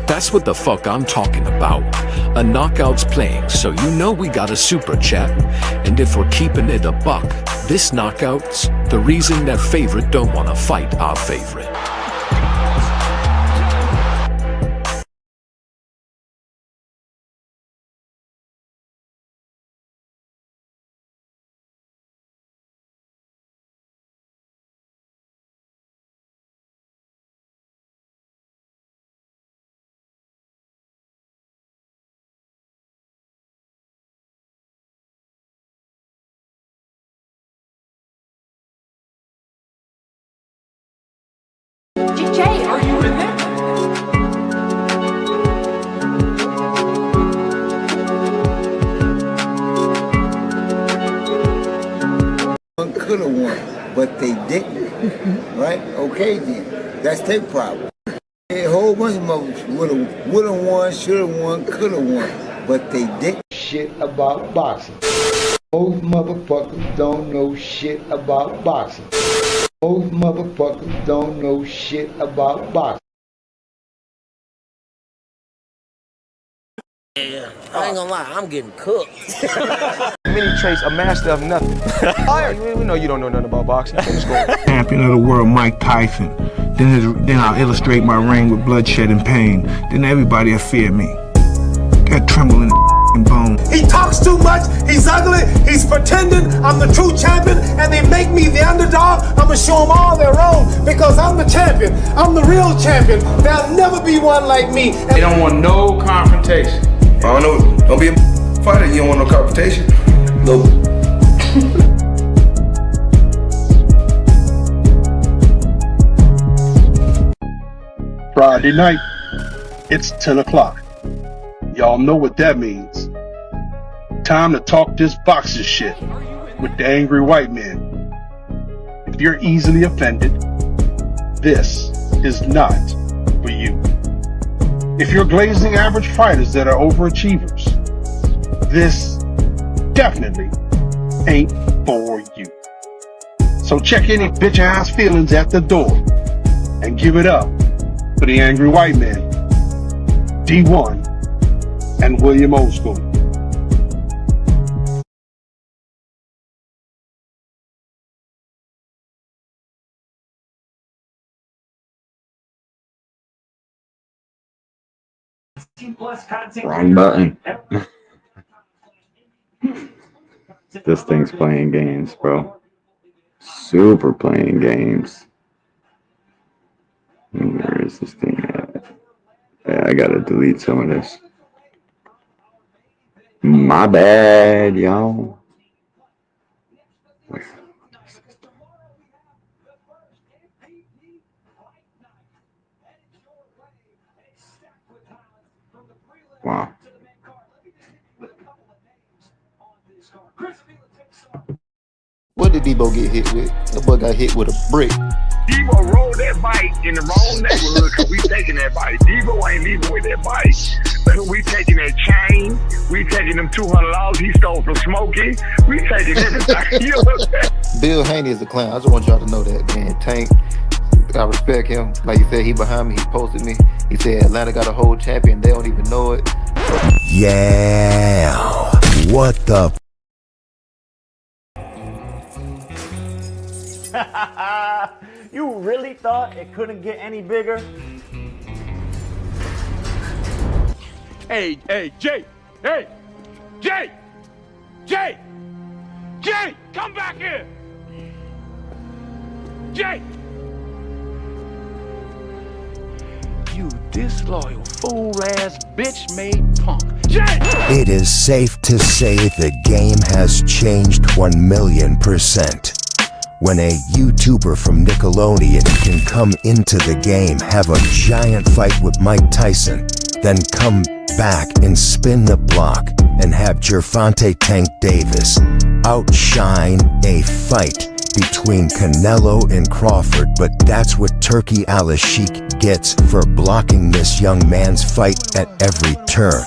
That's what the fuck I'm talking about. A knockout's playing, so you know we got a super chat. And if we're keeping it a buck, this knockout's the reason that favorite don't wanna fight our favorite. Jay, are you in there? One could have won, but they didn't. Right? Okay then. That's their problem. A whole bunch of motherfuckers would have won, should have won, could have won, but they didn't. Shit about boxing. Most motherfuckers don't know shit about boxing. Most motherfuckers don't know shit about boxing. Yeah, I ain't gonna lie, I'm getting cooked. Many traits, a master of nothing. We know you don't know nothing about boxing. Champion of the world, Mike Tyson. Then I'll illustrate my reign with bloodshed and pain. Then everybody will fear me. That tremble in the bone. He talks too much, he's ugly, he's pretending I'm the true champion, and they make me the underdog. I'ma show them all they're wrong, because I'm the champion. I'm the real champion. There'll never be one like me. They don't want no confrontation. I don't know. Don't be a fighter. You don't want no confrontation. Nope. Friday night, it's 10 o'clock. Y'all know what that means. Time to talk this boxing shit with the angry white man. If you're easily offended, this is not for you. If you're glazing average fighters that are overachievers, this definitely ain't for you. So check any bitch ass feelings at the door and give it up for the angry white man, D1, and William Old School. Wrong button. This thing's playing games, bro. Super playing games. Where is this thing at? Yeah, I gotta delete some of this. My bad, y'all. Wow. What did Debo get hit with? That boy got hit with a brick. Debo rolled that bike in the wrong neighborhood because we taking that bike. Debo ain't leaving with that bike. But we taking that chain. We taking them $200 he stole from Smokey. We taking everything. You know what I'm saying? Bill Haney is a clown. I just want y'all to know that, man. Tank, I respect him. Like you said, he behind me. He posted me. He said Atlanta got a whole champion. They don't even know it. Yeah. What the? You really thought it couldn't get any bigger? Hey, Jay! Hey! Jay! Jay! Jay! Come back here! Jay! You disloyal, fool-ass, bitch-made punk. Jay! It is safe to say the game has changed 1,000,000%. When a YouTuber from Nickelodeon can come into the game, have a giant fight with Mike Tyson, then come back and spin the block and have Gervonta Tank Davis outshine a fight between Canelo and Crawford, but that's what Turkey Al-Sheikh gets for blocking this young man's fight at every turn.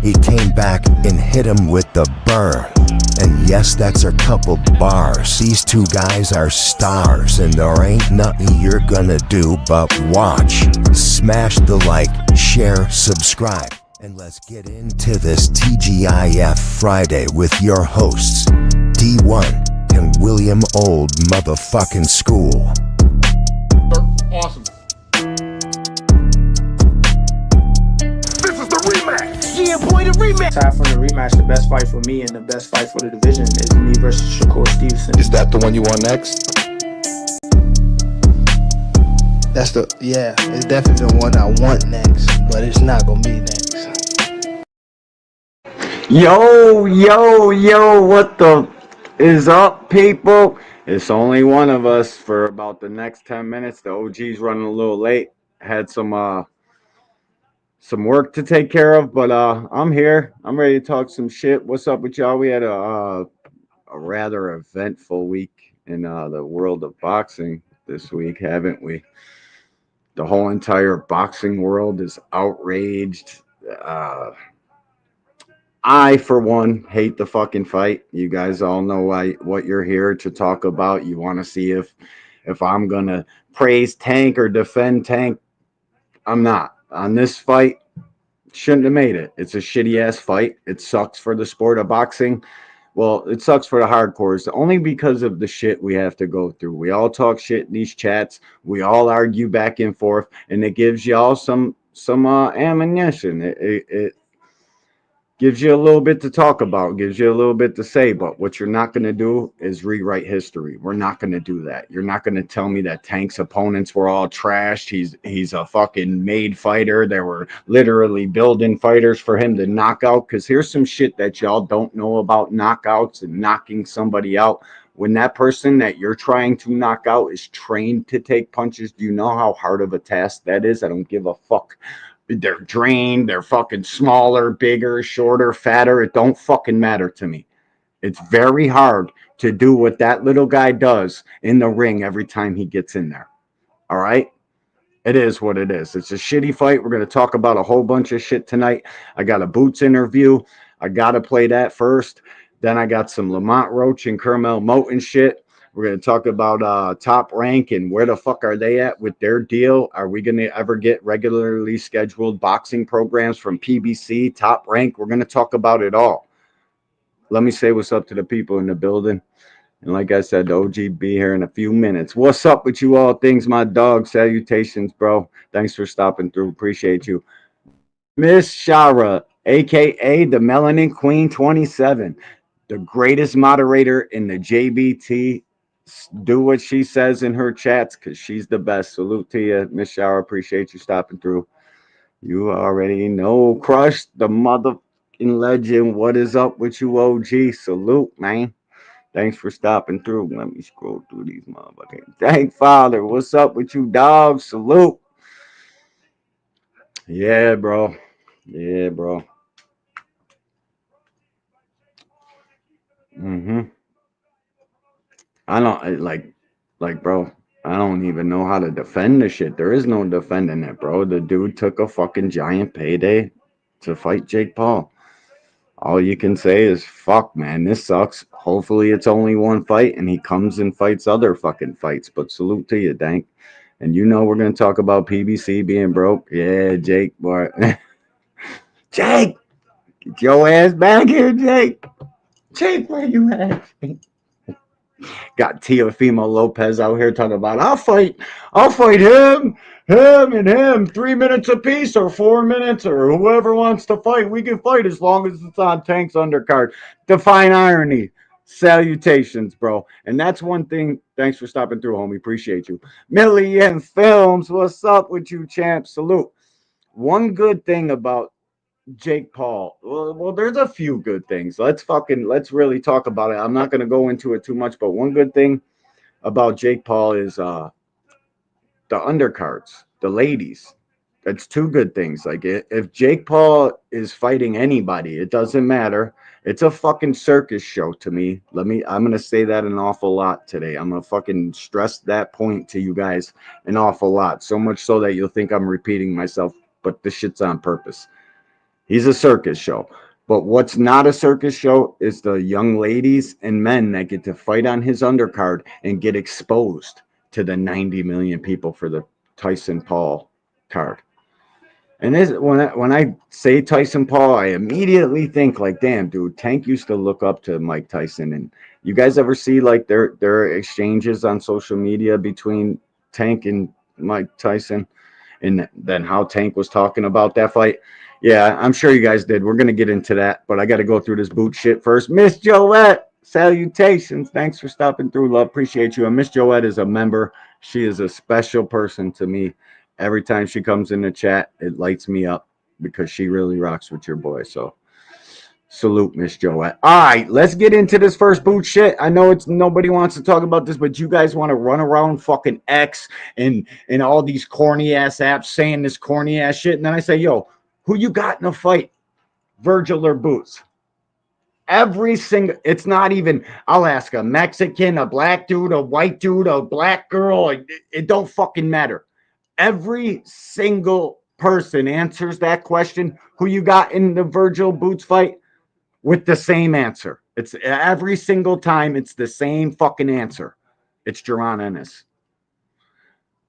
He came back and hit him with the burn. And yes, that's a couple bars. These two guys are stars, and there ain't nothing you're gonna do but watch. Smash the like, share, subscribe, and let's get into this TGIF Friday with your hosts, D1 and William Old Motherfucking School. Awesome. Yeah, boy, the rematch. Aside from the rematch, the best fight for me and the best fight for the division is me versus Shakur Stevenson. Is that the one you want next? It's definitely the one I want next, but it's not gonna be next. Yo, what the is up, people? It's only one of us for about the next 10 minutes. The OG's running a little late. Had some work to take care of, but I'm here. I'm ready to talk some shit. What's up with y'all? We had a rather eventful week in the world of boxing this week, haven't we? The whole entire boxing world is outraged. I, for one, hate the fucking fight. You guys all know what you're here to talk about. You want to see if I'm gonna praise Tank or defend Tank. I'm not. On this fight, shouldn't have made it. It's a shitty ass fight. It sucks for the sport of boxing. Well, it sucks for the hardcores only because of the shit we have to go through. We all talk shit in these chats. We all argue back and forth, and it gives y'all some ammunition. It gives you a little bit to talk about, gives you a little bit to say, but what you're not going to do is rewrite history. We're not going to do that. You're not going to tell me that Tank's opponents were all trashed. He's a fucking made fighter. They were literally building fighters for him to knock out, because here's some shit that y'all don't know about knockouts and knocking somebody out. When that person that you're trying to knock out is trained to take punches, do you know how hard of a task that is? I don't give a fuck. They're drained, they're fucking smaller, bigger, shorter, fatter. It don't fucking matter to me. It's very hard to do what that little guy does in the ring every time he gets in there. All right? It is what it is. It's a shitty fight. We're going to talk about a whole bunch of shit tonight. I got a Boots interview. I got to play that first. Then I got some Lamont Roach and Carmel Moten shit. We're going to talk about Top Rank and where the fuck are they at with their deal. Are we going to ever get regularly scheduled boxing programs from PBC, Top Rank? We're going to talk about it all. Let me say what's up to the people in the building. And like I said, the OG be here in a few minutes. What's up with you all things, my dog? Salutations, bro. Thanks for stopping through. Appreciate you. Miss Shara, a.k.a. the Melanin Queen 27, the greatest moderator in the JBT. Do what she says in her chats because she's the best. Salute to you, Miss Shower. Appreciate you stopping through. You already know. Crush the motherfucking legend. What is up with you, OG? Salute, man. Thanks for stopping through. Let me scroll through these motherfuckers. Thank Father. What's up with you, dog? Salute. Yeah, bro. Yeah, bro. I don't bro, I don't even know how to defend the shit. There is no defending it, bro. The dude took a fucking giant payday to fight Jake Paul. All you can say is, fuck, man, this sucks. Hopefully it's only one fight and he comes and fights other fucking fights. But salute to you, Dank. And you know we're going to talk about PBC being broke. Yeah, Jake, boy. Jake! Get your ass back here, Jake. Jake, where you at? Got Teofimo Lopez out here talking about, I'll fight him, and him, 3 minutes apiece or 4 minutes or whoever wants to fight. We can fight as long as it's on Tank's undercard. Define irony. Salutations, bro. And that's one thing. Thanks for stopping through, homie. Appreciate you. Million Films, what's up with you, champ? Salute. One good thing about Jake Paul. Well, there's a few good things. Let's really talk about it. I'm not going to go into it too much, but one good thing about Jake Paul is the undercards, the ladies. That's two good things. Like, if Jake Paul is fighting anybody, it doesn't matter. It's a fucking circus show to me. I'm going to say that an awful lot today. I'm going to fucking stress that point to you guys an awful lot. So much so that you'll think I'm repeating myself, but this shit's on purpose. He's a circus show. But what's not a circus show is the young ladies and men that get to fight on his undercard and get exposed to the 90 million people for the Tyson Paul card. And this, when I say Tyson Paul, I immediately think like, damn, dude, Tank used to look up to Mike Tyson. And you guys ever see like their exchanges on social media between Tank and Mike Tyson, and then how Tank was talking about that fight? Yeah, I'm sure you guys did. We're gonna get into that, but I got to go through this boot shit first. Miss Joette, salutations. Thanks for stopping through, love. Appreciate you. And Miss Joette is a member. She is a special person to me. Every time she comes in the chat, it lights me up because she really rocks with your boy. So salute, Miss Joette. All right, let's get into this first boot shit. I know it's nobody wants to talk about this, but you guys want to run around fucking X and all these corny ass apps saying this corny ass shit. And then I say, yo, who you got in a fight? Virgil or Boots? Every single, it's not even, I'll ask a Mexican, a black dude, a white dude, a black girl. It don't fucking matter. Every single person answers that question, who you got in the Virgil Boots fight, with the same answer. It's every single time it's the same fucking answer. It's Jaron Ennis.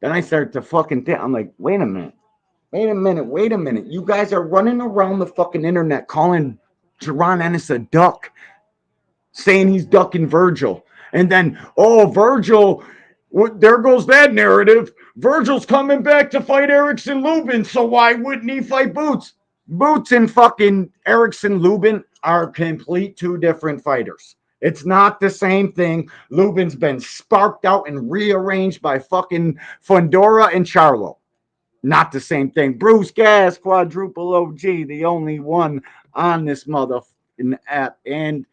Then I start to fucking think, I'm like, wait a minute. You guys are running around the fucking internet calling Jaron Ennis a duck, saying he's ducking Virgil. And then, oh, Virgil, there goes that narrative. Virgil's coming back to fight Erickson Lubin, so why wouldn't he fight Boots? Boots and fucking Erickson Lubin are complete two different fighters. It's not the same thing. Lubin's been sparked out and rearranged by fucking Fundora and Charlo. Not the same thing. Bruce Gas, quadruple OG, the only one on this motherfucking app. And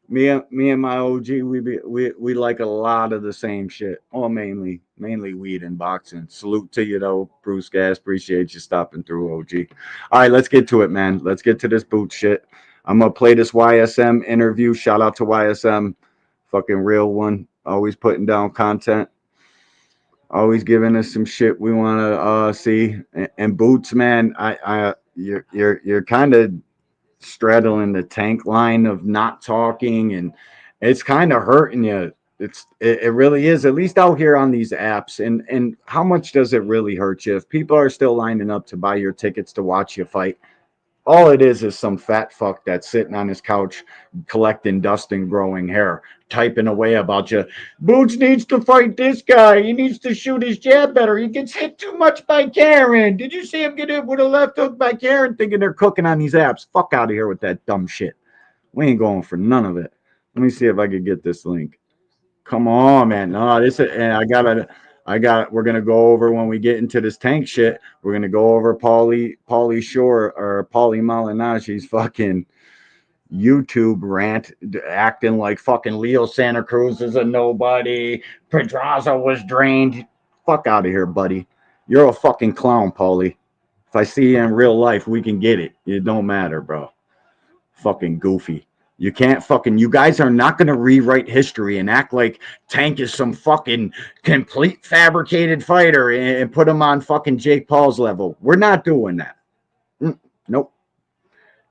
me and my OG, we like a lot of the same shit. Or mainly weed and boxing. Salute to you though, Bruce Gas. Appreciate you stopping through, OG. All right, let's get to it, man. Let's get to this boot shit. I'm gonna play this YSM interview. Shout out to YSM, fucking real one. Always putting down content. Always giving us some shit we want to see. And Boots, man, you're kind of straddling the Tank line of not talking, and it's kind of hurting you. It really is, at least out here on these apps. And how much does it really hurt you if people are still lining up to buy your tickets to watch you fight? All it is some fat fuck that's sitting on his couch collecting dust and growing hair, typing away about you. Boots needs to fight this guy. He needs to shoot his jab better. He gets hit too much by Karen. Did you see him get hit with a left hook by Karen? Thinking they're cooking on these apps. Fuck out of here with that dumb shit. We ain't going for none of it. Let me see if I could get this link. Come on, man. No, this is, and we're gonna go over when we get into this Tank shit. We're gonna go over Paulie Shore or Paulie Malinagi's fucking YouTube rant, acting like fucking Leo Santa Cruz is a nobody. Pedraza was drained. Fuck out of here, buddy. You're a fucking clown, Paulie. If I see you in real life, we can get it. It don't matter, bro. Fucking goofy. You can't fucking, you guys are not going to rewrite history and act like Tank is some fucking complete fabricated fighter and put him on fucking Jake Paul's level. We're not doing that. Nope.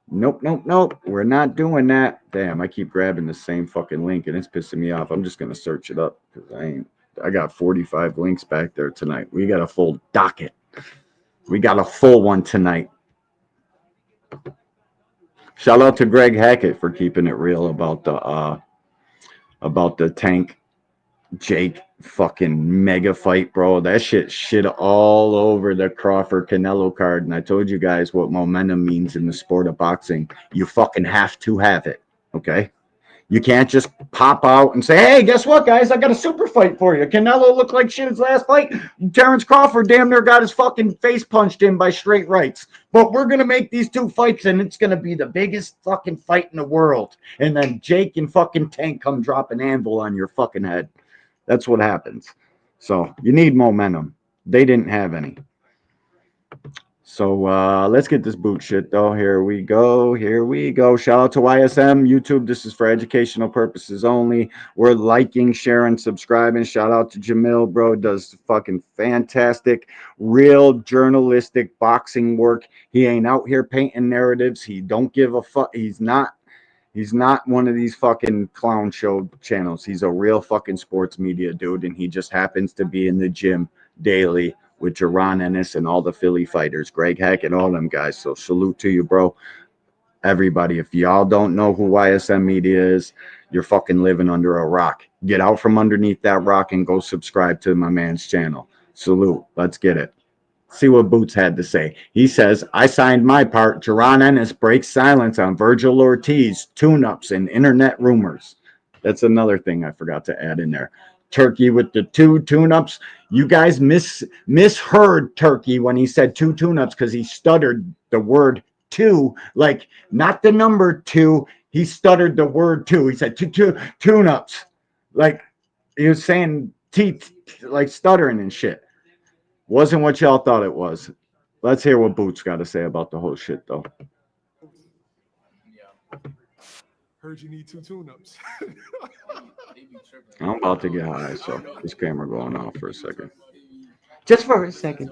We're not doing that. Damn, I keep grabbing the same fucking link and it's pissing me off. I'm just going to search it up because I got 45 links back there tonight. We got a full docket. We got a full one tonight. Shout out to Greg Hackett for keeping it real about the Tank Jake fucking mega fight, bro. That shit all over the Crawford Canelo card. And I told you guys what momentum means in the sport of boxing. You fucking have to have it. Okay? You can't just pop out and say, hey, guess what, guys? I got a super fight for you. Canelo looked like shit his last fight. Terrence Crawford damn near got his fucking face punched in by straight rights. But we're going to make these two fights, and it's going to be the biggest fucking fight in the world. And then Jake and fucking Tank come drop an anvil on your fucking head. That's what happens. So you need momentum. They didn't have any. So let's get this boot shit though. Here we go. Here we go. Shout out to YSM YouTube. This is for educational purposes only. We're liking, sharing, subscribing. Shout out to Jamil, bro. Does fucking fantastic, real journalistic boxing work. He ain't out here painting narratives. He don't give a fuck. He's not one of these fucking clown show channels. He's a real fucking sports media dude, and he just happens to be in the gym daily with Jaron Ennis and all the Philly fighters, Greg Heck and all them guys. So salute to you, bro. Everybody, if y'all don't know who YSM Media is, you're fucking living under a rock. Get out from underneath that rock and go subscribe to my man's channel. Salute. Let's get it. See what Boots had to say. He says, I signed my part. Jaron Ennis breaks silence on Virgil Ortiz, tune-ups, and internet rumors. That's another thing I forgot to add in there. Turkey with the 2 tune-ups. You guys misheard Turkey when he said 2 tune-ups because he stuttered the word 2, like not the number 2. He stuttered the word 2. He said 2 tune-ups. Like he was saying like stuttering and shit. Wasn't what y'all thought it was. Let's hear what Boots got to say about the whole shit, though. Heard you need 2 tune-ups. I'm about to get high, so this camera going off for a second. Just for a second.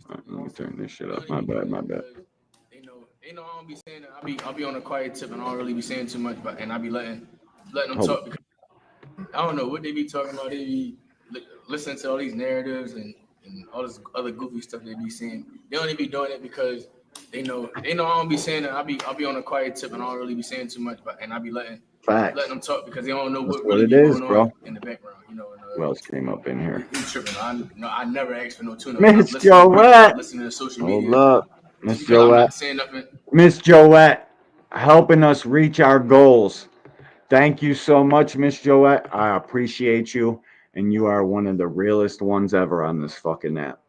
Right, let me turn this shit up. My bad. They know I don't be saying that. I'll be on a quiet tip and I don't really be saying too much, but I be letting them talk because I don't know what they be talking about. They be listening to all these narratives and all this other goofy stuff they be saying. They only be doing it because they know I don't be saying that. I'll be on a quiet tip and I don't really be saying too much, but I be letting them talk because they don't know what really it is, going bro. on in the background. Who else came up in here? You tripping? I never asked for no tune-up. Miss Joette. Listening to social media. Hold up. Miss I'm not saying Joette. nothing. Miss Joette, helping us reach our goals. Thank you so much, Miss Joette. I appreciate you. And you are one of the realest ones ever on this fucking app.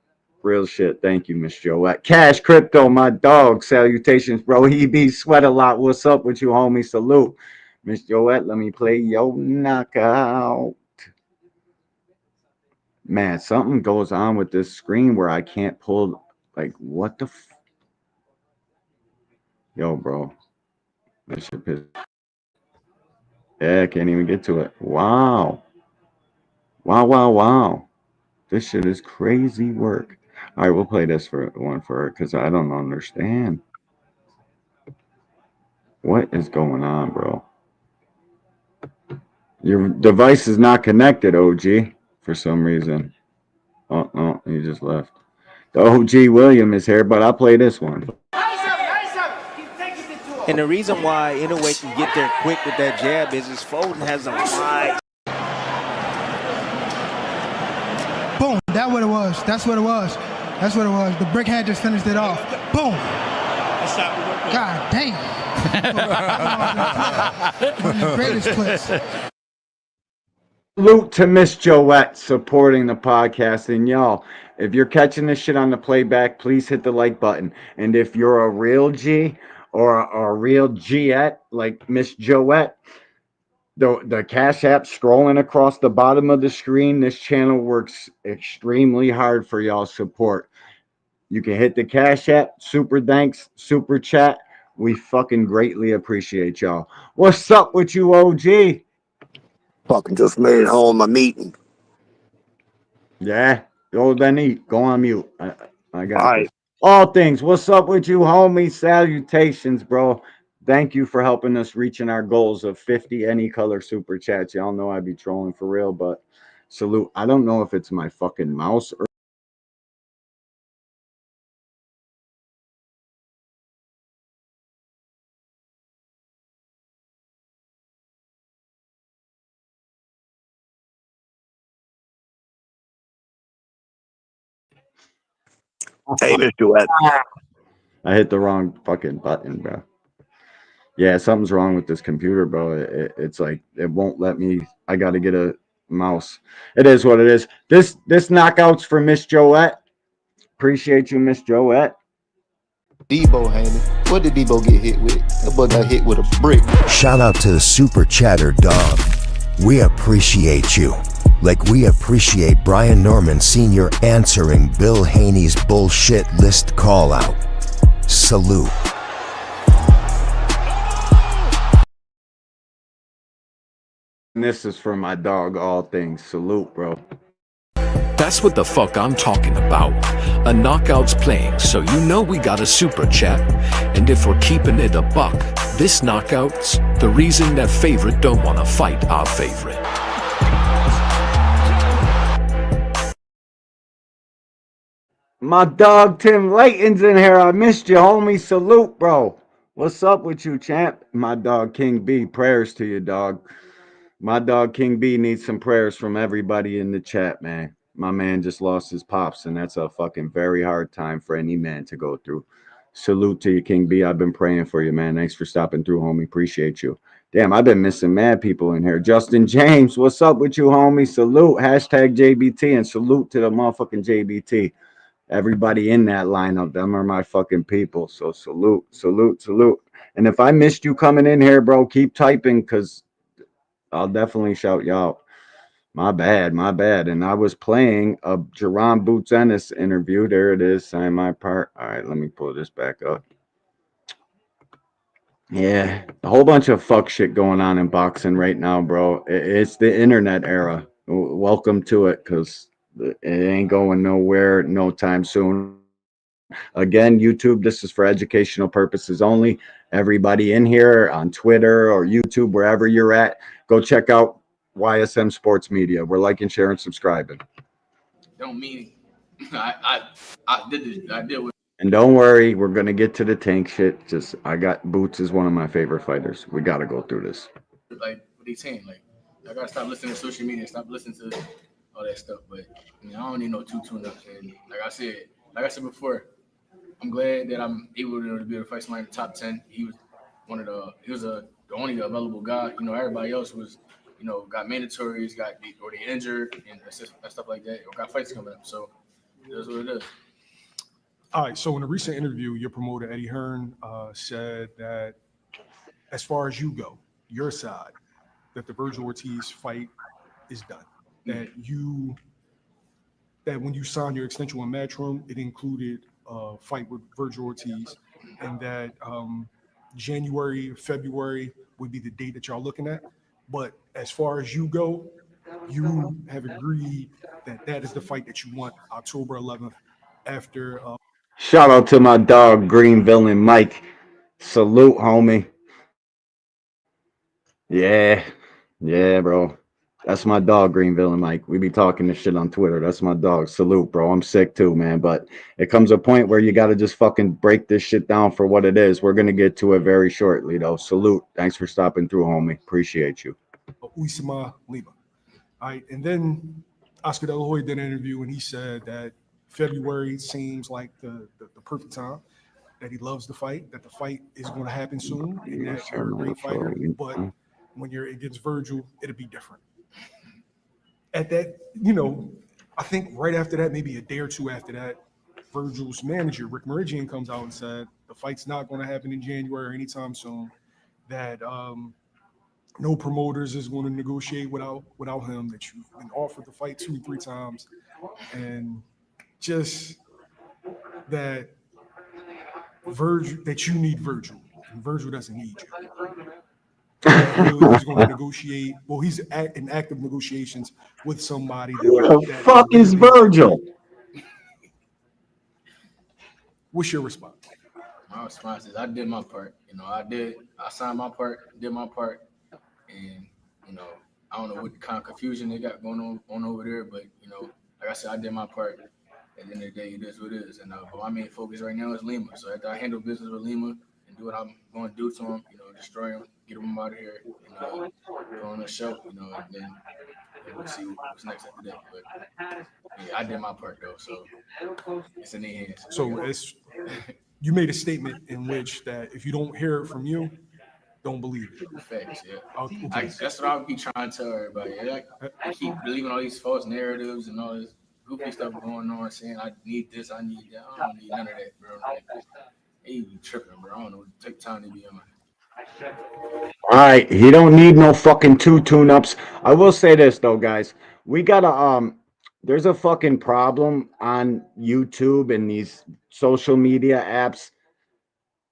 Real shit. Thank you, Miss Joette. Cash Crypto, my dog. Salutations, bro. He be sweat a lot. What's up with you, homie? Salute. Miss Joette, let me play your knockout. Man, something goes on with this screen where I can't pull. Like, what the Yo, bro. That shit pissed. Yeah, I can't even get to it. Wow. Wow. This shit is crazy work. All right, we'll play this for her because I don't understand. What is going on, bro? Your device is not connected, OG, for some reason. Oh, no, he just left. The OG William is here, but I'll play this one. And the reason why Inoue can get there quick with that jab is his Foden has a wide. Boom. That's what it was. That's what it was. The brick had just finished it off. Boom. God damn. One of the greatest clips. Salute to Miss Joette supporting the podcast. And y'all, if you're catching this shit on the playback, please hit the like button. And if you're a real G or a real Giette like Miss Joette, the Cash App scrolling across the bottom of the screen, this channel works extremely hard for y'all's support. You can hit the Cash App, super thanks, super chat. We fucking greatly appreciate y'all. What's up with you, OG? Fucking just made it home, my meeting. Yeah, go then eat. Go on mute. I got All right. this. All things. What's up with you, homie? Salutations, bro. Thank you for helping us reaching our goals of 50 any color super chats. Y'all know I be trolling for real, but salute. I don't know if it's my fucking mouse or Hey, Mr. Duet. I hit the wrong fucking button, bro. Yeah, something's wrong with this computer, bro. It's like it won't let me. I got to get a mouse. It is what it is. This knockout's for Miss Joette. Appreciate you, Miss Joette. Debo Heyman. What did Debo get hit with? That boy got hit with a brick. Shout out to the super chatter dog. We appreciate you. Like we appreciate Brian Norman Sr. answering Bill Haney's bullshit list call out. Salute. And this is for my dog, All Things. Salute, bro. That's what the fuck I'm talking about. A knockout's playing, so you know we got a super chat. And if we're keeping it a buck, this knockout's the reason that favorite don't wanna fight our favorite. My dog Tim Layton's in here. I missed you, homie. Salute, bro. What's up with you, champ? My dog King B. Prayers to you, dog. My dog King B needs some prayers from everybody in the chat, man. My man just lost his pops, and that's a fucking very hard time for any man to go through. Salute to you, King B. I've been praying for you, man. Thanks for stopping through, homie. Appreciate you. Damn, I've been missing mad people in here. Justin James, what's up with you, homie? Salute. Hashtag JBT, and salute to the motherfucking JBT. Everybody in that lineup, them are my fucking people. So salute, salute, salute. And if I missed you coming in here, bro, keep typing because I'll definitely shout you out. My bad, my bad. And I was playing a Jerron Boots Ennis interview. There it is. Sign my part. All right, let me pull this back up. Yeah, a whole bunch of fuck shit going on in boxing right now, bro. It's the internet era. Welcome to it, because it ain't going nowhere no time soon. Again, YouTube, this is for educational purposes only. Everybody in here on Twitter or YouTube, wherever you're at, go check out YSM Sports Media. We're liking, sharing, subscribing. Don't mean I did this. I did what. And don't worry, we're gonna get to the tank shit. Just I got Boots is one of my favorite fighters. We gotta go through this. Like what they saying, like I gotta stop listening to social media, stop listening to all that stuff. But I don't need no two tune-ups. And like I said before, I'm glad that I'm able to be able to fight somebody in the top 10. He was the only available guy. You know, everybody else was, got mandatories, or they injured and stuff like that, or got fights coming up. So that's what it is. All right, so in a recent interview, your promoter, Eddie Hearn, said that as far as you go, your side, that the Virgil Ortiz fight is done. That when you signed your extension with Matchroom, it included a fight with Virgil Ortiz, and that January, February would be the date that y'all looking at. But as far as you go, you have agreed that is the fight that you want, October 11th, after... Shout out to my dog, Green Villain Mike. Salute, homie. Yeah, bro. That's my dog, Green Villain Mike. We be talking this shit on Twitter. That's my dog. Salute, bro. I'm sick too, man. But it comes a point where you got to just fucking break this shit down for what it is. We're going to get to it very shortly, though. Salute. Thanks for stopping through, homie. Appreciate you. Uisama Lima. All right, and then Oscar De La Hoya did an interview, and he said that February seems like the perfect time, that he loves the fight, that the fight is going to happen soon, and that you're a great fighter, but when you're against Virgil, it'll be different. At that, I think right after that, maybe a day or two after that, Virgil's manager, Rick Meridian, comes out and said the fight's not going to happen in January or anytime soon, that no promoters is going to negotiate without him, that you've been offered the fight 2-3 times, and just that you need Virgil, and Virgil doesn't need you. He's going to negotiate. Well, he's in active negotiations with somebody. Who the fuck is Virgil? What's your response? My response is I did my part. I signed my part, did my part, and I don't know what kind of confusion they got going on over there, but like I said, I did my part. At the end of the day, it is what it is. And but my main focus right now is Lima. So after I handle business with Lima and do what I'm going to do to him, destroy him, get him out of here, and go on the show, and then we'll see what's next after that. But yeah, I did my part though, so it's in their hands. So you made a statement in which that if you don't hear it from you, don't believe it. Facts, yeah. Okay. That's what I'll be trying to tell everybody. I keep believing all these false narratives and all this goofy stuff going on, saying I need this, I need that. I don't need none of that, bro. They be tripping, bro. I don't know. Take time to be on. All right, he don't need no fucking 2 tune-ups. I will say this though, guys. we gotta there's a fucking problem on YouTube and these social media apps.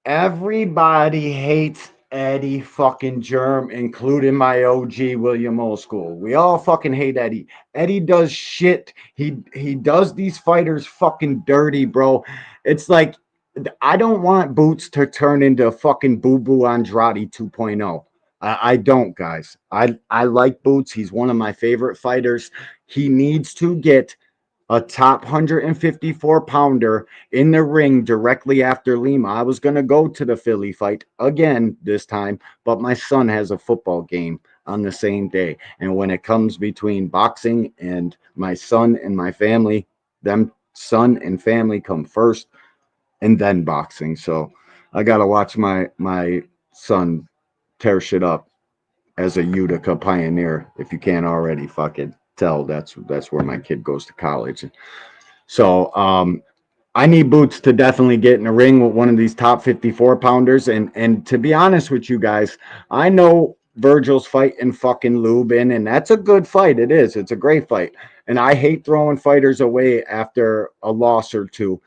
Everybody hates Eddie fucking Germ, including my OG William Old School. We all fucking hate Eddie. Eddie does shit. He does these fighters fucking dirty, bro. It's like I don't want Boots to turn into fucking Boo Boo Andrade 2.0. I don't, guys. I like Boots. He's one of my favorite fighters. He needs to get a top 154 pounder in the ring directly after Lima. I was going to go to the Philly fight again this time, but my son has a football game on the same day. And when it comes between boxing and my son and my family, them son and family come first and then boxing. So I got to watch my son tear shit up as a Utica pioneer. If you can't already fucking tell, that's where my kid goes to college. So I need Boots to definitely get in the ring with one of these top 54 pounders. And to be honest with you guys, I know Virgil's fighting fucking Lubin, and that's a good fight. It is. It's a great fight. And I hate throwing fighters away after a loss or two.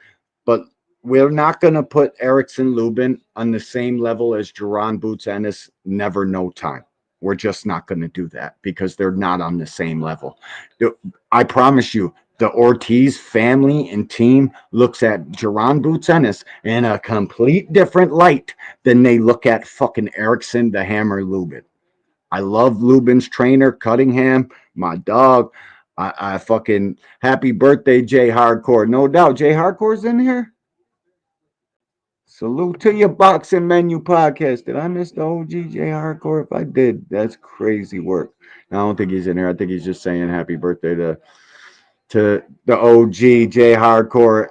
But we're not going to put Erickson Lubin on the same level as Jerron Boots Ennis. Never no time. We're just not going to do that because they're not on the same level. I promise you, the Ortiz family and team looks at Jerron Boots Ennis in a complete different light than they look at fucking Erickson the Hammer Lubin. I love Lubin's trainer, Cunningham, my dog. I fucking happy birthday, Jay Hardcore. No doubt, Jay Hardcore's in here. Salute to your Boxing Menu podcast. Did I miss the OG Jay Hardcore? If I did, that's crazy work. I don't think he's in here. I think he's just saying happy birthday to the OG Jay Hardcore.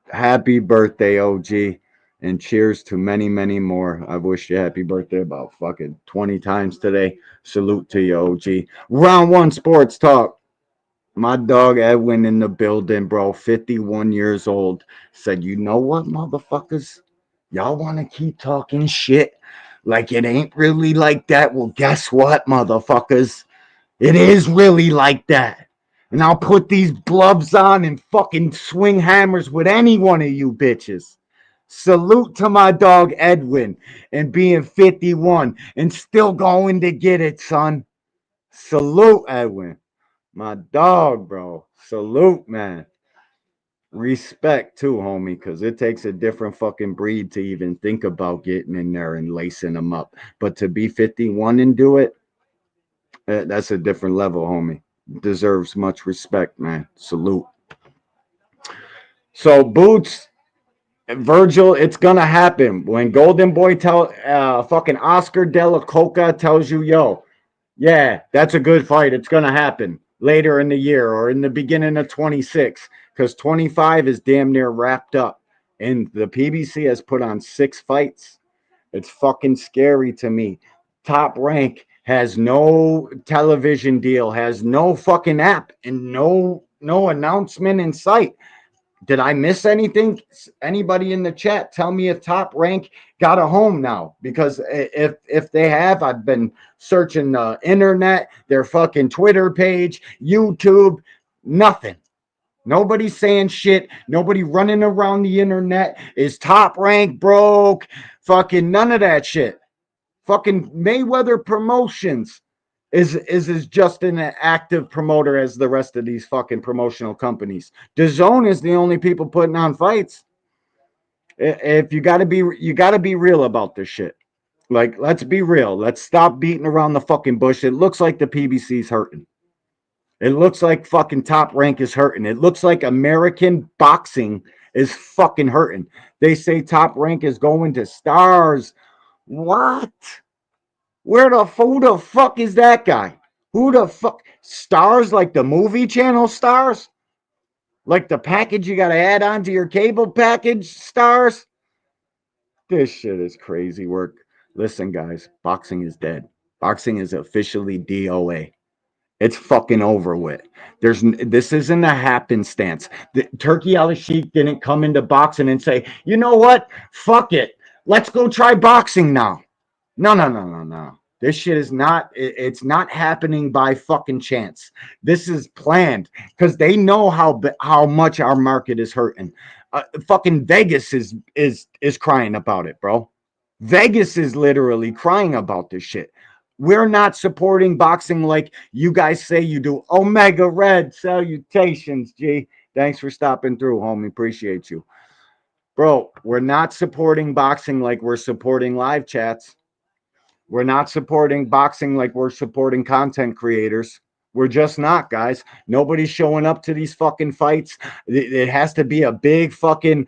Happy birthday, OG. And cheers to many, many more. I've wished you happy birthday about fucking 20 times today. Salute to you, OG. Round one sports talk. My dog Edwin in the building, bro. 51 years old. Said, you know what, motherfuckers? Y'all want to keep talking shit like it ain't really like that? Well, guess what, motherfuckers? It is really like that. And I'll put these gloves on and fucking swing hammers with any one of you bitches. Salute to my dog Edwin and being 51 and still going to get it, son. Salute, Edwin. My dog, bro. Salute, man. Respect too, homie, because it takes a different fucking breed to even think about getting in there and lacing them up. But to be 51 and do it, that's a different level, homie. Deserves much respect, man. Salute. So, Boots, Virgil, it's gonna happen. When Golden Boy fucking Oscar De La Coca tells you, yo, yeah, that's a good fight. It's gonna happen later in the year or in the beginning of 26, because 25 is damn near wrapped up. And the PBC has put on 6 fights. It's fucking scary to me. Top Rank has no television deal, has no fucking app, and no announcement in sight. Did I miss anything? Anybody in the chat, tell me if Top Rank got a home now. Because if they have, I've been searching the internet, their fucking Twitter page, YouTube, nothing. Nobody's saying shit. Nobody running around the internet. Is Top Rank broke? Fucking none of that shit. Fucking Mayweather Promotions is just an active promoter as the rest of these fucking promotional companies. DAZN is the only people putting on fights. If you gotta be real about this shit. Like, let's be real. Let's stop beating around the fucking bush. It looks like the PBC's hurting. It looks like fucking Top Rank is hurting. It looks like American boxing is fucking hurting. They say Top Rank is going to Stars. What? Who the fuck is that guy? Who the fuck? Stars, like the movie channel Stars? Like the package you got to add on to your cable package Stars? This shit is crazy work. Listen, guys, boxing is dead. Boxing is officially DOA. It's fucking over with. This isn't a happenstance. Turkey Al-Sheikh didn't come into boxing and say, you know what? Fuck it. Let's go try boxing now. No. This shit is not, it's not happening by fucking chance. This is planned because they know how much our market is hurting. Fucking Vegas is crying about it, bro. Vegas is literally crying about this shit. We're not supporting boxing like you guys say you do. Omega Red, salutations, G. Thanks for stopping through, homie. Appreciate you. Bro, we're not supporting boxing like we're supporting live chats. We're not supporting boxing like we're supporting content creators. We're just not, guys. Nobody's showing up to these fucking fights. It has to be a big fucking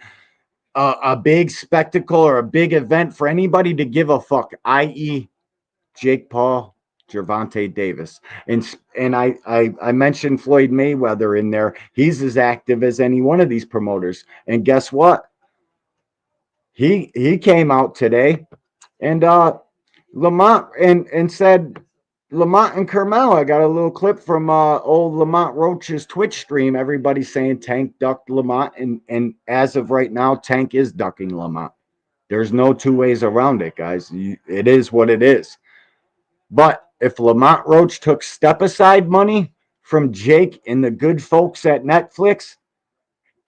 a big spectacle or a big event for anybody to give a fuck, i.e. Jake Paul, Gervonta Davis. And I mentioned Floyd Mayweather in there. He's as active as any one of these promoters. And guess what? He came out today and Lamont and said Lamont and Carmel. I got a little clip from old Lamont Roach's Twitch stream. Everybody saying Tank ducked Lamont, and as of right now, Tank is ducking Lamont. There's no two ways around it, guys. It is what it is. But if Lamont Roach took step aside money from Jake and the good folks at Netflix,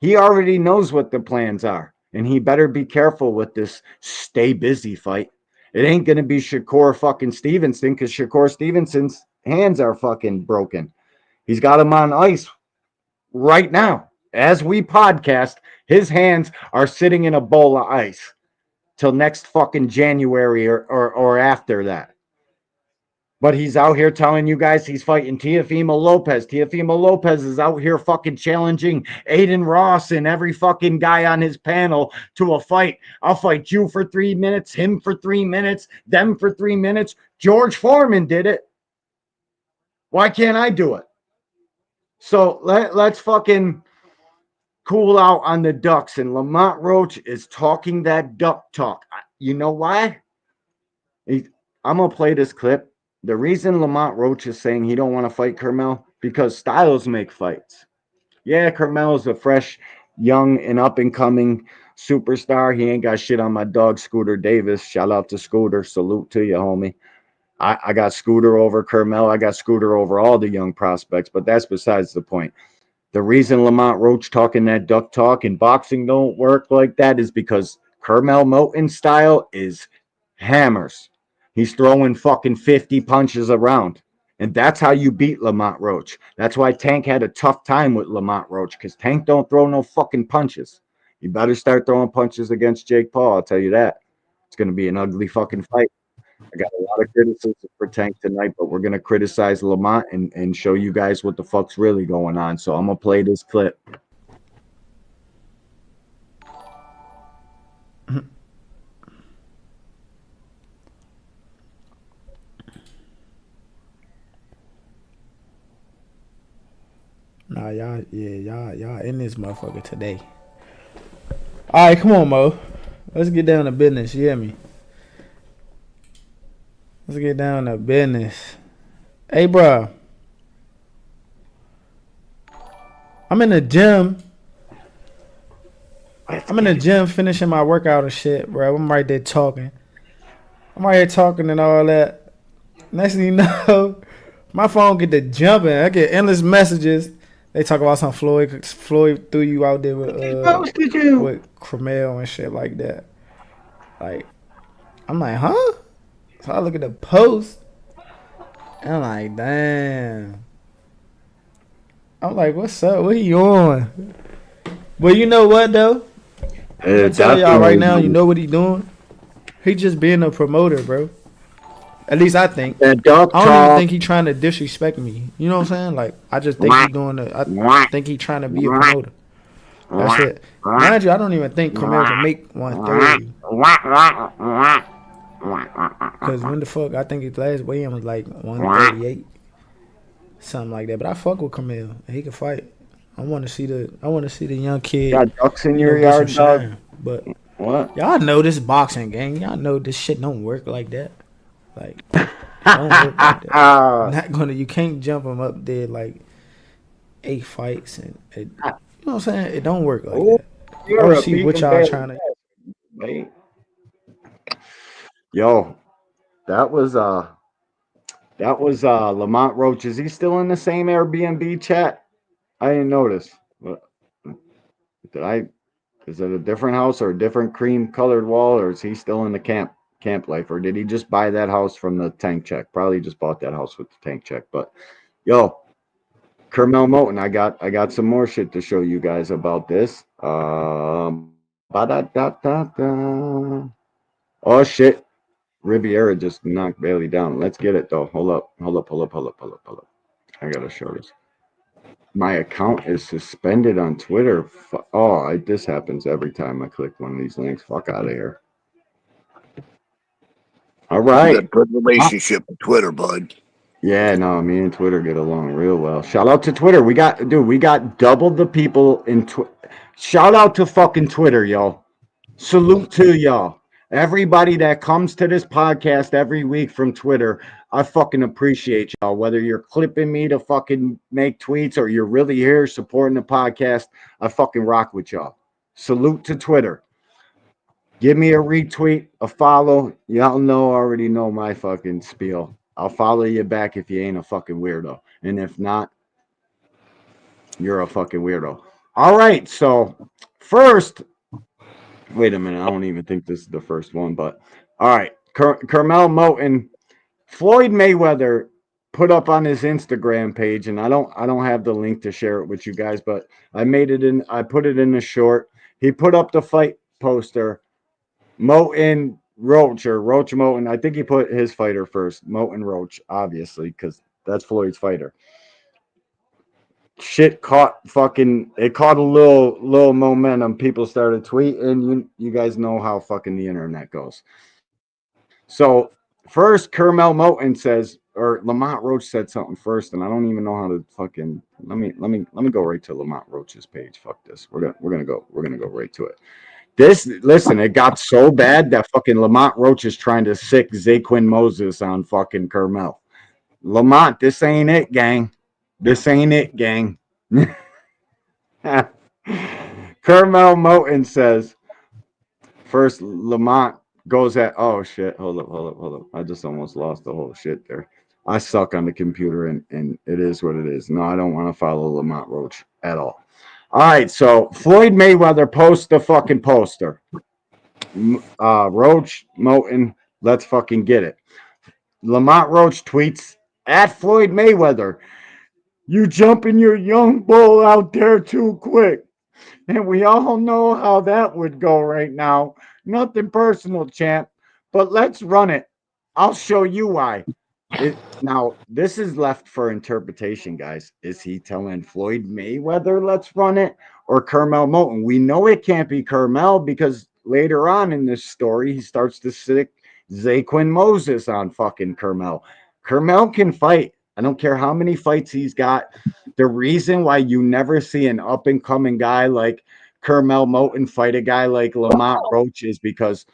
he already knows what the plans are. And he better be careful with this stay busy fight. It ain't going to be Shakur fucking Stevenson because Shakur Stevenson's hands are fucking broken. He's got him on ice right now. As we podcast, his hands are sitting in a bowl of ice till next fucking January or after that. But he's out here telling you guys he's fighting Teofimo Lopez. Teofimo Lopez is out here fucking challenging Aiden Ross and every fucking guy on his panel to a fight. I'll fight you for 3 minutes, him for 3 minutes, them for 3 minutes. George Foreman did it. Why can't I do it? So let's fucking cool out on the ducks. And Lamont Roach is talking that duck talk. You know why? I'm going to play this clip. The reason Lamont Roach is saying he don't want to fight Carmel, because styles make fights. Yeah, Carmel is a fresh, young, and up-and-coming superstar. He ain't got shit on my dog, Scooter Davis. Shout out to Scooter. Salute to you, homie. I got Scooter over Carmel. I got Scooter over all the young prospects, but that's besides the point. The reason Lamont Roach talking that duck talk and boxing don't work like that is because Carmel Moten's style is hammers. He's throwing fucking 50 punches around. And that's how you beat Lamont Roach. That's why Tank had a tough time with Lamont Roach, because Tank don't throw no fucking punches. You better start throwing punches against Jake Paul, I'll tell you that. It's going to be an ugly fucking fight. I got a lot of criticism for Tank tonight, but we're going to criticize Lamont and show you guys what the fuck's really going on. So I'm going to play this clip. Nah, y'all in this motherfucker today. All right, come on, Mo. Let's get down to business. You hear me? Let's get down to business. Hey, bro. I'm in the gym. Finishing my workout and shit, bro. I'm right there talking. I'm right here talking and all that. Next thing you know, my phone get to jumping. I get endless messages. They talk about some Floyd threw you out there with Cromel and shit like that. Like, I'm like, huh? So I look at the post, and I'm like, damn. I'm like, what's up? What he on? But you know what, though? I'm gonna tell y'all right now, you know what he doing? He just being a promoter, bro. At least I think. I don't even think he trying to disrespect me. You know what I'm saying? Like, I just think he doing it. I think he trying to be a promoter. That's it. Mind you, I don't even think Cromel can make 130. Because when the fuck, I think his last weigh-in was like 138. Something like that. But I fuck with Cromel, and he can fight. I want to see the young kid. Got ducks in your yard, dog. But what? Y'all know this boxing gang. Y'all know this shit don't work like that. Like, don't work like that. You can't jump him up there like 8 fights and you know what I'm saying? It don't work like that. I don't see what y'all trying to. Yo, that was That was Lamont Roach. Is he still in the same Airbnb chat? I didn't notice. What did I? Is it a different house or a different cream colored wall, or is he still in the camp life, or did he just buy that house from the tank check? Probably just bought that house with the tank check. But yo, Kermel Moten, I got some more shit to show you guys about this. Ba-da-da-da-da. Oh shit. Riviera just knocked Bailey down. Let's get it though. Hold up. I gotta show this. My account is suspended on Twitter. This happens every time I click one of these links. Fuck out of here. All right. You got a good relationship with Twitter, bud. Yeah, no, me and Twitter get along real well. Shout out to Twitter. We got double the people in Twitter. Shout out to fucking Twitter, y'all. Salute to y'all. Everybody that comes to this podcast every week from Twitter, I fucking appreciate y'all. Whether you're clipping me to fucking make tweets or you're really here supporting the podcast, I fucking rock with y'all. Salute to Twitter. Give me a retweet, a follow. Y'all already know my fucking spiel. I'll follow you back if you ain't a fucking weirdo. And if not, you're a fucking weirdo. All right, so first, wait a minute. I don't even think this is the first one, but all right. Kermel Moten, Floyd Mayweather put up on his Instagram page, and I don't have the link to share it with you guys, but I put it in a short. He put up the fight poster. Moten Roach Moten. I think he put his fighter first. Moten Roach, obviously, because that's Floyd's fighter. Shit it caught a little momentum. People started tweeting. You guys know how fucking the internet goes. So first, Kermel Moten says, or Lamont Roach said something first, and I don't even know how to fucking let me go right to Lamont Roach's page. Fuck this. We're gonna go right to it. Listen, it got so bad that fucking Lamont Roach is trying to sick Zaquin Moses on fucking Kermel. Lamont, this ain't it, gang. This ain't it, gang. Kermel Moten says, first Lamont goes at, oh shit, hold up. I just almost lost the whole shit there. I suck on the computer and it is what it is. No, I don't want to follow Lamont Roach at all. All right, so Floyd Mayweather posts the fucking poster. Roach, Moten, let's fucking get it. Lamont Roach tweets at Floyd Mayweather, you jumping your young bull out there too quick. And we all know how that would go right now. Nothing personal, champ, but let's run it. I'll show you why. Now, this is left for interpretation, guys. Is he telling Floyd Mayweather, let's run it, or Kermel Moten? We know it can't be Kermel because later on in this story, he starts to sick Zaquin Moses on fucking Kermel. Kermel can fight. I don't care how many fights he's got. The reason why you never see an up-and-coming guy like Kermel Moten fight a guy like Lamont Roach is because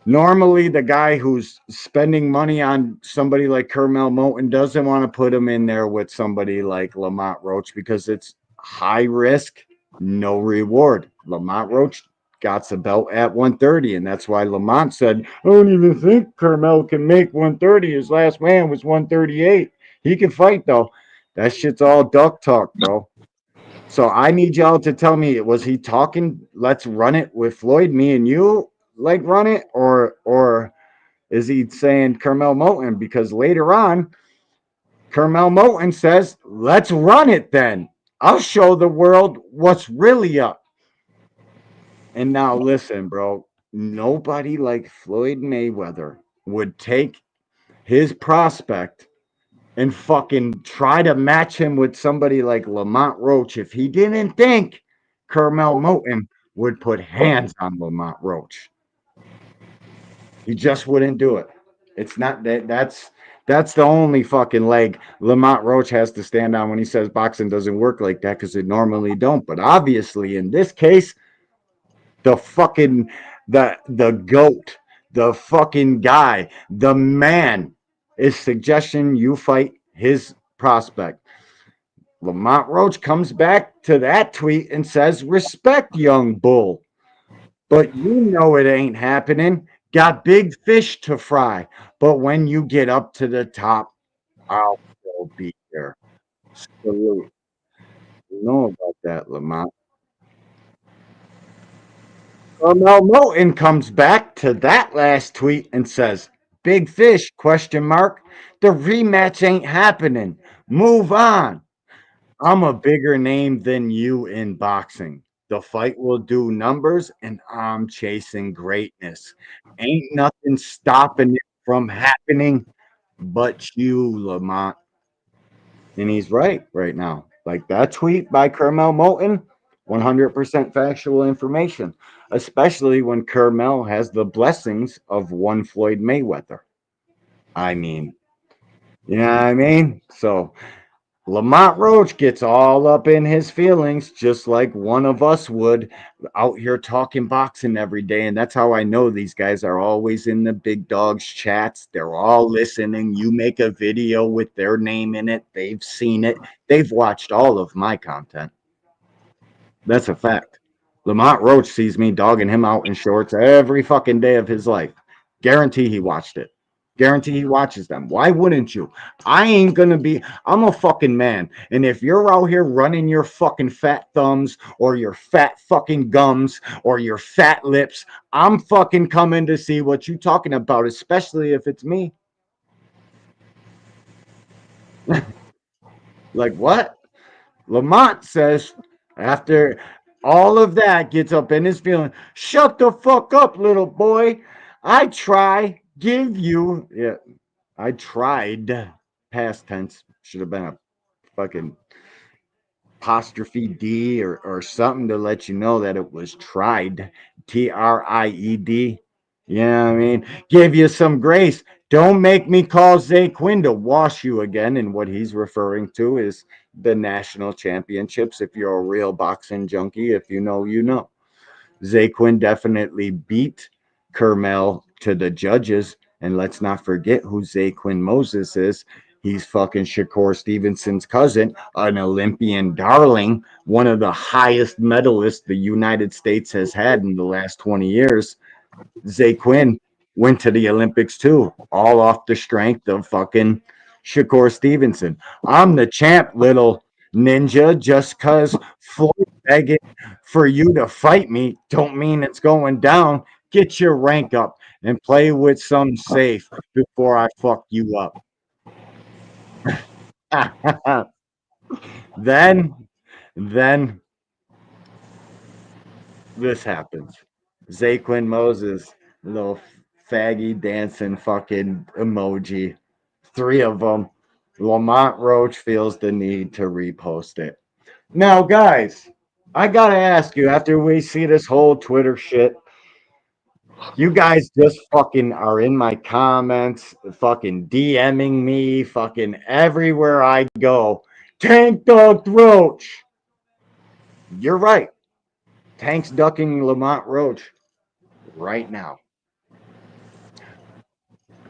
normally the guy who's spending money on somebody like Kermel Moten doesn't want to put him in there with somebody like Lamont Roach because it's high risk, no reward. Lamont Roach got the belt at 130, and that's why Lamont said, I don't even think Kermel can make 130. His last man was 138. He can fight, though. That shit's all duck talk, bro. So I need y'all to tell me, was he talking, let's run it with Floyd, me and you, like run it? Or is he saying Kermel Moten? Because later on, Kermel Moten says, let's run it then. I'll show the world what's really up. And now listen, bro, nobody like Floyd Mayweather would take his prospect and fucking try to match him with somebody like Lamont Roach if he didn't think Kermel Moten would put hands on Lamont Roach. He just wouldn't do it. It's not that's the only fucking leg Lamont Roach has to stand on when he says boxing doesn't work like that, because it normally don't. But obviously in this case, the fucking the goat, the fucking guy, the man is suggesting you fight his prospect. Lamont Roach comes back to that tweet and says, respect, young bull. But you know it ain't happening. Got big fish to fry, but when you get up to the top, I'll still be there. Salute. You know about that, Lamont. Carmel Moten comes back to that last tweet and says, "Big fish, question mark. The rematch ain't happening. Move on. I'm a bigger name than you in boxing. The fight will do numbers and I'm chasing greatness. Ain't nothing stopping it from happening but you, Lamont." And he's right now. Like that tweet by Carmel Moten, 100% factual information, especially when Carmel has the blessings of one Floyd Mayweather. I mean, you know what I mean? So Lamont Roach gets all up in his feelings, just like one of us would, out here talking boxing every day. And that's how I know these guys are always in the big dogs chats. They're all listening. You make a video with their name in it, they've seen it, they've watched all of my content. That's a fact. Lamont Roach sees me dogging him out in shorts every fucking day of his life. Guarantee he watched it. Guarantee he watches them. Why wouldn't you? I ain't gonna be, I'm a fucking man. And if you're out here running your fucking fat thumbs or your fat fucking gums or your fat lips, I'm fucking coming to see what you talking about, especially if it's me. Like what? Lamont says, after all of that, gets up in his feeling, "Shut the fuck up, little boy. I try, give you." Yeah, I tried. Past tense. Should have been a fucking apostrophe D or something to let you know that it was tried. TRIED. You know what I mean? Give you some grace. Don't make me call Zay Quinn to wash you again. And what he's referring to is the national championships. If you're a real boxing junkie, if you know, you know. Zay Quinn definitely beat Kermel to the judges. And let's not forget who Zay Quinn Moses is. He's fucking Shakur Stevenson's cousin, an Olympian darling, one of the highest medalists the United States has had in the last 20 years. Zay Quinn went to the Olympics too, all off the strength of fucking Shakur Stevenson. I'm the champ, little ninja. Just cause Floyd begging for you to fight me don't mean it's going down. Get your rank up and play with some safe before I fuck you up. then then this happens. Zaquin Moses, little faggy dancing fucking emoji. Three of them. Lamont Roach feels the need to repost it. Now, guys, I gotta ask you, after we see this whole Twitter shit, you guys just fucking are in my comments, fucking DMing me, fucking everywhere I go. Tank Dog Roach. You're right. Tank's ducking Lamont Roach right now.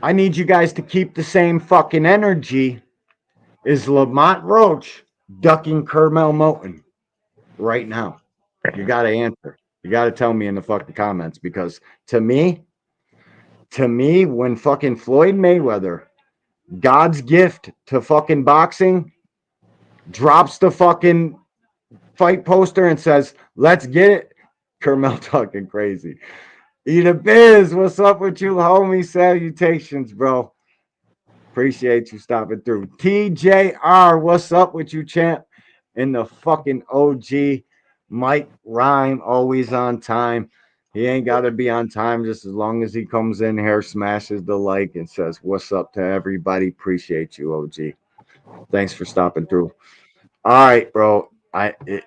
I need you guys to keep the same fucking energy as Lamont Roach ducking Kermel Moten right now. You got to answer. You got to tell me in the fucking comments because to me, when fucking Floyd Mayweather, God's gift to fucking boxing, drops the fucking fight poster and says, "Let's get it," Kermel talking crazy. Eda Biz, what's up with you, homie? Salutations, bro. Appreciate you stopping through. TJR, what's up with you, champ? And the fucking OG Mike Rhyme, always on time. He ain't got to be on time just as long as he comes in here, smashes the like, and says, "What's up to everybody?" Appreciate you, OG. Thanks for stopping through. All right, bro.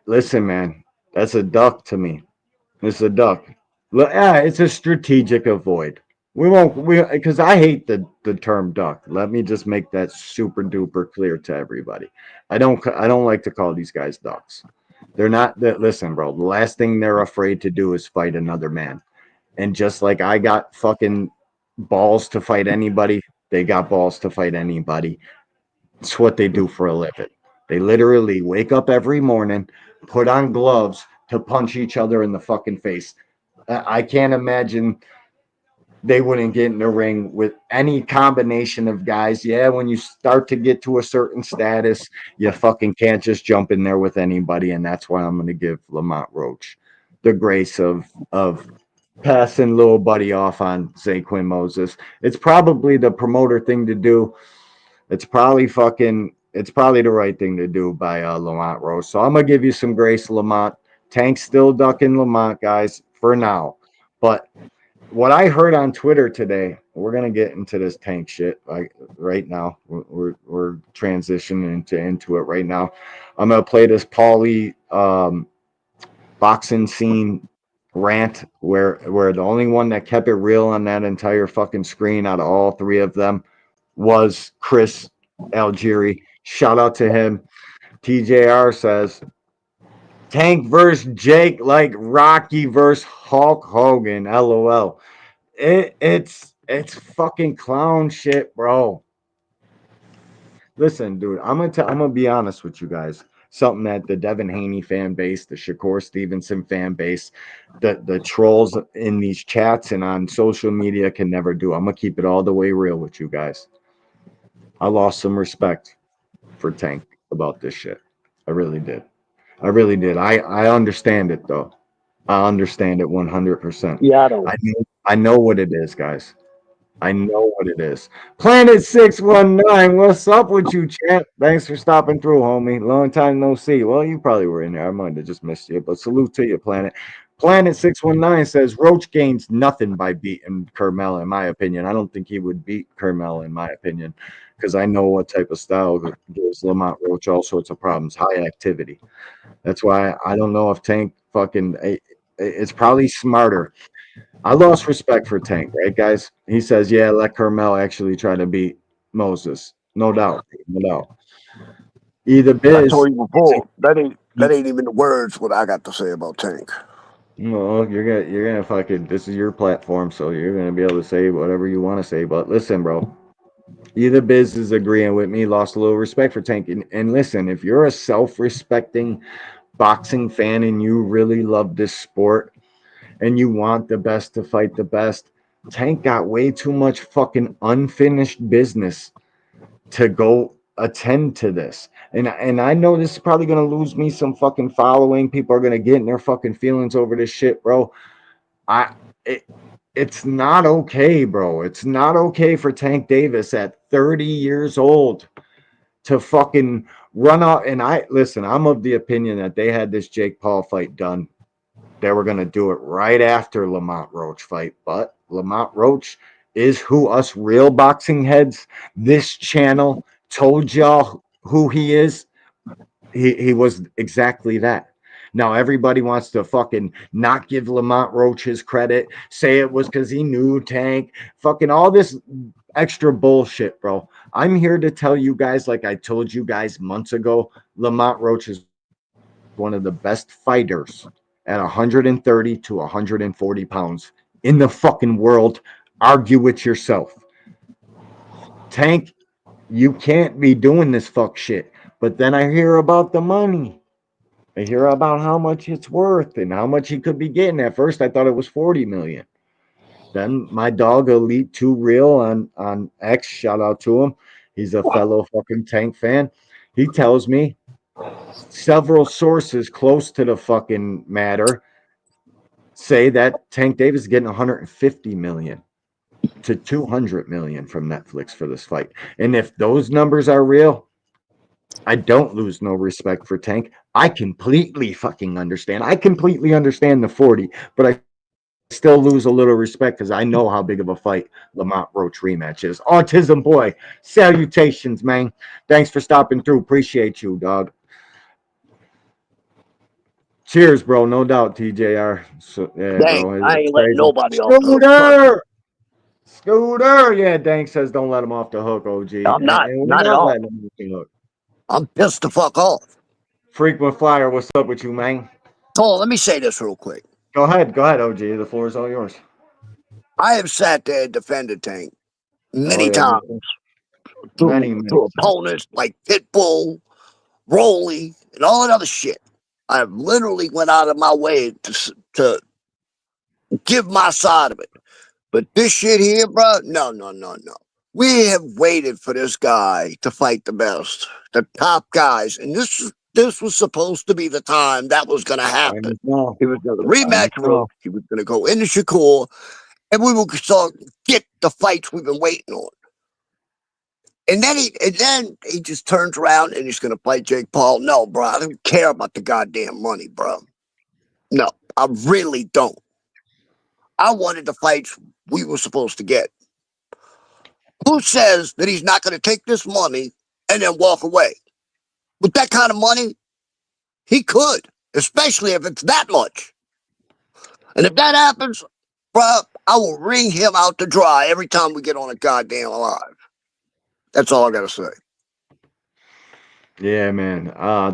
Listen, man. That's a duck to me. It's a duck. Look, yeah, it's a strategic avoid. We because I hate the term duck. Let me just make that super duper clear to everybody. I don't like to call these guys ducks. They're not that. Listen, bro. The last thing they're afraid to do is fight another man. And just like I got fucking balls to fight anybody, they got balls to fight anybody. It's what they do for a living. They literally wake up every morning, put on gloves to punch each other in the fucking face. I can't imagine they wouldn't get in the ring with any combination of guys. Yeah, when you start to get to a certain status, you fucking can't just jump in there with anybody, and that's why I'm going to give Lamont Roach the grace of passing little buddy off on Zaquin Moses. It's probably the promoter thing to do. It's probably the right thing to do by Lamont Roach. So I'm gonna give you some grace, Lamont. Tank's still ducking Lamont, guys, for now. But what I heard on Twitter today, we're gonna get into this Tank shit like right now. We're transitioning into it right now. I'm gonna play this Paulie boxing scene rant where the only one that kept it real on that entire fucking screen out of all three of them was Chris Algieri. Shout out to him. TJR says Tank versus Jake like Rocky versus Hulk Hogan. LOL. It's fucking clown shit, bro. Listen, dude, I'm gonna be honest with you guys. Something that the Devin Haney fan base, the Shakur Stevenson fan base, the trolls in these chats and on social media can never do. I'm gonna keep it all the way real with you guys. I lost some respect for Tank about this shit. I really did. I understand it though. I understand it 100%. Yeah, I don't. I know what it is, guys. I know what it is. Planet 619, what's up with you, champ? Thanks for stopping through, homie. Long time no see. Well, you probably were in there. I might have just missed you, but salute to you, Planet. Planet 619 says Roach gains nothing by beating Carmel, in my opinion. I don't think he would beat Carmel, in my opinion, because I know what type of style gives Lamont Roach all sorts of problems, high activity. That's why I don't know if Tank fucking. It's probably smarter. I lost respect for Tank, right, guys? He says, yeah, let Carmel actually try to beat Moses. No doubt. No doubt. Either I Biz. told you before, that ain't even the words what I got to say about Tank. No, you're gonna fucking, this is your platform, so you're gonna be able to say whatever you want to say. But listen, bro. Either Biz is agreeing with me, lost a little respect for Tank. And listen, if you're a self-respecting boxing fan and you really love this sport, and you want the best to fight the best, Tank got way too much fucking unfinished business to go attend to this. And I know this is probably gonna lose me some fucking following. People are gonna get in their fucking feelings over this shit, bro. It's not okay, bro. It's not okay for Tank Davis at 30 years old to fucking run out. And I'm of the opinion that they had this Jake Paul fight done. They were going to do it right after Lamont Roach fight, but Lamont Roach is who us real boxing heads, this channel told y'all who he is. He was exactly that. Now everybody wants to fucking not give Lamont Roach his credit, say it was because he knew Tank, fucking all this extra bullshit, bro. I'm here to tell you guys, like I told you guys months ago, Lamont Roach is one of the best fighters at 130 to 140 pounds in the fucking world. Argue with yourself. Tank, you can't be doing this fuck shit. But then I hear about the money. I hear about how much it's worth and how much he could be getting. At first, I thought it was 40 million. Then my dog Elite 2 Real on X, shout out to him. He's a fellow fucking Tank fan. He tells me several sources close to the fucking matter say that Tank Davis is getting 150 million to 200 million from Netflix for this fight. And if those numbers are real, I don't lose no respect for Tank. I completely fucking understand. I completely understand the 40, but I still lose a little respect because I know how big of a fight Lamont Roach rematch is. Autism boy, salutations, man. Thanks for stopping through. Appreciate you, dog. Cheers, bro. No doubt, TJR. So, yeah, Dang, bro. I ain't letting nobody off the hook. Scooter. Yeah, Dank says don't let him off the hook, OG. I'm not. And we're Not at all. letting him off the hook. I'm pissed the fuck off. Frequent Flyer, what's up with you, man? So let me say this real quick. Go ahead, OG. The floor is all yours. I have sat there and defended Tank many yeah. times to opponents like Pitbull, Rolly, and all that other shit. I've literally went out of my way to give my side of it. But this shit here, bro, no. We have waited for this guy to fight the best, the top guys, and this was supposed to be the time that was going to happen. He was going to rematch Roach. He was going to go into Shakur, and we would start get the fights we've been waiting on. And then he just turns around and he's going to fight Jake Paul. No, bro, I don't care about the goddamn money, bro. No, I really don't. I wanted the fights we were supposed to get. Who says that he's not going to take this money and then walk away? With that kind of money, he could, especially if it's that much. And if that happens, bro, I will wring him out to dry every time we get on a goddamn live. That's all I got to say. Yeah, man.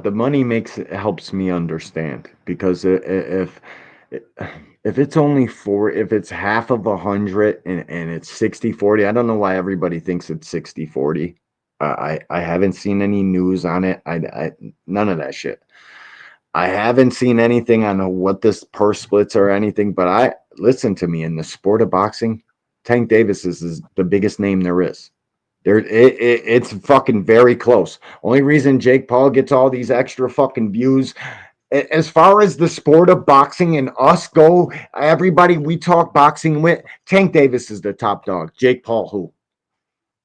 The money helps me understand, because if it's only if it's half of 100 and it's 60-40, I don't know why everybody thinks it's 60-40. I haven't seen any news on it. I none of that shit. I haven't seen anything on what this purse splits or anything, but listen to me, in the sport of boxing, Tank Davis is the biggest name there is. It's fucking very close. Only reason Jake Paul gets all these extra fucking views, as far as the sport of boxing and us go, everybody we talk boxing with, Tank Davis is the top dog. Jake Paul, who?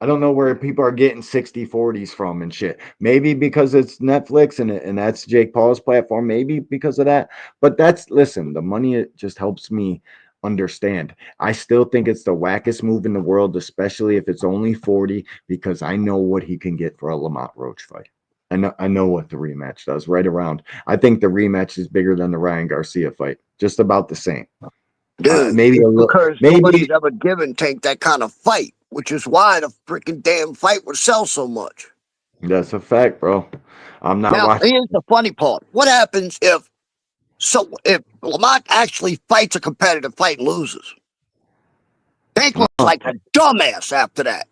I don't know where people are getting 60-40s from and shit. Maybe because it's Netflix and that's Jake Paul's platform. Maybe because of that. But listen, the money, it just helps me understand. I still think it's the wackest move in the world, especially if it's only 40, because I know what he can get for a Lamont Roach fight. I know what the rematch does right around. I think the rematch is bigger than the Ryan Garcia fight. Just about the same. Dude, maybe a little. Because nobody's ever given Tank that kind of fight, which is why the freaking damn fight would sell so much. That's a fact, bro. I'm not now, watching. Here's the funny part. What happens if Lamont actually fights a competitive fight and loses? Tank looks like a dumbass after that.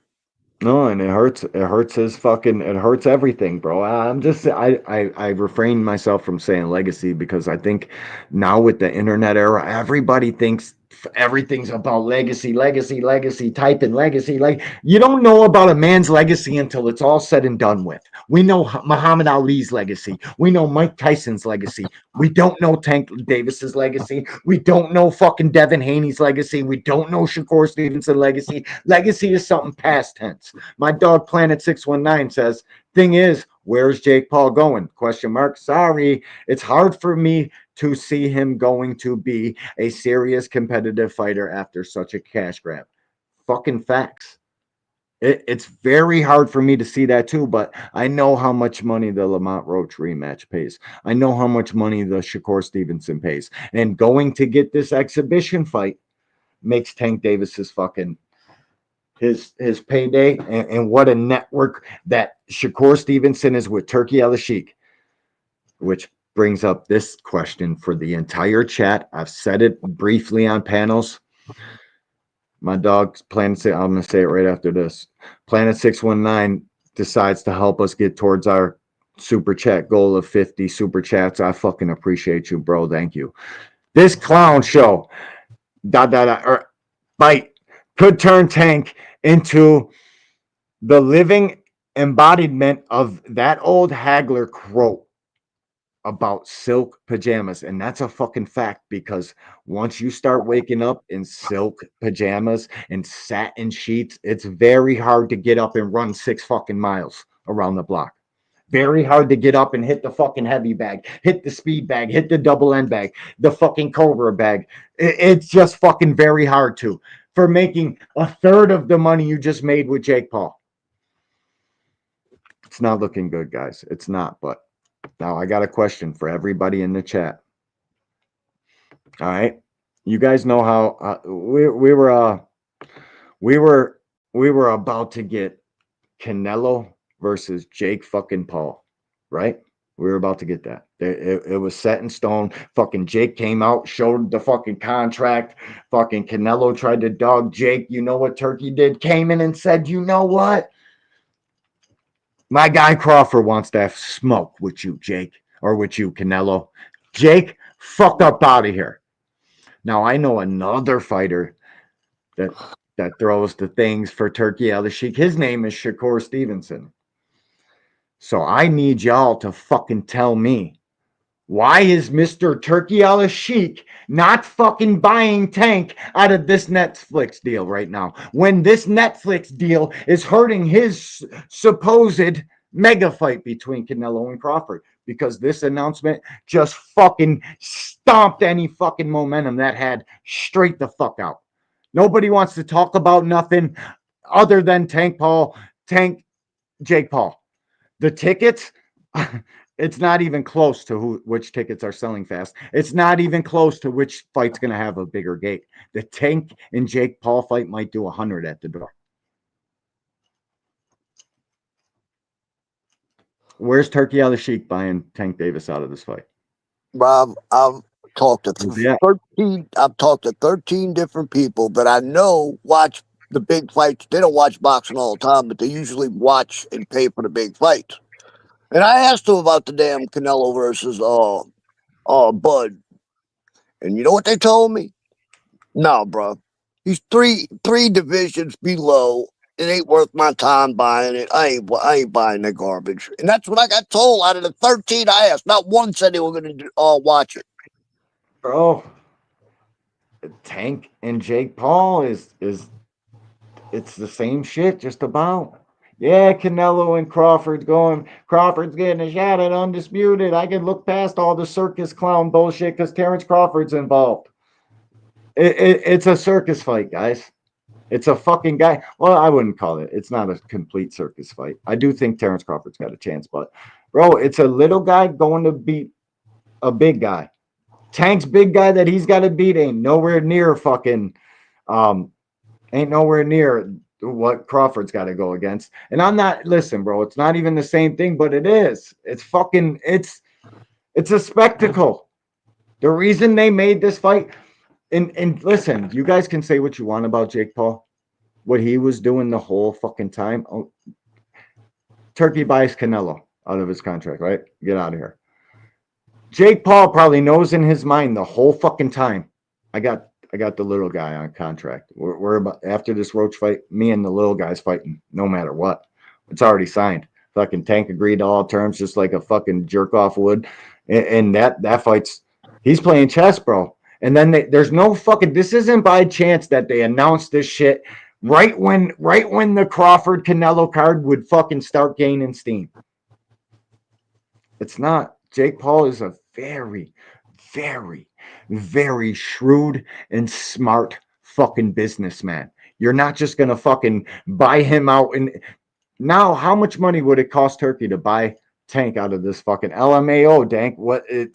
No, and it hurts. It hurts it hurts everything, bro. I refrain myself from saying legacy, because I think now with the internet era, everybody thinks everything's about legacy, type in legacy. Like, you don't know about a man's legacy until it's all said and done with. We know Muhammad Ali's legacy. We know Mike Tyson's legacy. We don't know Tank Davis's legacy. We don't know fucking Devin Haney's legacy. We don't know Shakur Stevenson's legacy. Legacy is something past tense. My dog Planet 619 says, thing is, where's Jake Paul going? Question mark. Sorry, it's hard for me to see him going to be a serious competitive fighter after such a cash grab. Fucking facts. It's very hard for me to see that too, but I know how much money the Lamont Roach rematch pays. I know how much money the Shakur Stevenson pays. And going to get this exhibition fight makes Tank Davis's fucking his payday, and what a network that Shakur Stevenson is with Turkey Al-Sheikh, which brings up this question for the entire chat. I've said it briefly on panels. My dog's Planet, I'm going to say it right after this. Planet 619 decides to help us get towards our super chat goal of 50 super chats. I fucking appreciate you, bro. Thank you. This clown show, fight could turn Tank into the living embodiment of that old Hagler quote about silk pajamas. And that's a fucking fact, because once you start waking up in silk pajamas and satin sheets, it's very hard to get up and run 6 fucking miles around the block. Very hard to get up and hit the fucking heavy bag, hit the speed bag, hit the double end bag, the fucking Cobra bag. It's just fucking very hard to, for making a third of the money you just made with Jake Paul. It's not looking good, guys. It's not, but now I got a question for everybody in the chat. All right, you guys know how we were about to get Canelo versus Jake fucking Paul, right? We were about to get that. It was set in stone. Fucking Jake came out, showed the fucking contract. Fucking Canelo tried to dog Jake. You know what Turkey did? Came in and said, you know what? My guy Crawford wants to have smoke with you, Jake, or with you, Canelo. Jake, fuck up out of here. Now, I know another fighter that throws the things for Turkey Al Sheik. His name is Shakur Stevenson. So I need y'all to fucking tell me, why is Mr. Turkey Al Sheik not fucking buying Tank out of this Netflix deal right now? When this Netflix deal is hurting his supposed mega fight between Canelo and Crawford. Because this announcement just fucking stomped any fucking momentum that had straight the fuck out. Nobody wants to talk about nothing other than Tank Jake Paul. The tickets, it's not even close to which tickets are selling fast. It's not even close to which fight's going to have a bigger gate. The Tank and Jake Paul fight might do 100 at the door. Where's Turkey Al Sheik buying Tank Davis out of this fight? Rob, I've talked to 13. I've talked to 13 different people that I know watch the big fights. They don't watch boxing all the time, but they usually watch and pay for the big fights. And I asked them about the damn Canelo versus Bud, and you know what they told me? No, bro, he's three divisions below. It ain't worth my time buying it. I ain't buying the garbage. And that's what I got told out of the 13 I asked. Not one said they were going to watch it. Bro, Tank and Jake Paul is it's the same shit, just about. Yeah, Canelo and Crawford's getting a shot at undisputed. I can look past all the circus clown bullshit because Terrence Crawford's involved. It's a circus fight, guys. It's a fucking guy. Well, I wouldn't call it. It's not a complete circus fight. I do think Terrence Crawford's got a chance, but bro, it's a little guy going to beat a big guy. Tank's big guy that he's got to beat ain't nowhere near what Crawford's got to go against. And I'm not, listen, bro, it's not even the same thing, but it is. It's a spectacle. The reason they made this fight, and listen, you guys can say what you want about Jake Paul, what he was doing the whole fucking time. Oh, Turkey buys Canelo out of his contract, right? Get out of here. Jake Paul probably knows in his mind the whole fucking time, I got the little guy on contract. We're about, after this Roach fight, me and the little guy's fighting no matter what. It's already signed. Fucking Tank agreed to all terms, just like a fucking jerk off would. And that fight's, he's playing chess, bro. And then there's no fucking, this isn't by chance that they announced this shit right when the Crawford Canelo card would fucking start gaining steam. It's not. Jake Paul is a very, very, very shrewd and smart fucking businessman. You're not just gonna fucking buy him out. And now, how much money would it cost Turkey to buy Tank out of this fucking LMAO? Dank,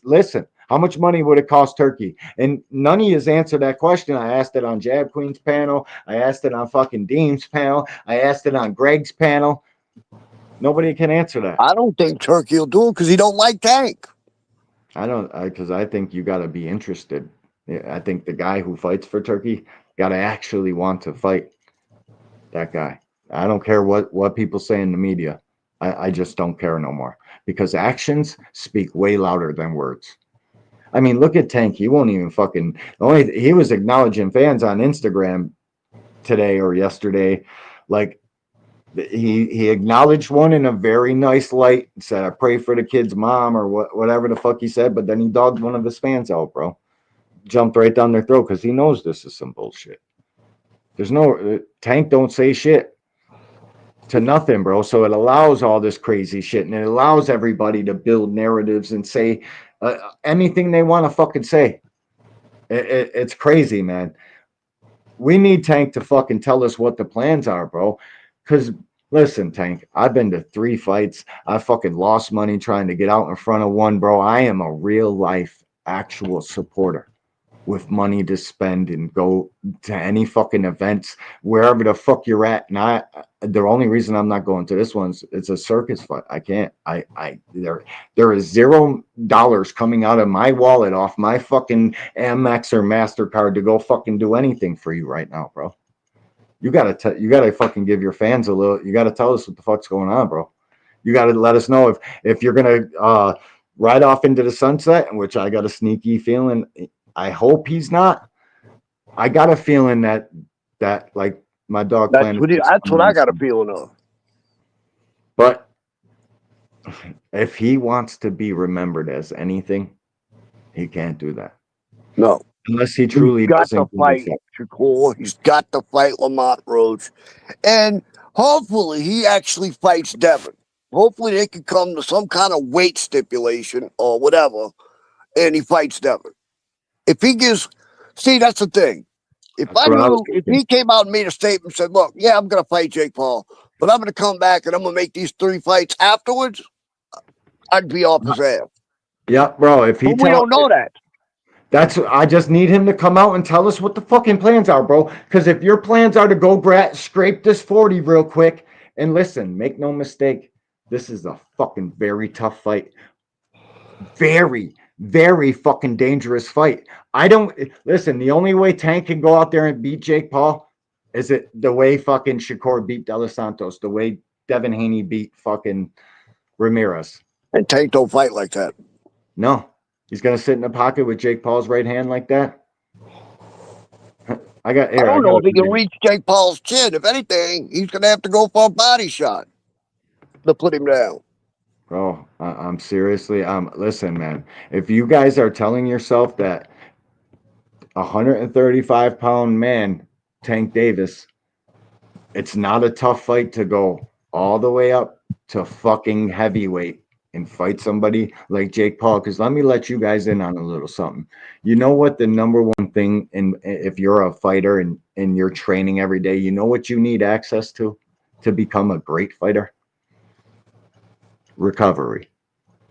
listen, how much money would it cost Turkey? And none of you has answered that question. I asked it on Jab Queen's panel. I asked it on fucking Deem's panel. I asked it on Greg's panel. Nobody can answer that. I don't think Turkey will do it because he don't like Tank. Because I think you got to be interested. I think the guy who fights for Turkey got to actually want to fight that guy. I don't care what people say in the media. I just don't care no more because actions speak way louder than words. I mean, look at Tank. He won't even fucking. He was acknowledging fans on Instagram today or yesterday, like. He acknowledged one in a very nice light, said, I pray for the kid's mom or whatever the fuck he said, but then he dogged one of his fans out, bro. Jumped right down their throat because he knows this is some bullshit. There's no, Tank don't say shit to nothing, bro. So it allows all this crazy shit and it allows everybody to build narratives and say anything they want to fucking say. It's crazy, man. We need Tank to fucking tell us what the plans are, bro. Because, listen, Tank, I've been to 3 fights. I fucking lost money trying to get out in front of one, bro. I am a real life actual supporter with money to spend and go to any fucking events, wherever the fuck you're at. And the only reason I'm not going to this one's it's a circus fight. I can't. There is $0 coming out of my wallet off my fucking Amex or MasterCard to go fucking do anything for you right now, bro. You gotta fucking give your fans a little. You gotta tell us what the fuck's going on, bro. You gotta let us know if you're gonna ride off into the sunset, which I got a sneaky feeling. I hope he's not. I got a feeling that That like my dog That's planned. what I got a feeling of. But if he wants to be remembered as anything, he can't do that. No. Unless he truly He's got to doesn't. fight Shakur. He's got to fight Lamont Roach. And hopefully he actually fights Devin. Hopefully they can come to some kind of weight stipulation or whatever, and he fights Devin. If he gives, see, that's the thing. If That's what I was if thinking. he came out and made a statement and said, look, yeah, I'm going to fight Jake Paul, but I'm going to come back and I'm going to make these 3 fights afterwards, I'd be off his ass. Yeah, bro. If he But we don't know that. I just need him to come out and tell us what the fucking plans are, bro. Because if your plans are to go scrape this 40 real quick, and listen, make no mistake, this is a fucking very tough fight. Very, very fucking dangerous fight. I don't listen. The only way Tank can go out there and beat Jake Paul is it the way fucking Shakur beat De Los Santos, the way Devin Haney beat fucking Ramirez. And Tank don't fight like that. No. He's gonna sit in the pocket with Jake Paul's right hand like that. I don't know if he can reach Jake Paul's chin. If anything, he's gonna have to go for a body shot to put him down. Bro, I'm seriously. Listen, man. If you guys are telling yourself that 135-pound man, Tank Davis, it's not a tough fight to go all the way up to fucking heavyweight and fight somebody like Jake Paul, because let me let you guys in on a little something. You know what the number one thing, if you're a fighter and you're training every day, you know what you need access to become a great fighter? Recovery.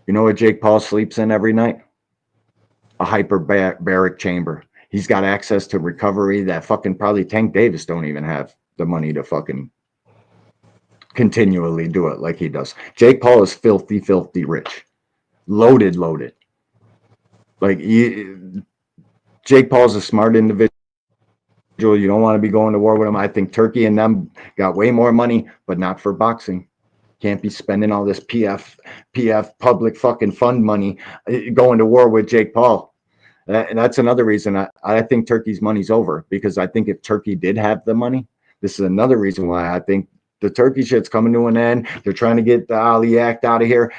You know what Jake Paul sleeps in every night? A hyperbaric chamber. He's got access to recovery that fucking probably Tank Davis don't even have the money to fucking continually do it like he does. Jake Paul is filthy, filthy rich. Loaded. Like, Jake Paul's a smart individual. You don't want to be going to war with him. I think Turkey and them got way more money, but not for boxing. Can't be spending all this PF public fucking fund money going to war with Jake Paul. And that's another reason I think Turkey's money's over, because I think if Turkey did have the money, this is another reason why I think the Turkey shit's coming to an end. They're trying to get the Ali Act out of here.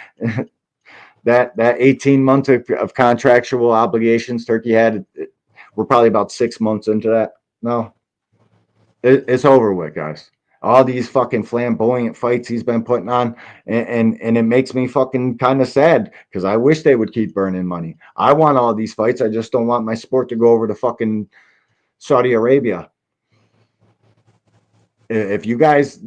that 18 months of contractual obligations Turkey had, we're probably about 6 months into that. No, it's over with, guys. All these fucking flamboyant fights he's been putting on, and it makes me fucking kind of sad, because I wish they would keep burning money. I want all these fights. I just don't want my sport to go over to fucking Saudi Arabia. If you guys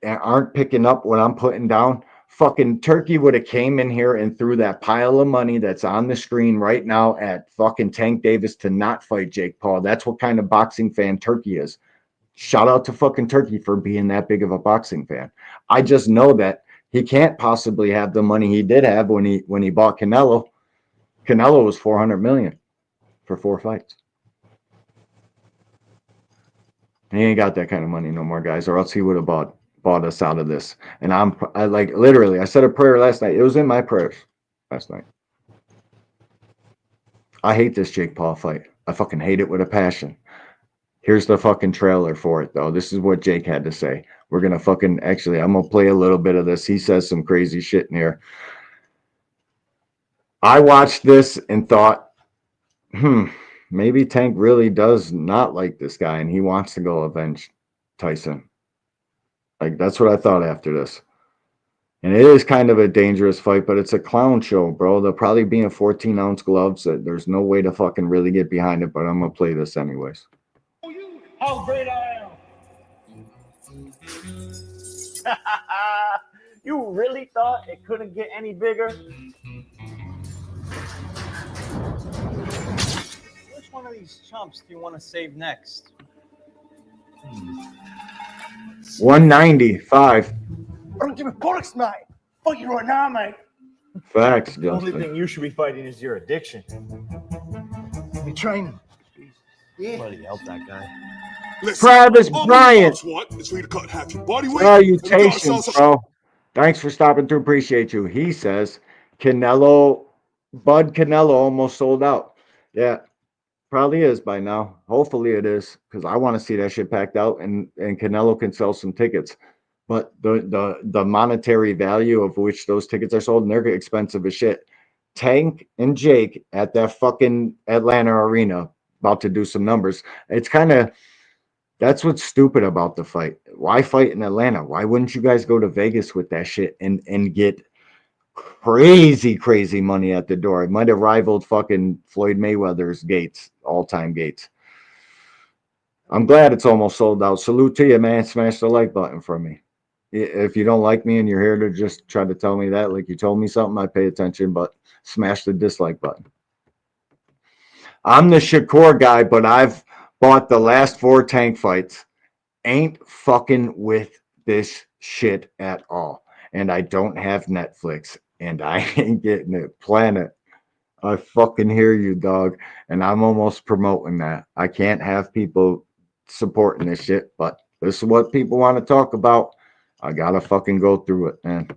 aren't picking up what I'm putting down, fucking Turkey would have came in here and threw that pile of money that's on the screen right now at fucking Tank Davis to not fight Jake Paul. That's what kind of boxing fan Turkey is. Shout out to fucking Turkey for being that big of a boxing fan. I just know that he can't possibly have the money he did have when he bought Canelo. Canelo was $400 million for 4 fights. He ain't got that kind of money no more, guys, or else he would have bought us out of this. And I like literally, I said a prayer last night. It was in my prayers last night. I hate this Jake Paul fight. I fucking hate it with a passion. Here's the fucking trailer for it, though. This is what Jake had to say. We're going to fucking, actually, I'm going to play a little bit of this. He says some crazy shit in here. I watched this and thought, maybe Tank really does not like this guy and he wants to go avenge Tyson. Like, that's what I thought after this. And it is kind of a dangerous fight, but it's a clown show, bro. They'll probably be in 14-ounce gloves. There's no way to fucking really get behind it, but I'm going to play this anyways. How great I am. You really thought it couldn't get any bigger? Which one of these chumps do you want to save next? 195. I don't give a fuck, mate. Fuck you right now, mate. Facts, The only Justin. thing you should be fighting is your addiction. Be training. Yeah. Bloody help that guy. Travis Bryant. It's for you to cut half your body weight. Salutations, bro. Thanks for stopping through. Appreciate you. He says Bud Canelo almost sold out. Yeah. Probably is by now. Hopefully it is, because I want to see that shit packed out, and Canelo can sell some tickets. But the monetary value of which those tickets are sold, and they're expensive as shit. Tank and Jake at that fucking Atlanta arena about to do some numbers. It's kind of, that's what's stupid about the fight. Why fight in Atlanta? Why wouldn't you guys go to Vegas with that shit and get crazy money at the door? It might have rivaled fucking Floyd Mayweather's gates, all-time gates. I'm glad it's almost sold out. Salute to you, man. Smash the like button for me. If you don't like me and you're here to just try to tell me that, like you told me something, I pay attention, but smash the dislike button. I'm the Shakur guy, but I've bought the last 4 Tank fights. Ain't fucking with this shit at all. And I don't have Netflix, and I ain't getting it. Planet, I fucking hear you, dog. And I'm almost promoting that. I can't have people supporting this shit, but this is what people want to talk about. I gotta fucking go through it, man.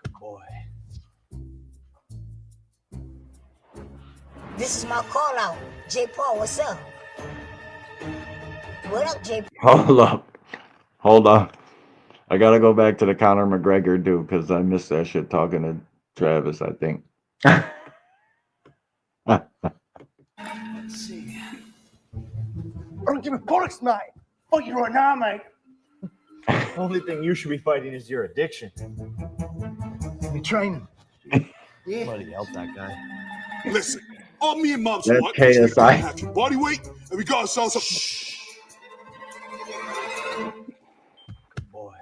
Good boy. This is my call out. J. Paul, what's up? What up, J. Hold up. I gotta go back to the Conor McGregor dude because I missed that shit talking to Travis, I think. Let's see. I don't give a bollocks, mate. Fuck you right now, mate. Only thing you should be fighting is your addiction. You training? Yeah. Somebody help that guy. Listen, all me and Mobs That's want KSI. is to match your body weight, and we got ourselves a... Good boy.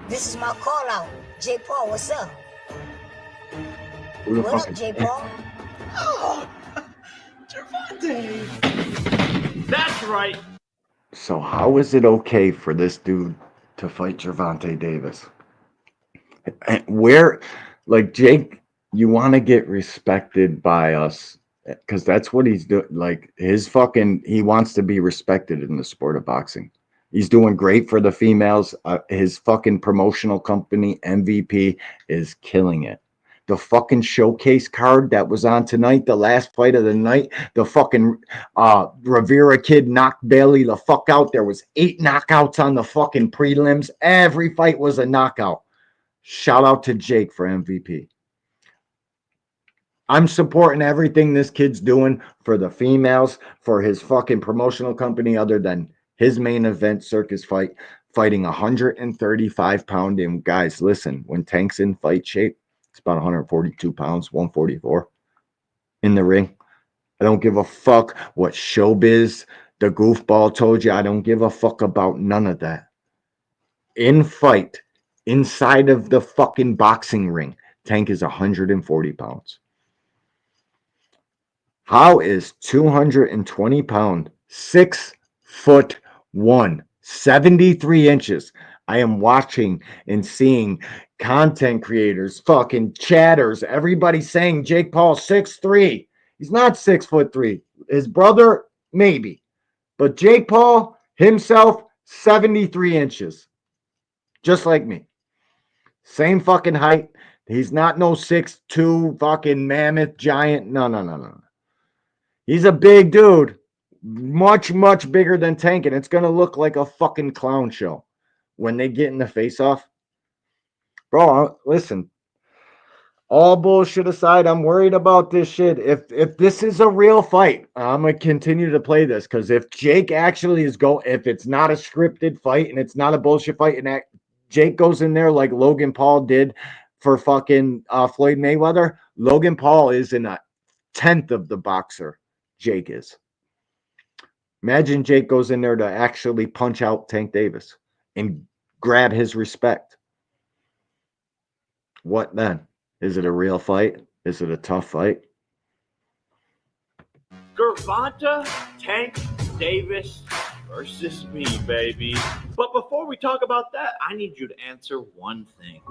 This is my call out. J. Paul, what's up? Who the What fuck up, is- J. Paul? Oh, Gervonta. That's right. So how is it okay for this dude to fight Gervonta Davis? And where, like, Jake, you want to get respected by us because that's what he's doing. Like, his fucking, he wants to be respected in the sport of boxing. He's doing great for the females. His fucking promotional company, MVP, is killing it. The fucking showcase card that was on tonight, the last fight of the night, the fucking Rivera kid knocked Bailey the fuck out. There was 8 knockouts on the fucking prelims. Every fight was a knockout. Shout out to Jake for MVP. I'm supporting everything this kid's doing for the females, for his fucking promotional company, other than his main event circus fight, fighting 135-pound. And guys, listen, when Tank's in fight shape, it's about 142 pounds, 144 in the ring. I don't give a fuck what showbiz, the goofball told you. I don't give a fuck about none of that. In fight, inside of the fucking boxing ring, Tank is 140 pounds. How is 220 pound, 6'1", 73 inches? I am watching and seeing content creators, fucking chatters, everybody saying Jake Paul 6'3". He's not 6'3". His brother, maybe. But Jake Paul himself, 73 inches. Just like me. Same fucking height. He's not no 6'2" fucking mammoth giant. No. He's a big dude. Much bigger than Tank, and it's going to look like a fucking clown show when they get in the face-off. Bro, listen. All bullshit aside, I'm worried about this shit. If this is a real fight, I'm going to continue to play this, because if Jake actually is if it's not a scripted fight and it's not a bullshit fight, and Jake goes in there like Logan Paul did for fucking Floyd Mayweather, Logan Paul is in a 10th of the boxer Jake is. Imagine Jake goes in there to actually punch out Tank Davis and grab his respect. What then? Is it a real fight? Is it a tough fight? Gervonta Tank Davis versus me, baby. But before we talk about that, I need you to answer one thing.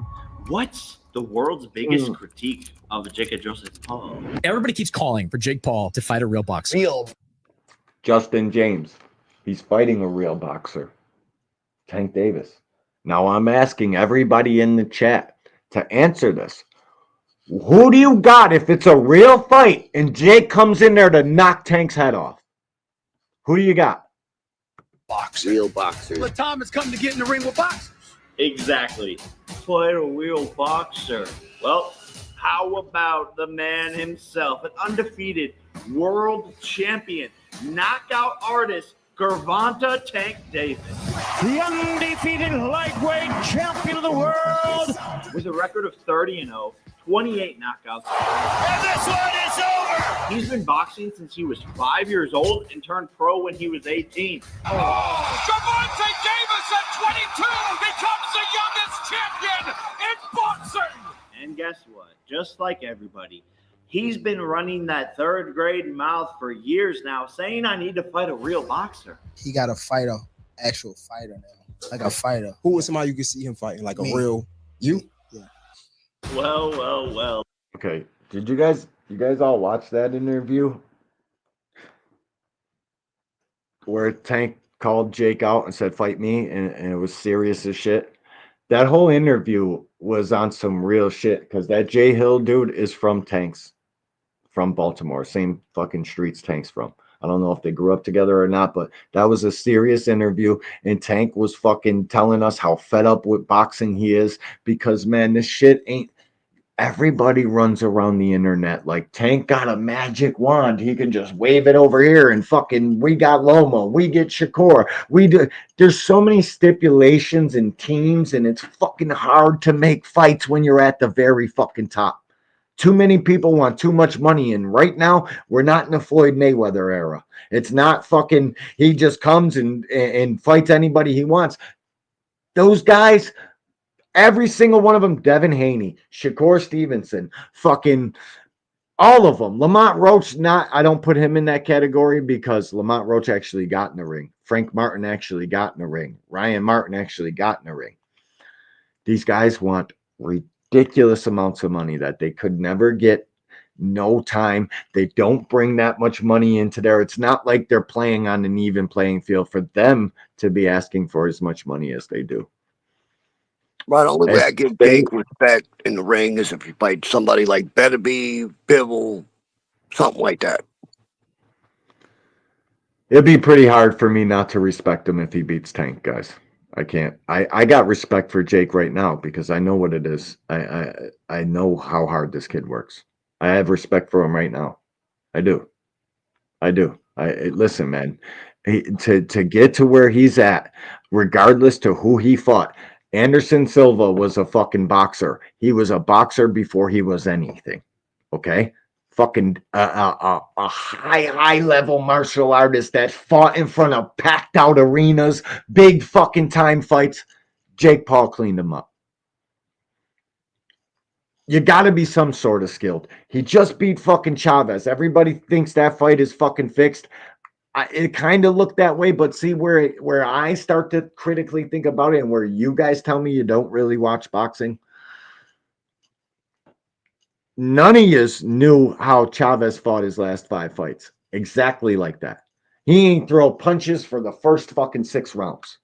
What's the world's biggest critique of Jake Joseph Paul? Everybody keeps calling for Jake Paul to fight a real boxer. Justin James. He's fighting a real boxer. Tank Davis. Now I'm asking everybody in the chat to answer this. Who do you got if it's a real fight and Jake comes in there to knock Tank's head off? Who do you got? Boxer. Real boxer. The time has come to get in the ring with boxers. Exactly. Fight a real boxer. Well, how about the man himself, an undefeated world champion, knockout artist, Gervonta Tank Davis. The undefeated lightweight champion of the world. With a record of 30-0, 28 knockouts. And this one is over. He's been boxing since he was 5 years old and turned pro when he was 18. Gervonta Davis at 22 becomes the youngest champion in boxing. And guess what? Just like everybody, he's been running that third grade mouth for years now, saying I need to fight a real boxer. He got to fight a actual fighter now, like a fighter. Who was somebody you could see him fighting, like Me. a real you? Yeah. Well. Okay, did you guys all watch that interview where Tank called Jake out and said fight me, and it was serious as shit? That whole interview was on some real shit, because that Jay Hill dude is from Baltimore, same fucking streets Tank's from. I don't know if they grew up together or not, but that was a serious interview, and Tank was fucking telling us how fed up with boxing he is, because man, this shit ain't. Everybody runs around the internet like Tank got a magic wand. He can just wave it over here and fucking, we got Loma, we get Shakur. We do. There's so many stipulations and teams, and it's fucking hard to make fights when you're at the very fucking top. Too many people want too much money, and right now we're not in the Floyd Mayweather era. It's not fucking, he just comes and fights anybody he wants. Those guys, every single one of them, Devin Haney, Shakur Stevenson, fucking all of them. Lamont Roach, I don't put him in that category because Lamont Roach actually got in the ring. Frank Martin actually got in the ring. Ryan Martin actually got in the ring. These guys want ridiculous amounts of money that they could never get. No time. They don't bring that much money into there. It's not like they're playing on an even playing field for them to be asking for as much money as they do. Right, only way I give Jake respect in the ring is if you fight somebody like Beterbiev, Bivol, something like that. It'd be pretty hard for me not to respect him if he beats Tank, guys. I can't. I got respect for Jake right now because I know what it is. I know how hard this kid works. I have respect for him right now. I do. Listen, man. To get to where he's at, regardless to who he fought. Anderson Silva was a fucking boxer. He was a boxer before he was anything. Okay? Fucking a high level martial artist that fought in front of packed out arenas, big fucking time fights. Jake Paul cleaned him up. You got to be some sort of skilled. He just beat fucking Chavez. Everybody thinks that fight is fucking fixed. It kind of looked that way, but see where I start to critically think about it and where you guys tell me you don't really watch boxing. None of you knew how Chavez fought his last 5 fights. Exactly like that. He ain't throw punches for the first fucking 6 rounds.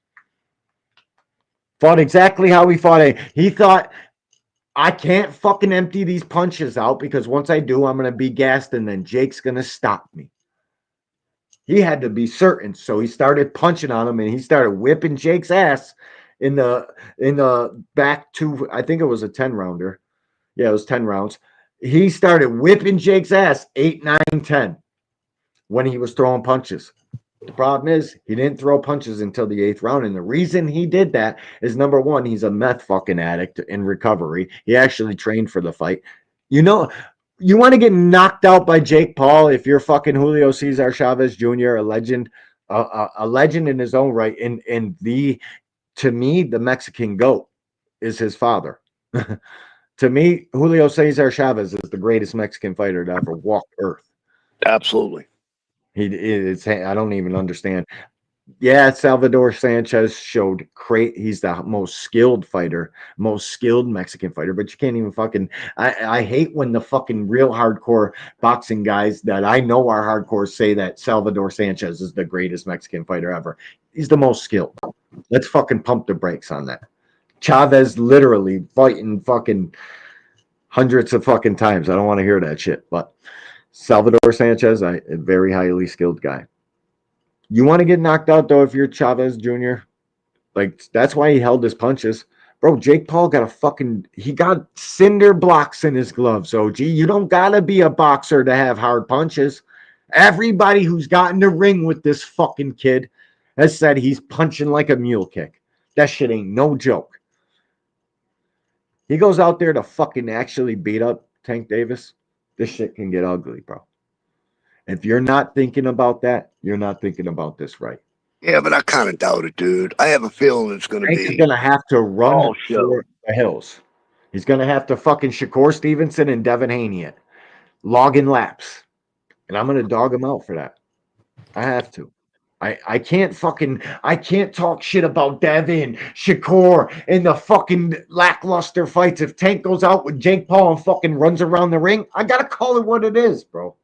Fought exactly how he fought. He thought, I can't fucking empty these punches out because once I do, I'm going to be gassed and then Jake's going to stop me. He had to be certain, so he started punching on him, and he started whipping Jake's ass in the back 2. I think it was a 10-rounder. Yeah, it was 10 rounds. He started whipping Jake's ass 8, 9, 10 when he was throwing punches. The problem is he didn't throw punches until the 8th round, and the reason he did that is, number one, he's a meth fucking addict in recovery. He actually trained for the fight. You know. You want to get knocked out by Jake Paul if you're fucking Julio Cesar Chavez Jr., a legend in his own right. And to me, the Mexican GOAT is his father. To me, Julio Cesar Chavez is the greatest Mexican fighter to ever walk Earth. Absolutely. I don't even understand. Yeah, Salvador Sanchez showed he's the most skilled fighter, most skilled Mexican fighter, but you can't even fucking, I hate when the fucking real hardcore boxing guys that I know are hardcore say that Salvador Sanchez is the greatest Mexican fighter ever. He's the most skilled. Let's fucking pump the brakes on that. Chavez literally fighting fucking hundreds of fucking times. I don't want to hear that shit. But Salvador Sanchez, a very highly skilled guy. You want to get knocked out though if you're Chavez Jr. Like that's why he held his punches. Bro, Jake Paul he got cinder blocks in his gloves, OG. You don't gotta be a boxer to have hard punches. Everybody who's got in the ring with this fucking kid has said he's punching like a mule kick. That shit ain't no joke. He goes out there to fucking actually beat up Tank Davis. This shit can get ugly, bro. If you're not thinking about that, you're not thinking about this right. Yeah, but I kind of doubt it, dude. I have a feeling it's going to Tank be. is going to have to run all for the hills. He's going to have to fucking Shakur Stevenson and Devin Haney it. Logging laps. And I'm going to dog him out for that. I have to. I can't talk shit about Devin, Shakur, and the fucking lackluster fights. If Tank goes out with Jake Paul and fucking runs around the ring, I got to call it what it is, bro.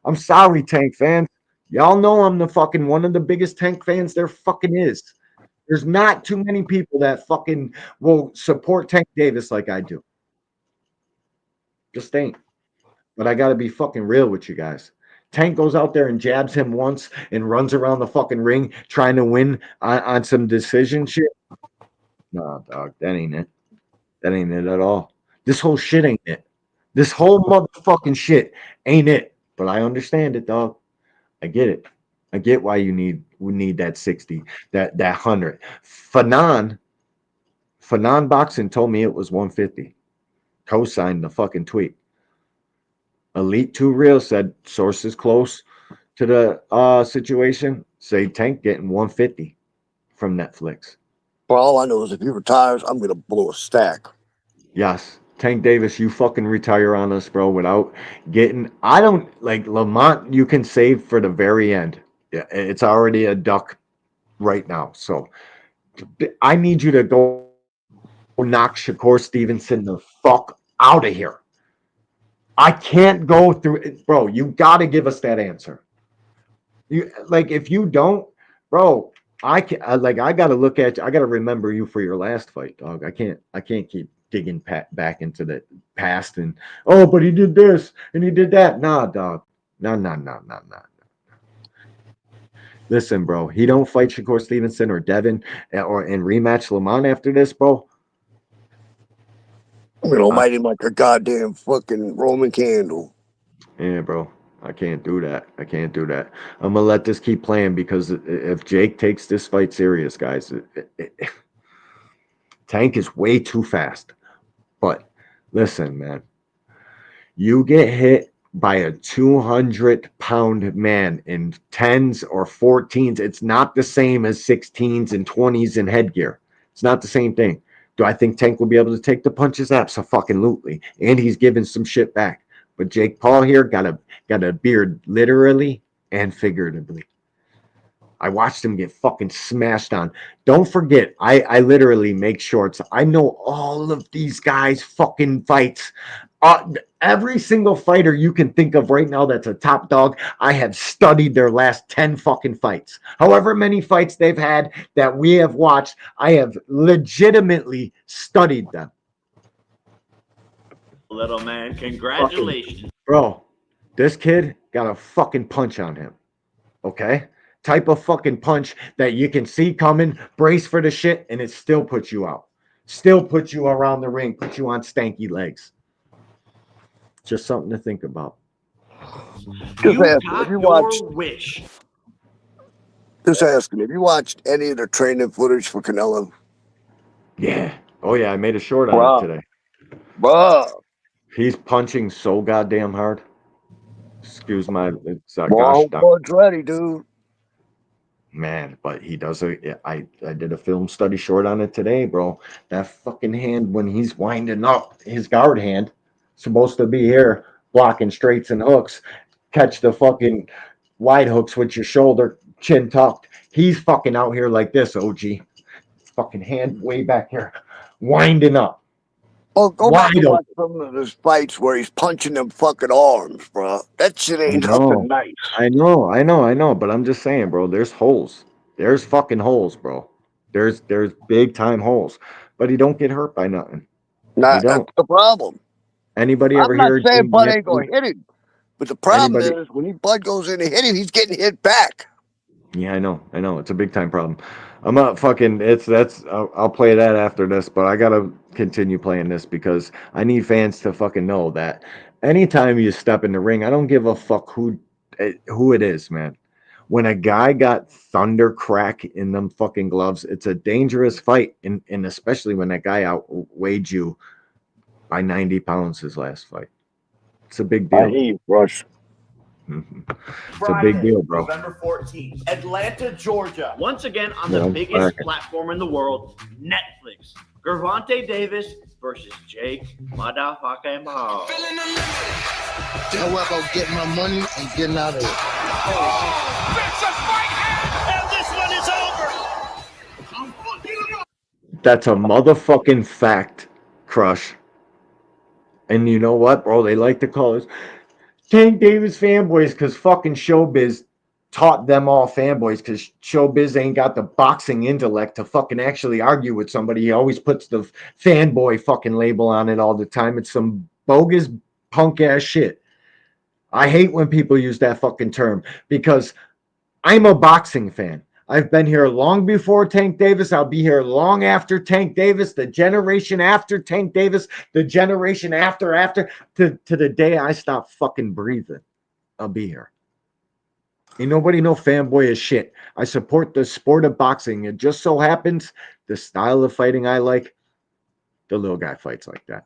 I'm sorry, Tank fans. Y'all know I'm the fucking one of the biggest Tank fans there fucking is. There's not too many people that fucking will support Tank Davis like I do. Just ain't. But I got to be fucking real with you guys. Tank goes out there and jabs him once and runs around the fucking ring trying to win on some decision shit. Nah, dog, that ain't it. That ain't it at all. This whole shit ain't it. This whole motherfucking shit ain't it. But I understand it, dog. I get it. I get why we need that 60, that 100. Fanon Boxing told me it was 150. Co-signed the fucking tweet. Elite 2 Real said sources close to the situation say Tank getting 150 from Netflix. Well, all I know is if he retires, I'm going to blow a stack. Yes. Tank Davis, you fucking retire on us, bro, without getting... I don't... Like, Lamont, you can save for the very end. Yeah, it's already a duck right now. So, I need you to go knock Shakur Stevenson the fuck out of here. I can't go through it. Bro, you got to give us that answer. If you don't, bro, I got to look at you. I got to remember you for your last fight, dog. I can't keep digging back into the past and, oh, but he did this and he did that. Nah, dog. No. Listen, bro, he don't fight Shakur Stevenson or Devin and rematch Lamont after this, bro. I'm going to light him like a goddamn fucking Roman candle. Yeah, bro. I can't do that. I'm going to let this keep playing because if Jake takes this fight serious, guys, Tank is way too fast. But listen, man, you get hit by a 200-pound man in 10s or 14s. It's not the same as 16s and 20s in headgear. It's not the same thing. Do I think Tank will be able to take the punches? Absolutely. And he's giving some shit back. But Jake Paul here got a beard literally and figuratively. I watched him get fucking smashed on. Don't forget, I literally make shorts. I know all of these guys' fucking fights. Every single fighter you can think of right now that's a top dog, I have studied their last 10 fucking fights. However many fights they've had that we have watched, I have legitimately studied them. Little man, congratulations. Bro, this kid got a fucking punch on him. Okay? Type of fucking punch that you can see coming, brace for the shit, and it still puts you out. Still puts you around the ring, puts you on stanky legs. Just something to think about. Just asking, have you watched wish? Just asking, have you watched any of the training footage for Canelo? Yeah. Oh yeah, I made a short on it today. Bruh. He's punching so goddamn hard. Excuse my gosh. Blood's ready, dude. Man, but he does I did a film study short on it today, bro. That fucking hand when he's winding up, his guard hand, supposed to be here blocking straights and hooks, catch the fucking wide hooks with your shoulder, chin tucked. He's fucking out here like this, OG. Fucking hand way back here, winding up. Oh, go back and watch some of those fights where he's punching them fucking arms, bro. That shit ain't nothing nice. I know. But I'm just saying, bro, there's holes. There's fucking holes, bro. There's big time holes. but he don't get hurt by nothing. Nah, He don't. that's the problem. Anybody ever I'm not hear saying Gene Bud ain't gonna Matthews? hit him, but the problem Anybody? is when Bud goes in to hit him, he's getting hit back. Yeah, I know. It's a big time problem. I'm not fucking. I'll play that after this, but I gotta continue playing this because I need fans to fucking know that anytime you step in the ring, I don't give a fuck who it is, man. When a guy got thunder crack in them fucking gloves, it's a dangerous fight, and especially when that guy outweighed you by 90 pounds his last fight. It's a big deal. I hear you, Rush. It's a big deal, bro. November 14th, Atlanta, Georgia. Once again on Yeah, the I'm biggest back. platform in the world, Netflix. Gervonta Davis versus Jake motherfucking Paul. You know what about getting my money and getting out of here? And this one is over. That's a motherfucking fact, Crush. And you know what, bro? They like to call us Tank Davis fanboys because fucking Showbiz taught them all fanboys because Showbiz ain't got the boxing intellect to fucking actually argue with somebody. He always puts the fanboy fucking label on it all the time. It's some bogus punk ass shit. I hate when people use that fucking term because I'm a boxing fan. I've been here long before Tank Davis. I'll be here long after Tank Davis, the generation after Tank Davis, the generation after, to the day I stop fucking breathing. I'll be here. Ain't nobody no fanboy is shit. I support the sport of boxing. It just so happens the style of fighting I like, the little guy fights like that.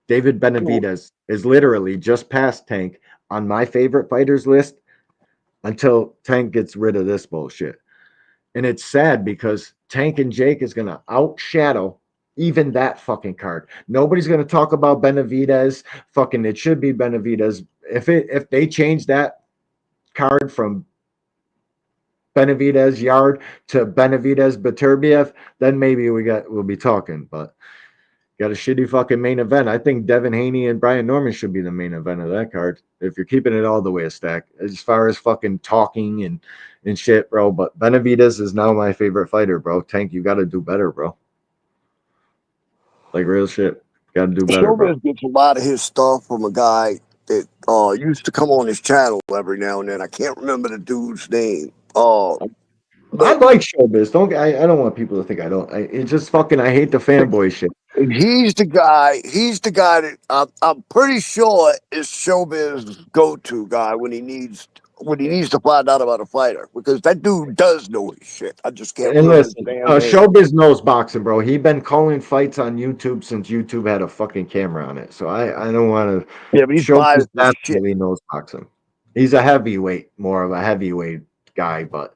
David Benavidez is literally just past Tank on my favorite fighters list until Tank gets rid of this bullshit. And it's sad because Tank and Jake is going to outshadow even that fucking card. Nobody's going to talk about Benavidez. Fucking, it should be Benavidez. If they change that card from Benavidez Yard to Benavidez Beterbiev, then maybe we'll be talking. But got a shitty fucking main event. I think Devin Haney and Brian Norman should be the main event of that card. If you're keeping it all the way a stack, as far as fucking talking and shit, bro. But Benavidez is now my favorite fighter, bro. Tank, you got to do better, bro. Like real shit. Got to do better, bro. Showbiz gets a lot of his stuff from a guy that used to come on his channel every now and then. I can't remember the dude's name. I like Showbiz. I don't want people to think I don't. It's just fucking. I hate the fanboy shit. And he's the guy. He's the guy that I'm pretty sure is Showbiz's go-to guy when he needs to find out about a fighter, because that dude does know his shit. I just can't And remember listen, his damn name. Showbiz knows boxing, bro. He been calling fights on YouTube since YouTube had a fucking camera on it. So I don't want to. Yeah, but he's Showbiz biased as absolutely knows boxing. He's a heavyweight, more of a heavyweight guy, but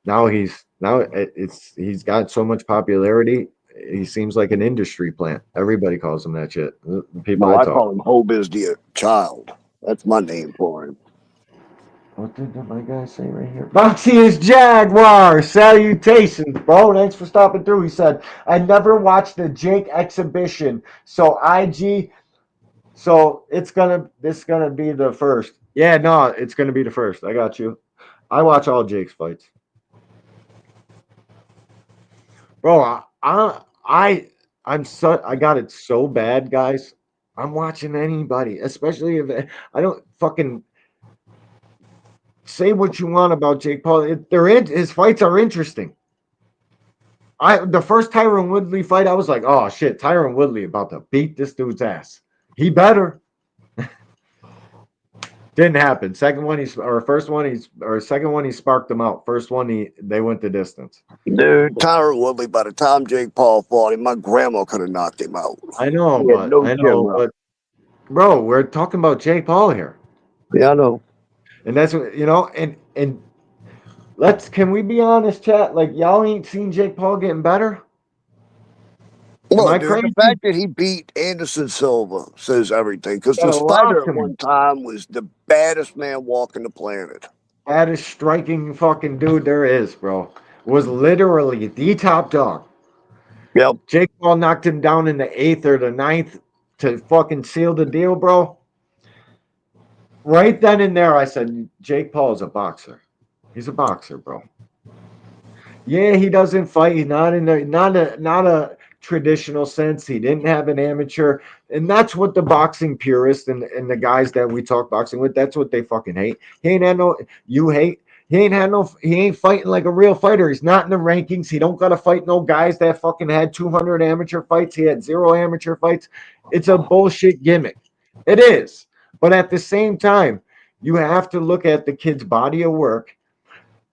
now he's got so much popularity. He seems like an industry plant. Everybody calls him that shit. The people No, I I talk. call him Showbiz the child. That's my name for him. What did my guy say right here? Boxy is Jaguar. Salutations, bro. Thanks for stopping through. He said, I never watched the Jake exhibition. So IG, this gonna be the first. Yeah, no, it's gonna be the first. I got you. I watch all Jake's fights. Bro, I got it so bad, guys. I'm watching anybody, especially if I don't fucking say what you want about Jake Paul. His fights are interesting. The first Tyron Woodley fight, I was like, oh shit, Tyron Woodley about to beat this dude's ass. He better. Didn't happen. Second one, he sparked him out. First one, they went the distance. Dude, Tyron Woodley, by the time Jake Paul fought him, my grandma could have knocked him out. I know, but bro, we're talking about Jake Paul here. Yeah, I know. And that's what, and can we be honest, chat? Like, y'all ain't seen Jake Paul getting better? Look, dude, the fact that he beat Anderson Silva says everything. Because the Spider at one time was the baddest man walking the planet. Baddest striking fucking dude there is, bro. Was literally the top dog. Yep. Jake Paul knocked him down in the 8th or the 9th to fucking seal the deal, bro. Right then and there, I said, Jake Paul is a boxer. He's a boxer, bro. Yeah, he doesn't fight. He's not a traditional sense. He didn't have an amateur. And that's what the boxing purists and the guys that we talk boxing with, that's what they fucking hate. He ain't had no, you hate, he ain't fighting like a real fighter. He's not in the rankings. He don't got to fight no guys that fucking had 200 amateur fights. He had 0 amateur fights. It's a bullshit gimmick. It is. But at the same time, you have to look at the kid's body of work,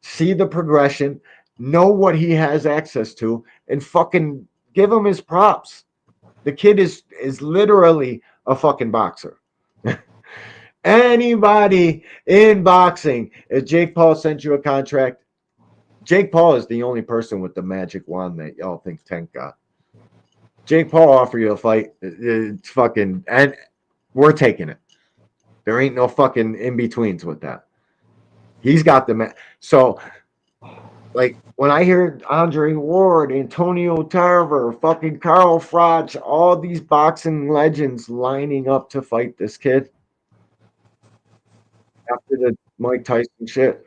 see the progression, know what he has access to, and fucking give him his props. The kid is literally a fucking boxer. Anybody in boxing, if Jake Paul sent you a contract, Jake Paul is the only person with the magic wand that y'all think Tank got. Jake Paul offer you a fight, it's fucking, and we're taking it. There ain't no fucking in-betweens with that. He's got the so like when I hear Andre Ward, Antonio Tarver, fucking Carl Froch, all these boxing legends lining up to fight this kid after the Mike Tyson shit.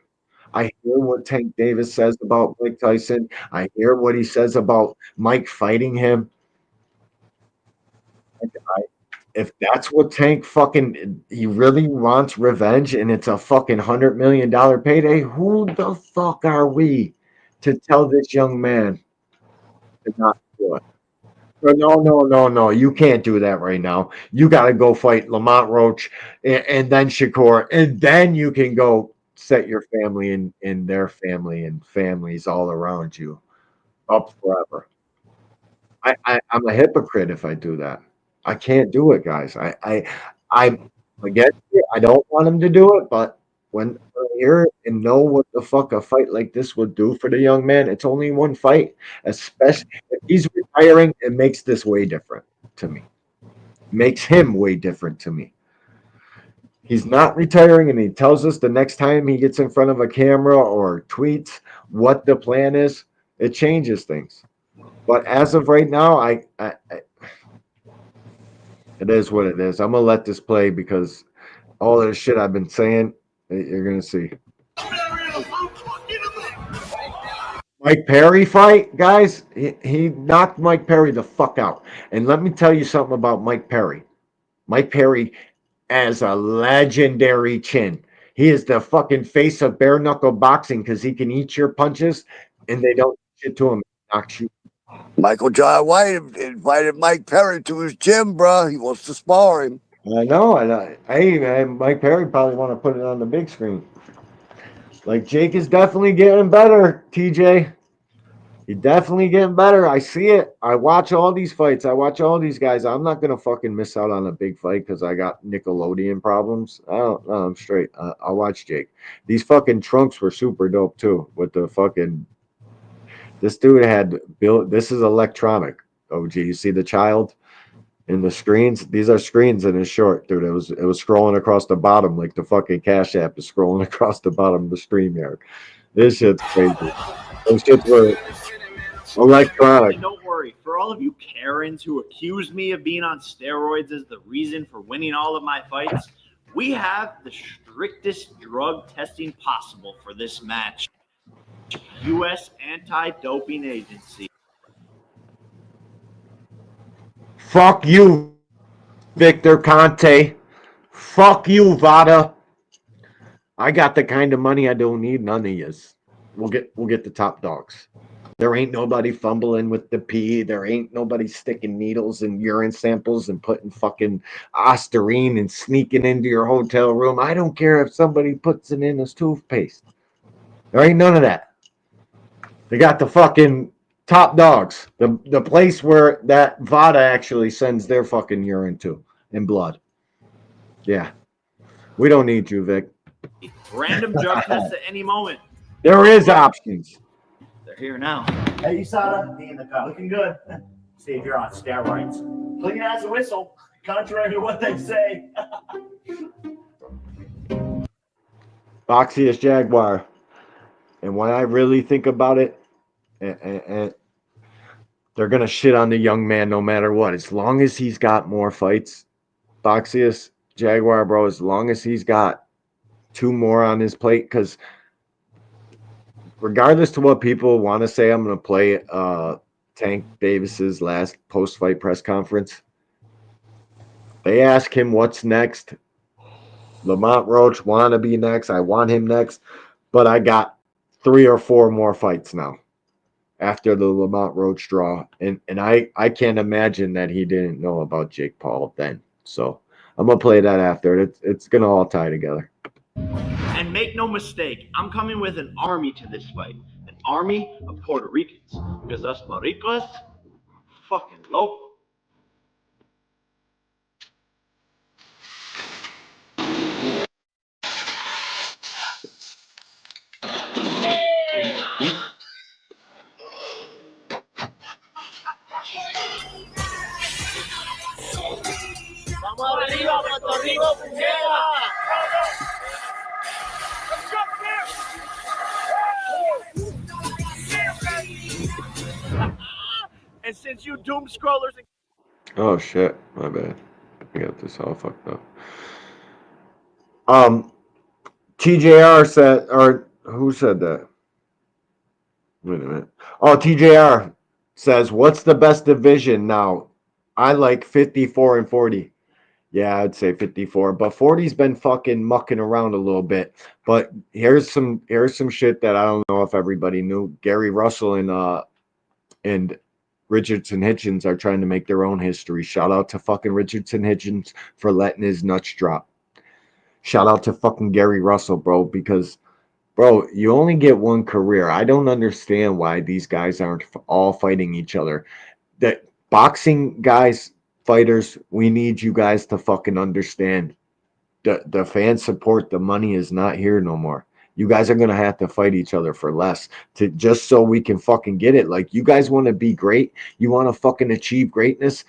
I hear what Tank Davis says about Mike Tyson. I hear what he says about Mike fighting him. If that's what Tank fucking, he really wants revenge and it's a fucking $100 million payday, who the fuck are we to tell this young man to not do it? No. You can't do that right now. You got to go fight Lamont Roach and then Shakur, and then you can go set your family and their family and families all around you up forever. I'm a hypocrite if I do that. I can't do it, guys. I'm against it. I don't want him to do it, but when I hear it and know what the fuck a fight like this would do for the young man, it's only one fight. Especially if he's retiring, it makes this way different to me. Makes him way different to me. He's not retiring, and he tells us the next time he gets in front of a camera or tweets what the plan is, it changes things. But as of right now, it is what it is. I'm gonna let this play because all the shit I've been saying, you're gonna see. Mike Perry fight, guys. He knocked Mike Perry the fuck out. And let me tell you something about Mike Perry. Mike Perry has a legendary chin. He is the fucking face of bare knuckle boxing because he can eat your punches and they don't shit to him. Knocks you. Michael Jai White invited Mike Perry to his gym, bro. He wants to spar him. I know. And Mike Perry probably want to put it on the big screen. Like Jake is definitely getting better, TJ. He's definitely getting better. I see it. I watch all these fights. I watch all these guys. I'm not gonna fucking miss out on a big fight because I got Nickelodeon problems. I'm straight. I'll watch Jake. These fucking trunks were super dope too. With the fucking, this dude had built. This is electronic. OG, you see the child in the screens? These are screens in his short, dude. It was scrolling across the bottom like the fucking Cash App is scrolling across the bottom of the StreamYard. This shit's crazy. Those shits were electronic. Don't worry. For all of you Karens who accuse me of being on steroids as the reason for winning all of my fights, we have the strictest drug testing possible for this match. U.S. Anti-Doping Agency. Fuck you, Victor Conte. Fuck you, Vada. I got the kind of money I don't need none of yous. We'll get the top dogs. There ain't nobody fumbling with the pee. There ain't nobody sticking needles in urine samples and putting fucking Ostarine and sneaking into your hotel room. I don't care if somebody puts it in his toothpaste. There ain't none of that. They got the fucking top dogs. The place where that Vada actually sends their fucking urine to and blood. Yeah. We don't need you, Vic. Random drug tests at any moment. There is options. They're here now. Hey, USADA, me in the car. Looking good. See if you're on steroids. Clean as a whistle, contrary to what they say. Boxiest Jaguar. And when I really think about it, and they're going to shit on the young man no matter what. As long as he's got more fights, Boxiest Jaguar, bro, as long as he's got 2 more on his plate, because regardless to what people want to say, I'm going to play Tank Davis's last post-fight press conference? They ask him what's next. Lamont Roach want to be next. I want him next. But I got 3 or 4 more fights now after the Lamont Roach draw. And I can't imagine that he didn't know about Jake Paul then. So I'm going to play that after. It's going to all tie together. And make no mistake, I'm coming with an army to this fight. An army of Puerto Ricans. Because us Maricos, fucking local. Vamos arriba, Puerto Rico, puñeta. And since you doom scrollers. Oh, shit. My bad. I got this all fucked up. TJR said, or who said that? Wait a minute. Oh, TJR says, what's the best division now? I like 54 and 40. Yeah, I'd say 54, but 40's been fucking mucking around a little bit. But here's some shit that I don't know if everybody knew. Gary Russell and Richardson Hitchens are trying to make their own history. Shout out to fucking Richardson Hitchens for letting his nuts drop. Shout out to fucking Gary Russell, bro, because, bro, you only get one career. I don't understand why these guys aren't all fighting each other. That boxing guys, fighters, we need you guys to fucking understand. The fan support, the money is not here no more. You guys are going to have to fight each other for less to just so we can fucking get it. Like, you guys want to be great. You want to fucking achieve greatness.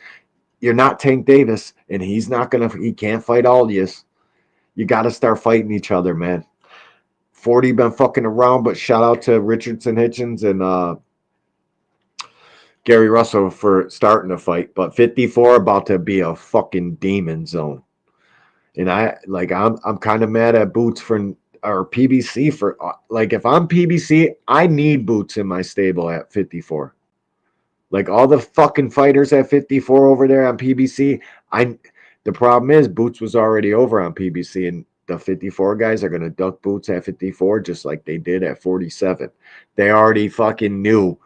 You're not Tank Davis, and he can't fight all of you. You got to start fighting each other, man. 40 been fucking around, but shout out to Richardson Hitchens and Gary Russell for starting the fight. But 54 about to be a fucking demon zone. And I'm kind of mad at Boots or PBC for, like, if I'm PBC, I need Boots in my stable at 54. Like, all the fucking fighters at 54 over there on PBC, the problem is Boots was already over on PBC, and the 54 guys are going to duck Boots at 54 just like they did at 47. They already fucking knew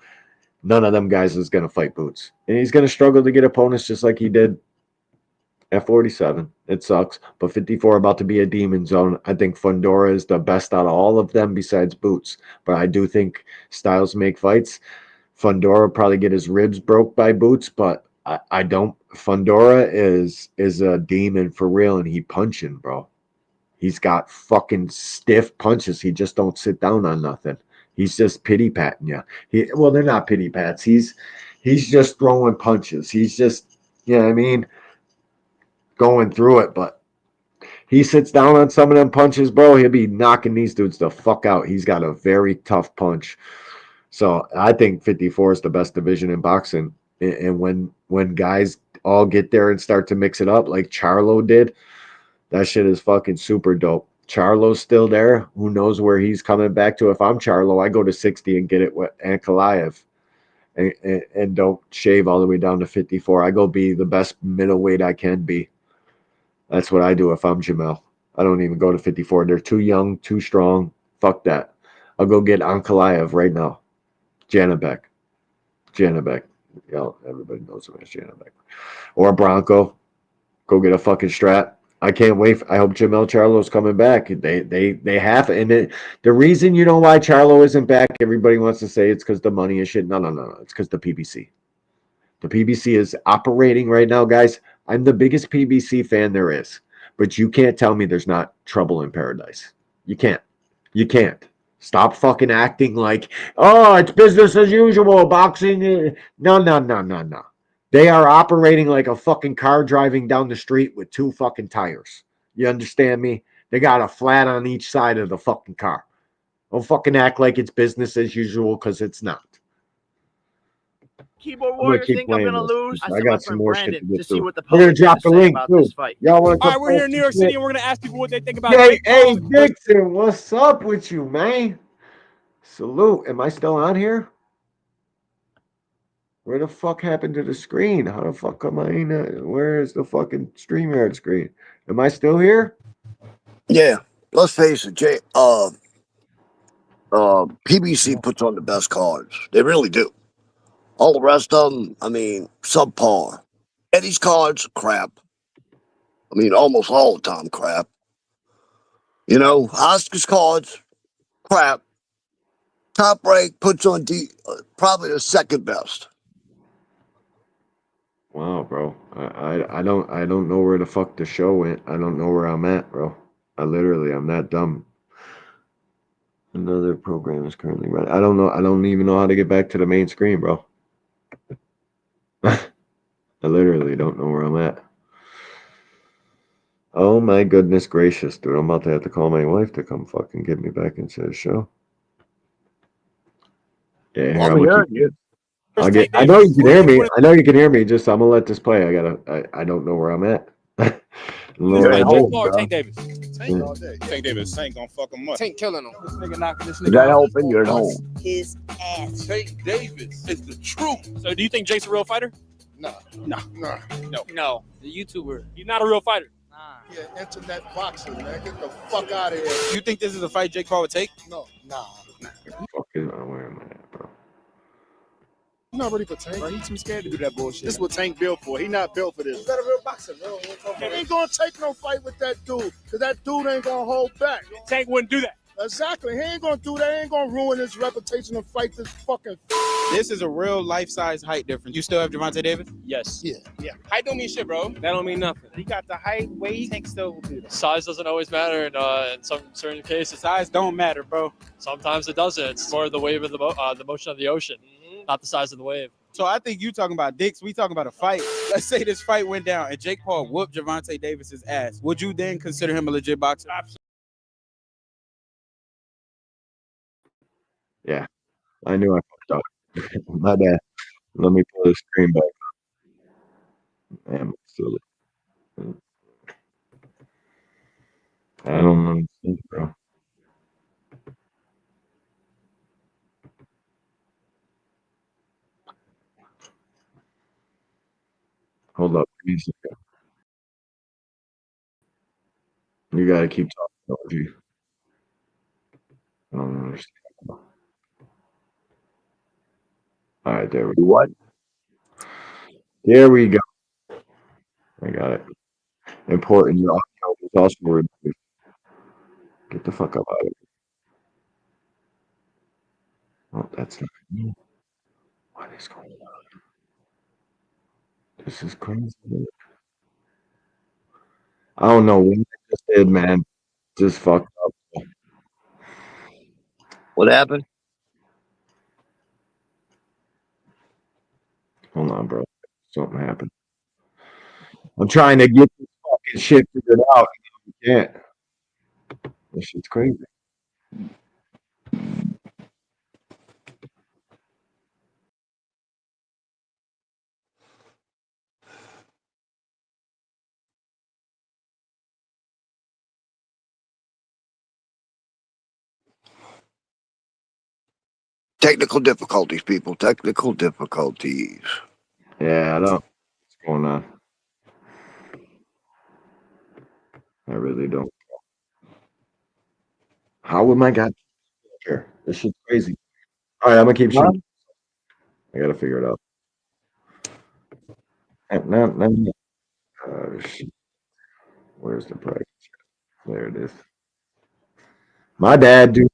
none of them guys is going to fight Boots. And he's going to struggle to get opponents just like he did at 47. It sucks. But 54 about to be a demon zone. I think Fundora is the best out of all of them besides Boots. But I do think styles make fights. Fundora probably get his ribs broke by Boots, but I don't. Fundora is a demon for real, and he punching, bro. He's got fucking stiff punches. He just don't sit down on nothing. He's just pity patting you. Well, they're not pity pats. He's just throwing punches. He's just, you know what I mean, going through it. But he sits down on some of them punches, bro. He'll be knocking these dudes the fuck out. He's got a very tough punch. So I think 54 is the best division in boxing. And when guys all get there and start to mix it up like Charlo did, that shit is fucking super dope. Charlo's still there. Who knows where he's coming back to? If I'm Charlo, I go to 60 and get it with Ankalaev and don't shave all the way down to 54. I go be the best middleweight I can be. That's what I do if I'm Jamel. I don't even go to 54. They're too young, too strong. Fuck that. I'll go get Ankalaev right now. Janabek. Yeah, everybody knows him as Janabek. Or Bronco. Go get a fucking Strat. I can't wait. I hope Jamel Charlo's coming back. They have it. And the reason you know why Charlo isn't back, everybody wants to say it's because the money is shit. No. It's because the PBC. The PBC is operating right now, guys. I'm the biggest PBC fan there is. But you can't tell me there's not trouble in paradise. You can't. Stop fucking acting like, oh, it's business as usual. Boxing. No. They are operating like a fucking car driving down the street with 2 fucking tires. You understand me? They got a flat on each side of the fucking car. Don't fucking act like it's business as usual, because it's not. Keyboard Warriors think I'm gonna lose. I got some more shit to get see through. what the We're gonna public drop has the to say link about too. this fight. Y'all want to? All right, we're here in New York City, and we're going to ask people what they think about Hey, Jake Paul. Dixon, what's up with you, man? Salute. Am I still on here? Where the fuck happened to the screen? How the fuck am I in? Where is the fucking StreamYard screen? Am I still here? Yeah. Let's face it, PBC puts on the best cards. They really do. All the rest of them, I mean, subpar. Eddie's cards, crap. I mean, almost all the time, crap. You know, Oscar's cards, crap. Top Rank puts on probably the second best. Wow, bro. I don't know where the fuck the show went. I don't know where I'm at, bro. I'm that dumb. Another program is currently running. I don't know. I don't even know how to get back to the main screen, bro. I literally don't know where I'm at. Oh my goodness gracious, dude. I'm about to have to call my wife to come fucking get me back into the show. Yeah, here, I'm gonna keep it. I know you can hear me. I know you can hear me. Just I'm gonna let this play. I don't know where I'm at. You're at home, bro. Tank Davis. Tank all day. Tank Davis ain't gonna fuck him up. Tank killing him. This nigga knocking this Is nigga that out. helping? You're at home. His ass. Tank Davis is the truth. So do you think Jake's a real fighter? No. No. No. The YouTuber. He's not a real fighter. Yeah, internet boxing, man. Get the fuck out of here. You think this is a fight Jake Paul would take? No. Nah. Fucking where am I at, bro? He's not ready for Tank. Bro, he's too scared to do that bullshit. This is what Tank built for. He not built for this. He's not a real boxer, bro. He ain't gonna take no fight with that dude, because that dude ain't gonna hold back. Tank wouldn't do that. Exactly. He ain't gonna do that. He ain't gonna ruin his reputation and fight this fucking. This is a real life-size height difference. You still have Gervonta Davis? Yes. Yeah. Height don't mean shit, bro. That don't mean nothing. He got the height, weight. Tank still will do that. Size doesn't always matter in some certain cases. Size don't matter, bro. Sometimes it doesn't. It's more the wave of the motion of the ocean, not the size of the wave. So I think you talking about dicks. We talking about a fight. Let's say this fight went down and Jake Paul whooped Gervonta Davis's ass. Would you then consider him a legit boxer? Absolutely. Yeah, I knew I fucked up. My bad. Let me pull the screen back up. Damn, silly. I don't understand, bro. Hold up, give me a second. You gotta keep talking, OG. I don't understand. All right, there we go. What? There we go. I got it. Important. Your audio is also removed. Get the fuck up out of here. Oh, that's not me. What is going on? This is crazy. I don't know what I just did, man. Just fucked up. What happened? Hold on, bro. Something happened. I'm trying to get this fucking shit figured out. You can't. This shit's crazy. Technical difficulties, people. Technical difficulties. Yeah, I don't know what's going on. I really don't. How would my God here? This shit's crazy. All right, I'm gonna keep shooting. I gotta figure it out. No. Shit. Where's the price? There it is. My dad, dude,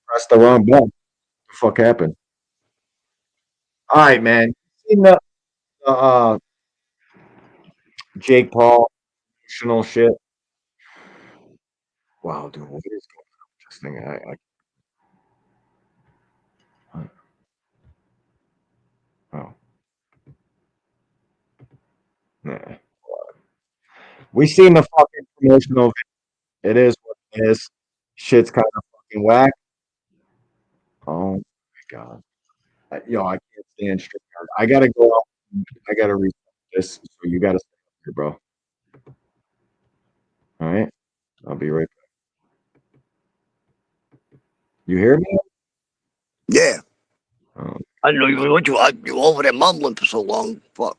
pressed the wrong button. What the fuck happened? All right, man. Seen the Jake Paul emotional shit. Wow, dude, what is going on with this thing? Oh. Nah. We seen the fucking promotional video. It is what it is. Shit's kind of fucking whack. Oh my God. Yo, I can't stand straight. I gotta go out. I gotta reset this. So you gotta stay up here, bro. All right. I'll be right back. You hear me? Yeah. Oh. I know you over there mumbling for so long. Fuck.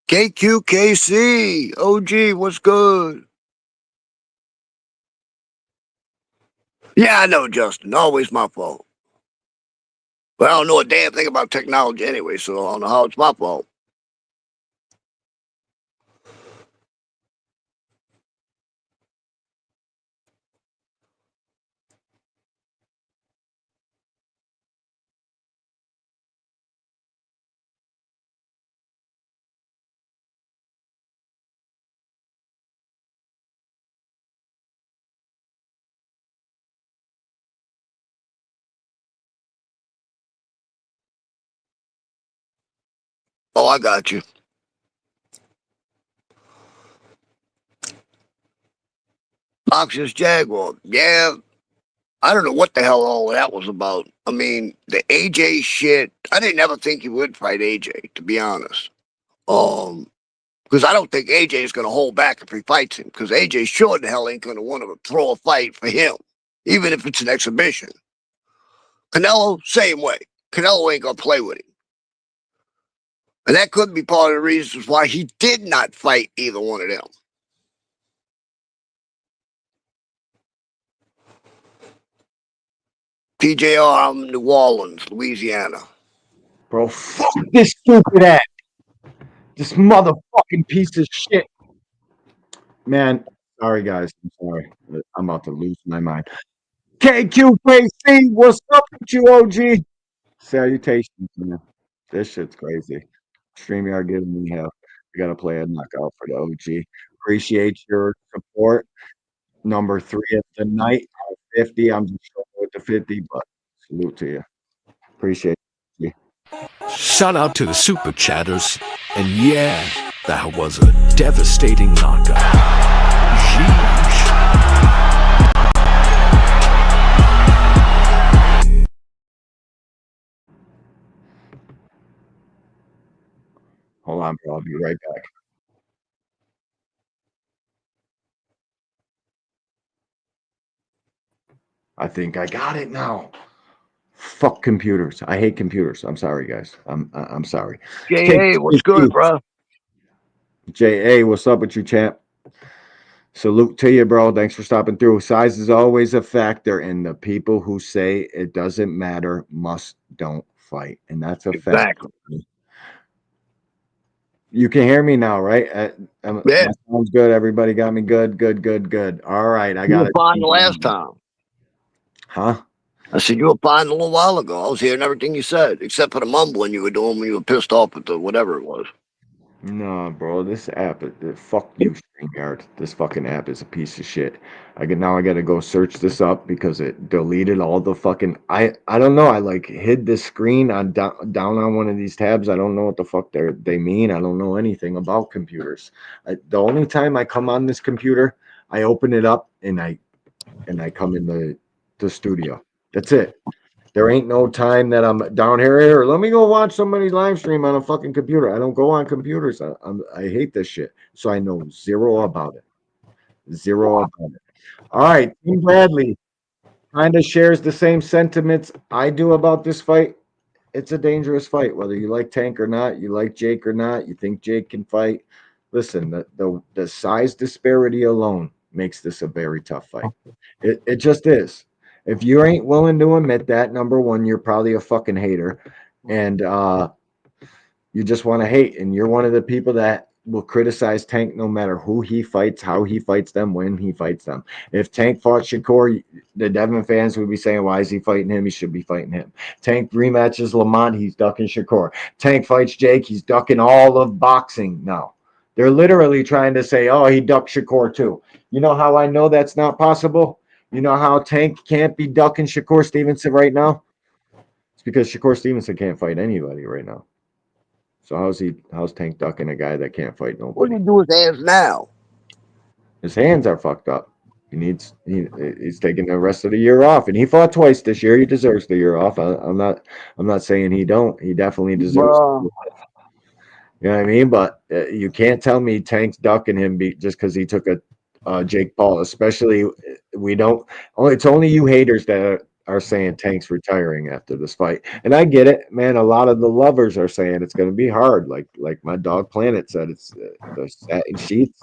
KQKC, OG, what's good? Yeah, I know, Justin. Always my fault. But I don't know a damn thing about technology anyway, so I don't know how it's my fault. Oh, I got you. Boxers Jaguar. Yeah, I don't know what the hell all that was about. I mean, the AJ shit, I didn't ever think he would fight AJ, to be honest. Because I don't think AJ is going to hold back if he fights him, because AJ sure the hell ain't going to want to throw a fight for him, even if it's an exhibition. Canelo, same way. Canelo ain't going to play with him. And that could be part of the reasons why he did not fight either one of them. PJR, I'm New Orleans, Louisiana. Bro, fuck this stupid ass. This motherfucking piece of shit. Man, sorry guys. I'm sorry. I'm about to lose my mind. KQKC, what's up with you, OG? Salutations, man. This shit's crazy. StreamYard giving me hell. We gotta play a knockout for the OG. Appreciate your support. Number 3 of the night, 50. I'm just showing with the 50, but salute to you. Appreciate you. Shout out to the super chatters. And yeah, that was a devastating knockout. Sheesh. Hold on, bro. I'll be right back. I think I got it now. Fuck computers. I hate computers. I'm sorry, guys. I'm sorry. JA, what's good, bro? JA, what's up with you, champ? Salute to you, bro. Thanks for stopping through. Size is always a factor, and the people who say it doesn't matter don't fight, and that's a fact. You can hear me now, right? Yeah. That sounds good. Everybody got me good. All right, I got it. You were fine the last time. Huh? I said you were fine a little while ago. I was hearing everything you said, except for the mumbling you were doing when you were pissed off at the whatever it was. No, bro, this app, fuck you, StreamYard. This fucking app is a piece of shit. I gotta go search this up because it deleted all the fucking. I don't know. I like hid the screen on down on one of these tabs. I don't know what the fuck they mean. I don't know anything about computers. The only time I come on this computer, I open it up and I come in the studio. That's it. There ain't no time that I'm down here. Let me go watch somebody's live stream on a fucking computer. I don't go on computers. I hate this shit. So I know zero about it. Zero about it. All right. Tim Bradley kind of shares the same sentiments I do about this fight. It's a dangerous fight, whether you like Tank or not, you like Jake or not, you think Jake can fight. Listen, the size disparity alone makes this a very tough fight. It just is. If you ain't willing to admit that, number one, you're probably a fucking hater, and you just want to hate. And you're one of the people that will criticize Tank no matter who he fights, how he fights them, when he fights them. If Tank fought Shakur, the Devin fans would be saying, why is he fighting him? He should be fighting him. Tank rematches Lamont, he's ducking Shakur. Tank fights Jake, he's ducking all of boxing now. They're literally trying to say, oh, he ducked Shakur too. You know how I know that's not possible? You know how Tank can't be ducking Shakur Stevenson right now? It's because Shakur Stevenson can't fight anybody right now. So how's Tank ducking a guy that can't fight nobody? What do you do with his hands now? His hands are fucked up. He's taking the rest of the year off, and he fought twice this year. He deserves the year off. I'm not saying he don't. He definitely deserves. You know what I mean? But you can't tell me Tank's ducking him just because he took Jake Paul, especially we don't. Oh, it's only you haters that are saying Tank's retiring after this fight, and I get it, man. A lot of the lovers are saying it's going to be hard. Like my dog Planet said, it's the satin sheets.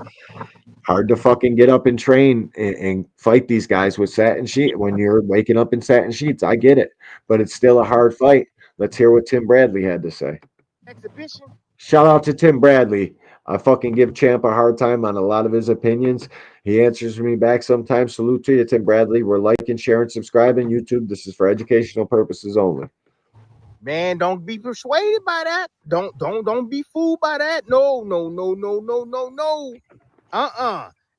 Hard to fucking get up and train and fight these guys with satin sheet when you're waking up in satin sheets. I get it, but it's still a hard fight. Let's hear what Tim Bradley had to say. Exhibition. Shout out to Tim Bradley. I fucking give Champ a hard time on a lot of his opinions. He answers me back sometimes. Salute to you, Tim Bradley. We're liking, sharing, subscribing. YouTube, this is for educational purposes only. Man, don't be persuaded by that. Don't be fooled by that. No.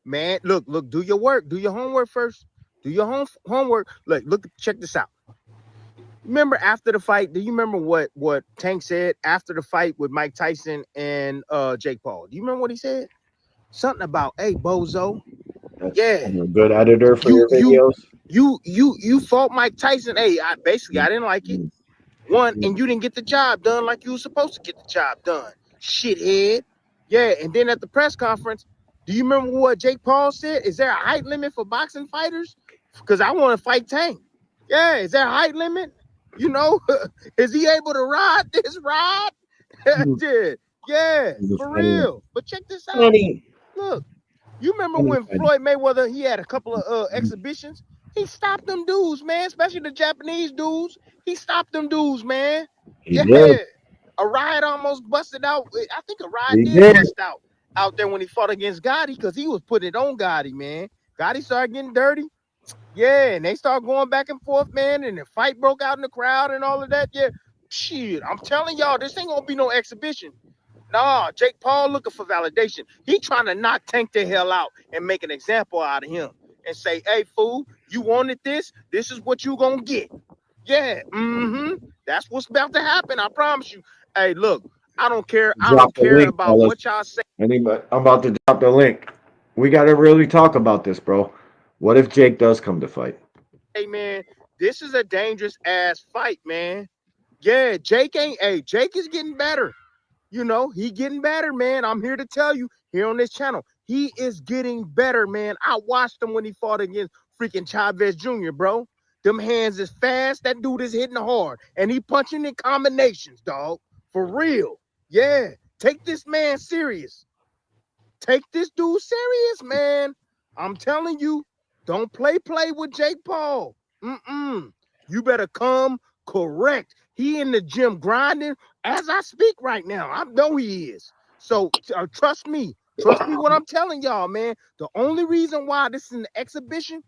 Man, look, do your work. Do your homework first. Do your homework. Look, check this out. Remember after the fight, do you remember what Tank said after the fight with Mike Tyson and Jake Paul? Do you remember what he said? Something about, hey, bozo. I'm a good editor for your videos. You fought Mike Tyson. Hey, I didn't like it. One, and you didn't get the job done like you were supposed to get the job done. Shithead. Yeah, and then at the press conference, do you remember what Jake Paul said? Is there a height limit for boxing fighters? Because I want to fight Tank. Yeah, is there a height limit? You know, is he able to ride this ride? Yeah, for real. But check this out. Look, you remember when Floyd Mayweather, he had a couple of exhibitions? He stopped them dudes, man, especially the Japanese dudes. He stopped them dudes, man. He did. A ride almost busted out. I think a ride did bust out there when he fought against Gotti because he was putting it on Gotti, man. Gotti started getting dirty. Yeah, and they started going back and forth, man, and the fight broke out in the crowd and all of that. Yeah, shit, I'm telling y'all, this ain't gonna be no exhibition. Nah, Jake Paul looking for validation. He trying to knock Tank the hell out and make an example out of him and say, hey, fool, you wanted this? This is what you gonna get. Yeah, that's what's about to happen. I promise you. Hey, look, I don't care. I don't care about what y'all say. Anybody, I'm about to drop the link. We got to really talk about this, bro. What if Jake does come to fight? Hey, man, this is a dangerous ass fight, man. Yeah, Jake is getting better. You know, he getting better, man. I'm here to tell you here on this channel. He is getting better, man. I watched him when he fought against freaking Chavez Jr., bro. Them hands is fast. That dude is hitting hard. And he punching in combinations, dog. For real. Yeah. Take this man serious. Take this dude serious, man. I'm telling you, don't play with Jake Paul. You better come correct. He in the gym grinding as I speak right now. I know he is. So trust me. Trust me what I'm telling y'all, man. The only reason why this is an exhibition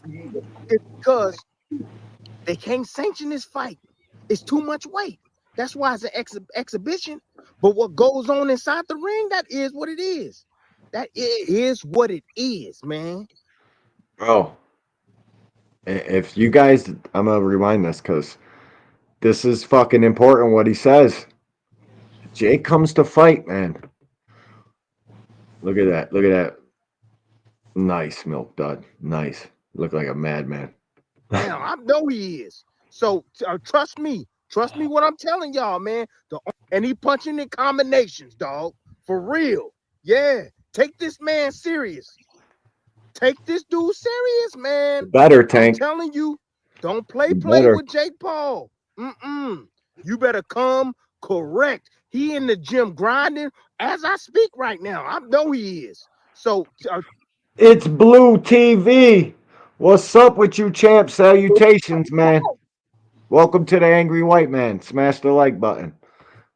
is because they can't sanction this fight. It's too much weight. That's why it's an exhibition. But what goes on inside the ring, that is what it is. That is what it is, man. Bro, if you guys, I'm going to rewind this because this is fucking important what he says. Jake comes to fight, man. Look at that. Look at that. Nice milk dud. Nice. Look like a madman. Now, I know he is. So trust me. Trust me what I'm telling y'all, man. And he punching in combinations, dog. For real. Yeah. Take this man serious. Take this dude serious, man. Better, Tank. I'm telling you, don't play with Jake Paul. You better come correct. He in the gym grinding as I speak right now. I know he is. So it's Blue TV. What's up with you, champ? Salutations, man. Welcome to the Angry White Man. Smash the like button.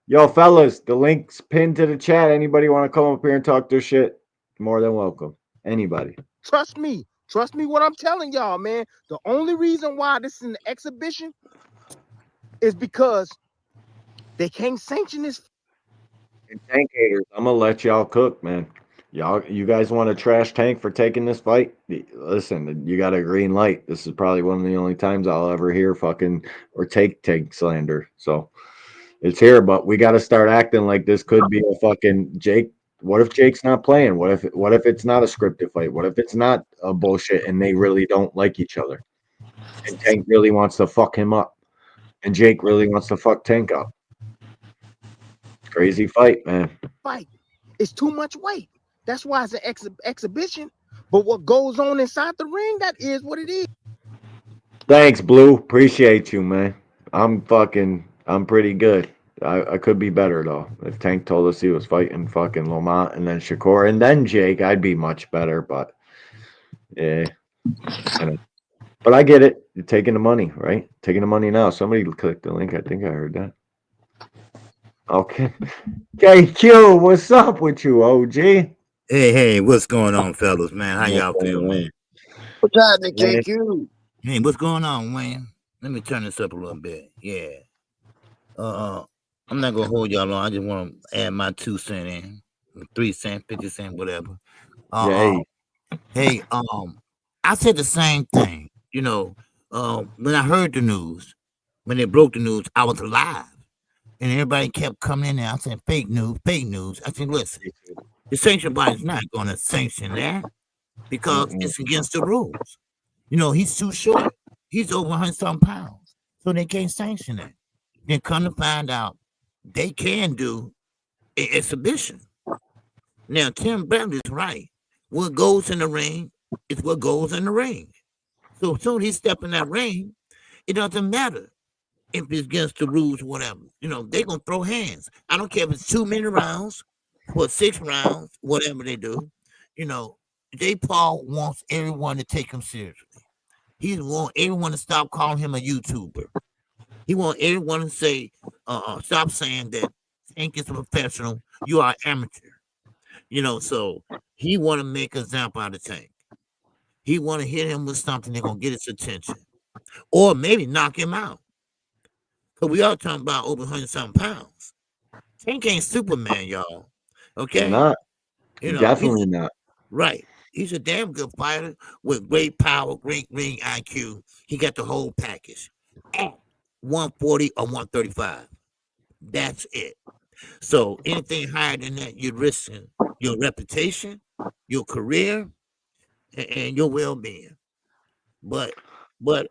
Yo, fellas, the link's pinned to the chat. Anybody want to come up here and talk their shit? More than welcome. Anybody. Trust me. Trust me what I'm telling y'all, man. The only reason why this is an exhibition is because they can't sanction this. And Tank haters, I'm gonna let y'all cook, man. You guys want to trash Tank for taking this fight? Listen, you got a green light. This is probably one of the only times I'll ever hear fucking or take Tank slander. So it's here, but we got to start acting like this could be a fucking Jake. What if Jake's not playing? What if it's not a scripted fight? What if it's not a bullshit and they really don't like each other? And Tank really wants to fuck him up, and Jake really wants to fuck Tank up. Crazy fight, man. Fight. It's too much weight. That's why it's an exhibition. But what goes on inside the ring, that is what it is. Thanks, Blue. Appreciate you, man. I'm pretty good. I could be better though. If Tank told us he was fighting fucking Lamont and then Shakur and then Jake, I'd be much better. But yeah, but I get it. You're taking the money, right? Taking the money now. Somebody clicked the link. I think I heard that. Okay. KQ, what's up with you, OG? Hey, what's going on, fellas, man? How y'all feel, man? What's happening, KQ? Hey, what's going on, Wayne? Let me turn this up a little bit. Yeah. I'm not gonna hold y'all long. I just want to add my 2 cents in, 3 cents, 50 cents, whatever. Hey, I said the same thing. You know, when I heard the news, when they broke the news, I was alive, and everybody kept coming in there. I said, fake news, fake news. I said, listen, the sanction body's not going to sanction that because it's against the rules. You know, he's too short. He's over 100-something pounds, so they can't sanction that. Then come to find out, they can do an exhibition. Now, Tim Bradley's right. What goes in the ring is what goes in the ring. So as soon as he step in that ring, it doesn't matter if it's against the rules or whatever. You know, they're going to throw hands. I don't care if it's 2 minute rounds or 6 rounds, whatever they do. You know, Jay Paul wants everyone to take him seriously. He wants everyone to stop calling him a YouTuber. He wants everyone to say, stop saying that Tank is a professional, you are amateur. You know, so he want to make an example out of Tank. He want to hit him with something that's going to get his attention. Or maybe knock him out. Because we are talking about over 100-something pounds. Tank ain't Superman, y'all. Okay? Not. You know, Definitely not. Right. He's a damn good fighter with great power, great ring IQ. He got the whole package. At 140 or 135. That's it. So anything higher than that, you're risking your reputation, your career, and your well-being. But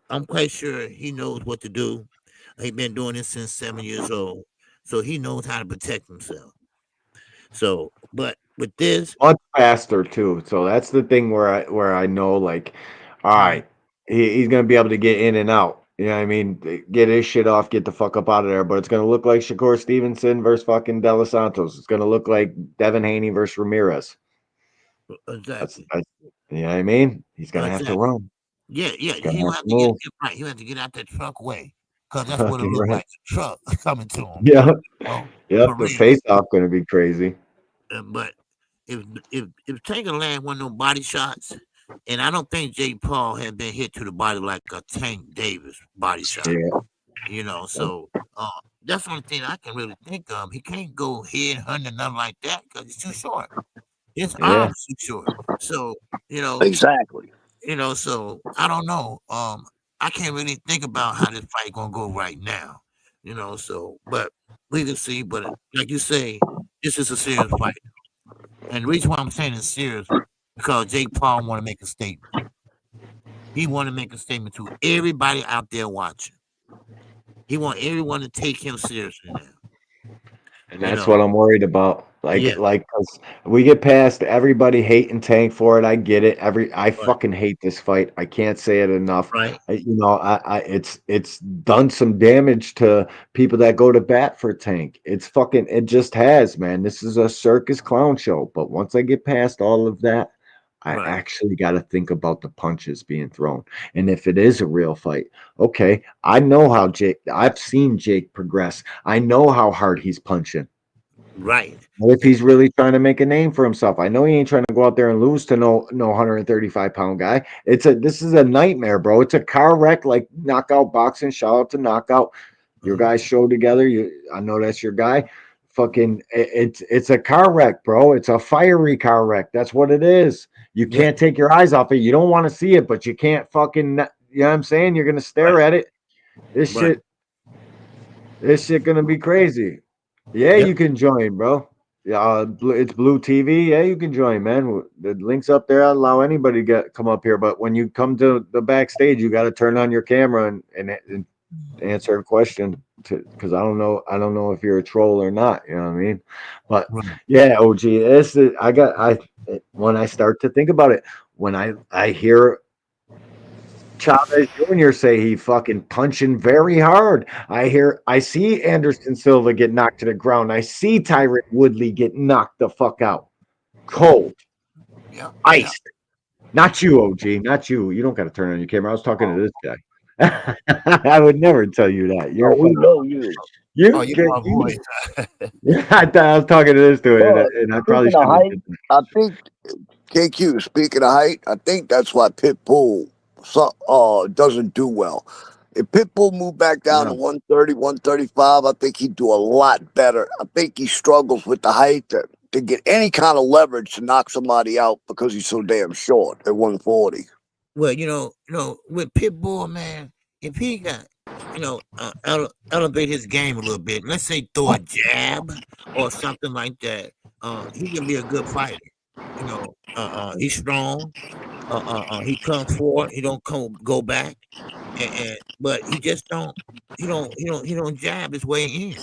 I'm quite sure he knows what to do. He's been doing this since 7 years old, so he knows how to protect himself. So, but with this, much faster too. So that's the thing where I know, like, all right, he's gonna be able to get in and out. You know what I mean? Get his shit off, get the fuck up out of there. But it's gonna look like Shakur Stevenson versus fucking De Los Santos. It's gonna look like Devin Haney versus Ramirez. Exactly. You know what I mean? He's gonna have to run. Yeah. He's He gonna will have have to to get move. right. He have to get out that truck way because that's what it Fucking looked right. like. The truck coming to him. Yeah. Oh, Yep. for The real. face off gonna be crazy. But if Tank land one of them body shots, and I don't think Jake Paul had been hit to the body like a Tank Davis body shot. Yeah. You know, so that's the only thing I can really think of. He can't go head hunting or nothing like that because he's too short. His arms too short. So, you know. Exactly. You know, so I don't know. I can't really think about how this fight gonna go right now. You know, so but we can see. But like you say, this is a serious fight. And the reason why I'm saying it's serious because Jake Paul want to make a statement. He want to make a statement to everybody out there watching. He want everyone to take him seriously now. And that's what I'm worried about. Cause we get past everybody hating Tank for it. I get it. I fucking hate this fight. I can't say it enough. Right. It's done some damage to people that go to bat for Tank. It just has, man. This is a circus clown show. But once I get past all of that, I actually got to think about the punches being thrown. And if it is a real fight, okay, I know how I've seen Jake progress. I know how hard he's punching. Right. What if he's really trying to make a name for himself? I know he ain't trying to go out there and lose to no 135-pound guy. This is a nightmare, bro. It's a car wreck like Knockout Boxing. Shout out to Knockout. Your guys show together. I know that's your guy. Fucking it's a car wreck, bro. It's a fiery car wreck. That's what it is. You can't take your eyes off it. You don't want to see it, but you can't fucking, you know what I'm saying? You're gonna stare at it. This shit gonna be crazy. Yeah, you can join, bro. Yeah, it's Blue TV. Yeah, you can join, man. The link's up there. I'll allow anybody to come up here, but when you come to the backstage, you got to turn on your camera and answer a question because I don't know if you're a troll or not. You know what I mean? But yeah, OG, when I start to think about it, when I hear Chavez Jr. say he fucking punching very hard. I see Anderson Silva get knocked to the ground. I see Tyron Woodley get knocked the fuck out. Cold. Yeah. Iced. Not you, OG. Not you. You don't got to turn on your camera. I was talking to this guy. I would never tell you that. You're Oh, we know you. Oh, you my voice. I thought I was talking to this dude, and I probably Speaking of shouldn't have height, did that. I think KQ. Speaking of height, I think that's why Pitbull doesn't do well. If Pitbull moved back down to No. 130, 135, I think he'd do a lot better. I think he struggles with the height to get any kind of leverage to knock somebody out because he's so damn short at 140. Well, with Pitbull, man, if he got, elevate his game a little bit. Let's say throw a jab or something like that. He can be a good fighter. He's strong. He comes forward. He don't go back. But he just don't. He don't jab his way in.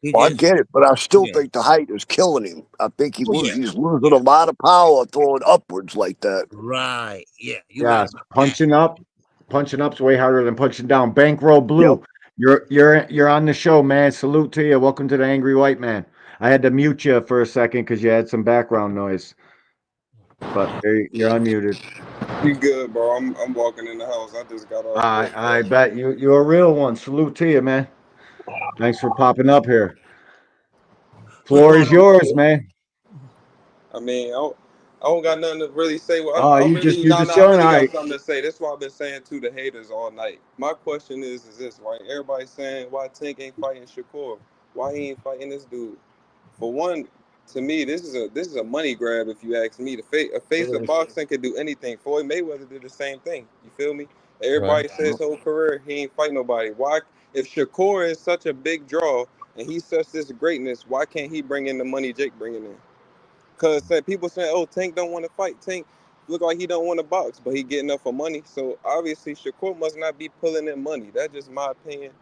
He Well, I just get it, but I still yeah. think the height is killing him. I think Oh, yeah. he's losing a lot of power throwing upwards like that. Right. Yeah. You Yeah, right. punching up's way harder than punching down. Bankroll Blue, you're on the show, man. Salute to you. Welcome to the Angry White Man. I had to mute you for a second because you had some background noise, but you're unmuted. You good, bro? I'm walking in the house. I just got off work. I bet you're a real one. Salute to you, man. Thanks for popping up here. Floor is yours, man. I mean, I don't got nothing to really say. Oh, I you really, just I chilling. really All got right. something to say. That's why I've been saying to the haters all night. My question is this, right? Everybody's saying why Tank ain't fighting Shakur? Why he ain't fighting this dude? For one, to me, this is a money grab. If you ask me, a face of boxing could do anything. Floyd Mayweather did the same thing. You feel me? Everybody says his whole career he ain't fight nobody. Why? If Shakur is such a big draw and he's such this greatness, why can't he bring in the money Jake bringing in? Because people saying, oh, Tank don't want to fight. Tank look like he don't want to box, but he getting up for money. So obviously Shakur must not be pulling in money. That's just my opinion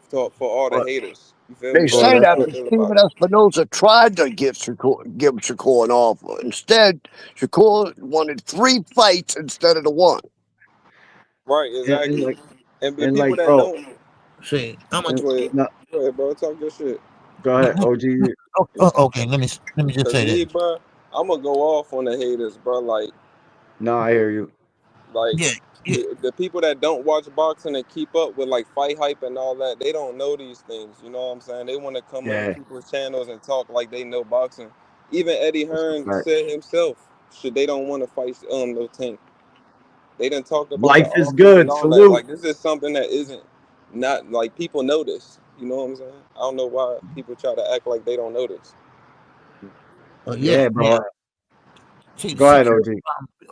for all the haters. You feel They me? say That's that, how I but feel Steven about it. Espinosa tried to give Shakur an offer. Instead, Shakur wanted 3 fights instead of the 1. Right, exactly. And the and people like, that bro, don't see, I'm go ahead. no, Go ahead, bro. Talk your shit. go ahead, OG. Okay, let me just Cause say me, this. bro, I'm gonna go off on the haters, bro. No, I hear you. The people that don't watch boxing and keep up with like fight hype and all that, they don't know these things. You know what I'm saying? They want to come on Yeah. people's channels and talk like they know boxing. Even Eddie Hearn Right. said himself, they don't want to fight no Tank. They done talked about the Life is offers and good. all that. Salute. Like this is something that isn't not like people know this. You know what I'm saying? I don't know why people try to act like they don't know this. Yeah, bro. See, Go ahead, OG.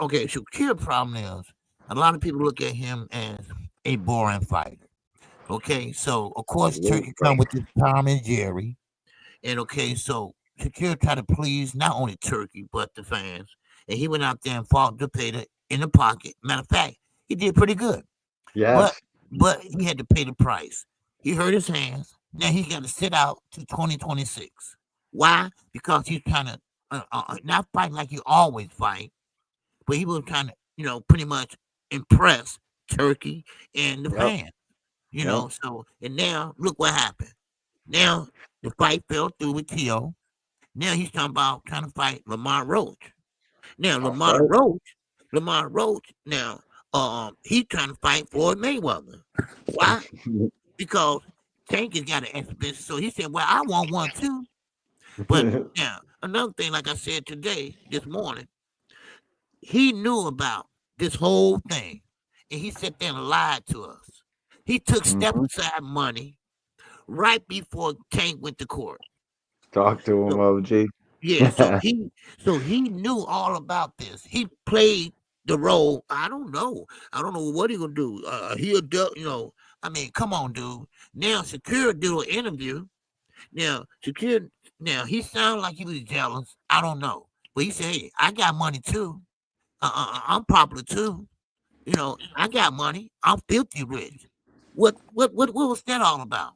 Okay, so key problem is a lot of people look at him as a boring fighter. Okay, so of course Turkey come with this Tom and Jerry, and okay, so Shakir tried to please not only Turkey but the fans, and he went out there and fought Depata in the pocket. Matter of fact, he did pretty good. Yes. But he had to pay the price. He hurt his hands. Now he's got to sit out to 2026. Why? Because he's trying to not fight like you always fight, but he was trying to, pretty much impress Turkey and the fans. So and now look what happened. Now the fight fell through with Tio. Now he's talking about trying to fight Lamar Roach. Now Lamar Roach. Now he's trying to fight Floyd Mayweather. Why? Because Tank has got an exhibition. So he said, "Well, I want one too." But now another thing, like I said this morning, he knew about this whole thing, and he sat there and lied to us. He took step aside money right before Tank went to court. Talk to him, OG. Yeah, so he knew all about this. He played the role. I don't know what he gonna do. He'll do. I mean, come on, dude. Now Shakir do an interview. Now Shakir. Now he sounded like he was jealous. I don't know, but he said, "Hey, I got money too. I'm popular too. I got money. I'm filthy rich. What was that all about?"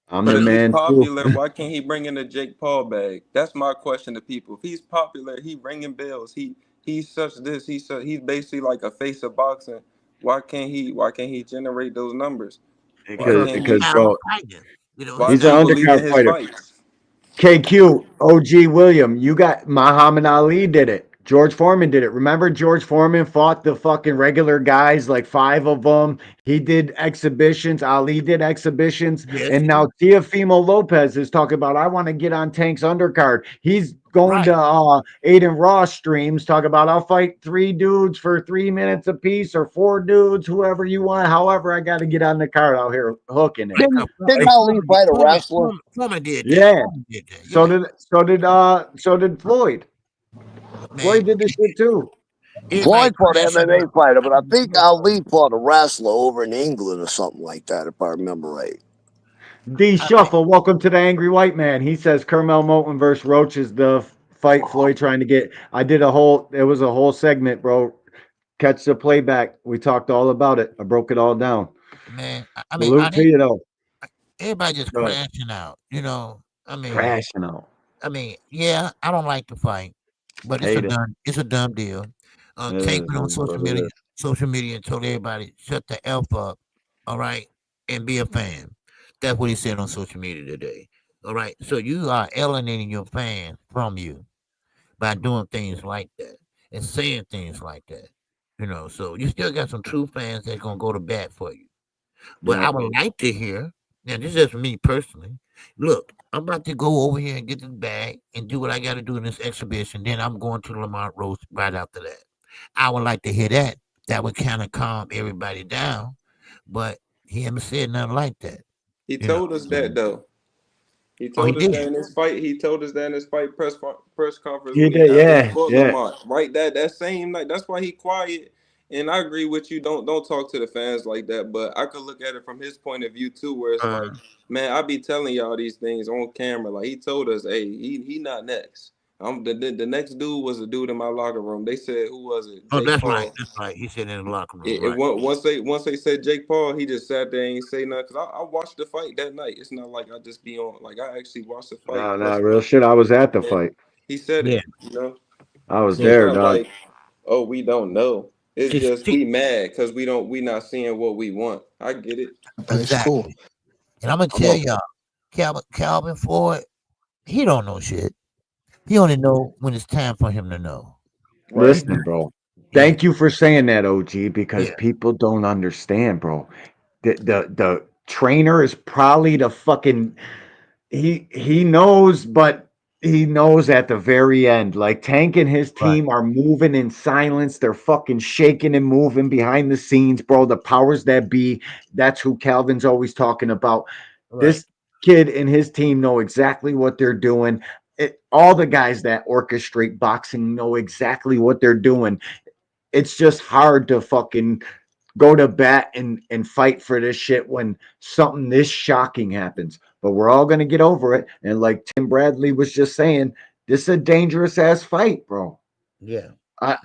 I'm But the if he's man too. popular, why can't he bring in the Jake Paul bag? That's my question to people. If he's popular, he ringing bells. He He's such this. He's basically like a face of boxing. Why can't he generate those numbers? Why Because can't he's he? not a bro, fighter. You know, Why he's he's do an not. you believe in undercard his fighter. fights? KQ, OG William, you got Muhammad Ali did it. George Foreman did it. Remember, George Foreman fought the fucking regular guys, like 5 of them. He did exhibitions. Ali did exhibitions. Yes, And now Teofimo Lopez is talking about, I want to get on Tank's undercard. He's going to Aiden Ross streams, talk about, I'll fight 3 dudes for 3 minutes apiece or 4 dudes, whoever you want. However, I got to get on the card out here hooking it. Didn't Ali fight a wrestler? Foreman did that. Yeah. Foreman did that. So did Floyd. Floyd did this shit too. Floyd fought an MMA fighter, but I think Ali fought a wrestler over in England or something like that, if I remember right. D Shuffle, welcome to the Angry White Man. He says Kermel Moulton versus Roach is the fight Floyd trying to get. It was a whole segment, bro. Catch the playback. We talked all about it. I broke it all down. Man, I mean, Salute to you though. everybody just Go ahead. crashing out. You know, I mean, Crashing out. yeah, I don't like the fight, but Hate it. it's a dumb deal. It Tank is went on what it is. social media and told everybody shut the F up, all right, and be a fan. That's what he said on social media today. All right. So you are alienating your fans from you by doing things like that and saying things like that. You know, so you still got some true fans that's gonna go to bat for you. But I would like to hear, now this is just me personally. Look, I'm about to go over here and get this bag and do what I got to do in this exhibition. Then I'm going to Lamont Roast right after that. I would like to hear that. That would kind of calm everybody down. But he haven't said nothing like that. He told us that though. He told us that in his fight. He told us that in his fight press conference He when did, after he yeah, fought yeah. Lamont. Right, that same night. That's why he quiet. And I agree with you. Don't talk to the fans like that. But I could look at it from his point of view too, where it's like, man, I be telling y'all these things on camera. Like he told us, hey, he not next. The next dude was a dude in my locker room. They said, who was it? Oh, Jake that's Paul. right. That's right. He said in the locker room. It, Right. once they said Jake Paul, he just sat there and ain't say nothing. Cause I watched the fight that night. It's not like I just be on. Like I actually watched the fight. No, real shit. I was at the And fight. he said Yeah. it. You know, I was it's there, not dog. like, oh, we don't know. It's See- just see- we mad because we not seeing what we want. I get it. That's cool. And I'm gonna tell y'all, Calvin Floyd, he don't know shit. He only know when it's time for him to know. Listen, bro. Thank you for saying that, OG, because people don't understand, bro. The trainer is probably the fucking he knows, but he knows at the very end. Like Tank and his team are moving in silence. They're fucking shaking and moving behind the scenes, bro. The powers that be. That's who Calvin's always talking about. This kid and his team know exactly what they're doing. All the guys that orchestrate boxing know exactly what they're doing. It's just hard to fucking go to bat and fight for this shit when something this shocking happens. But we're all gonna get over it. And like Tim Bradley was just saying, this is a dangerous ass fight, bro. Yeah.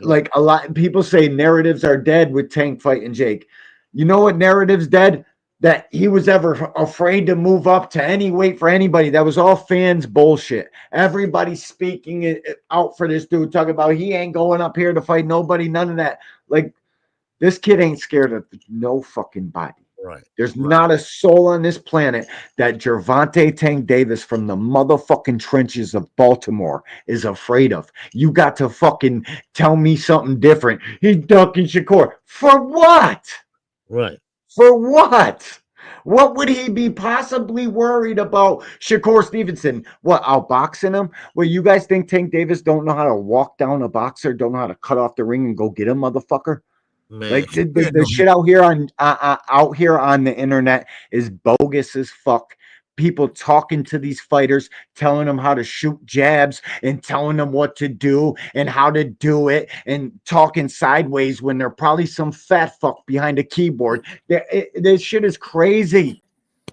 Like a lot of people say narratives are dead with Tank fighting Jake. You know what narrative's dead? That he was ever afraid to move up to any weight for anybody. That was all fans bullshit. Everybody speaking it out for this dude, talking about he ain't going up here to fight nobody, none of that. Like, this kid ain't scared of no fucking body. Right. There's not a soul on this planet that Gervonta Tank Davis from the motherfucking trenches of Baltimore is afraid of. You got to fucking tell me something different. He's ducking Shakur. For what? Right. For what? What would he be possibly worried about Shakur Stevenson? What, outboxing him? Well, you guys think Tank Davis don't know how to walk down a boxer, don't know how to cut off the ring and go get him, motherfucker? Man, Like the shit out here on the internet is bogus as fuck. People talking to these fighters, telling them how to shoot jabs and telling them what to do and how to do it, and talking sideways when they're probably some fat fuck behind a keyboard. This shit is crazy.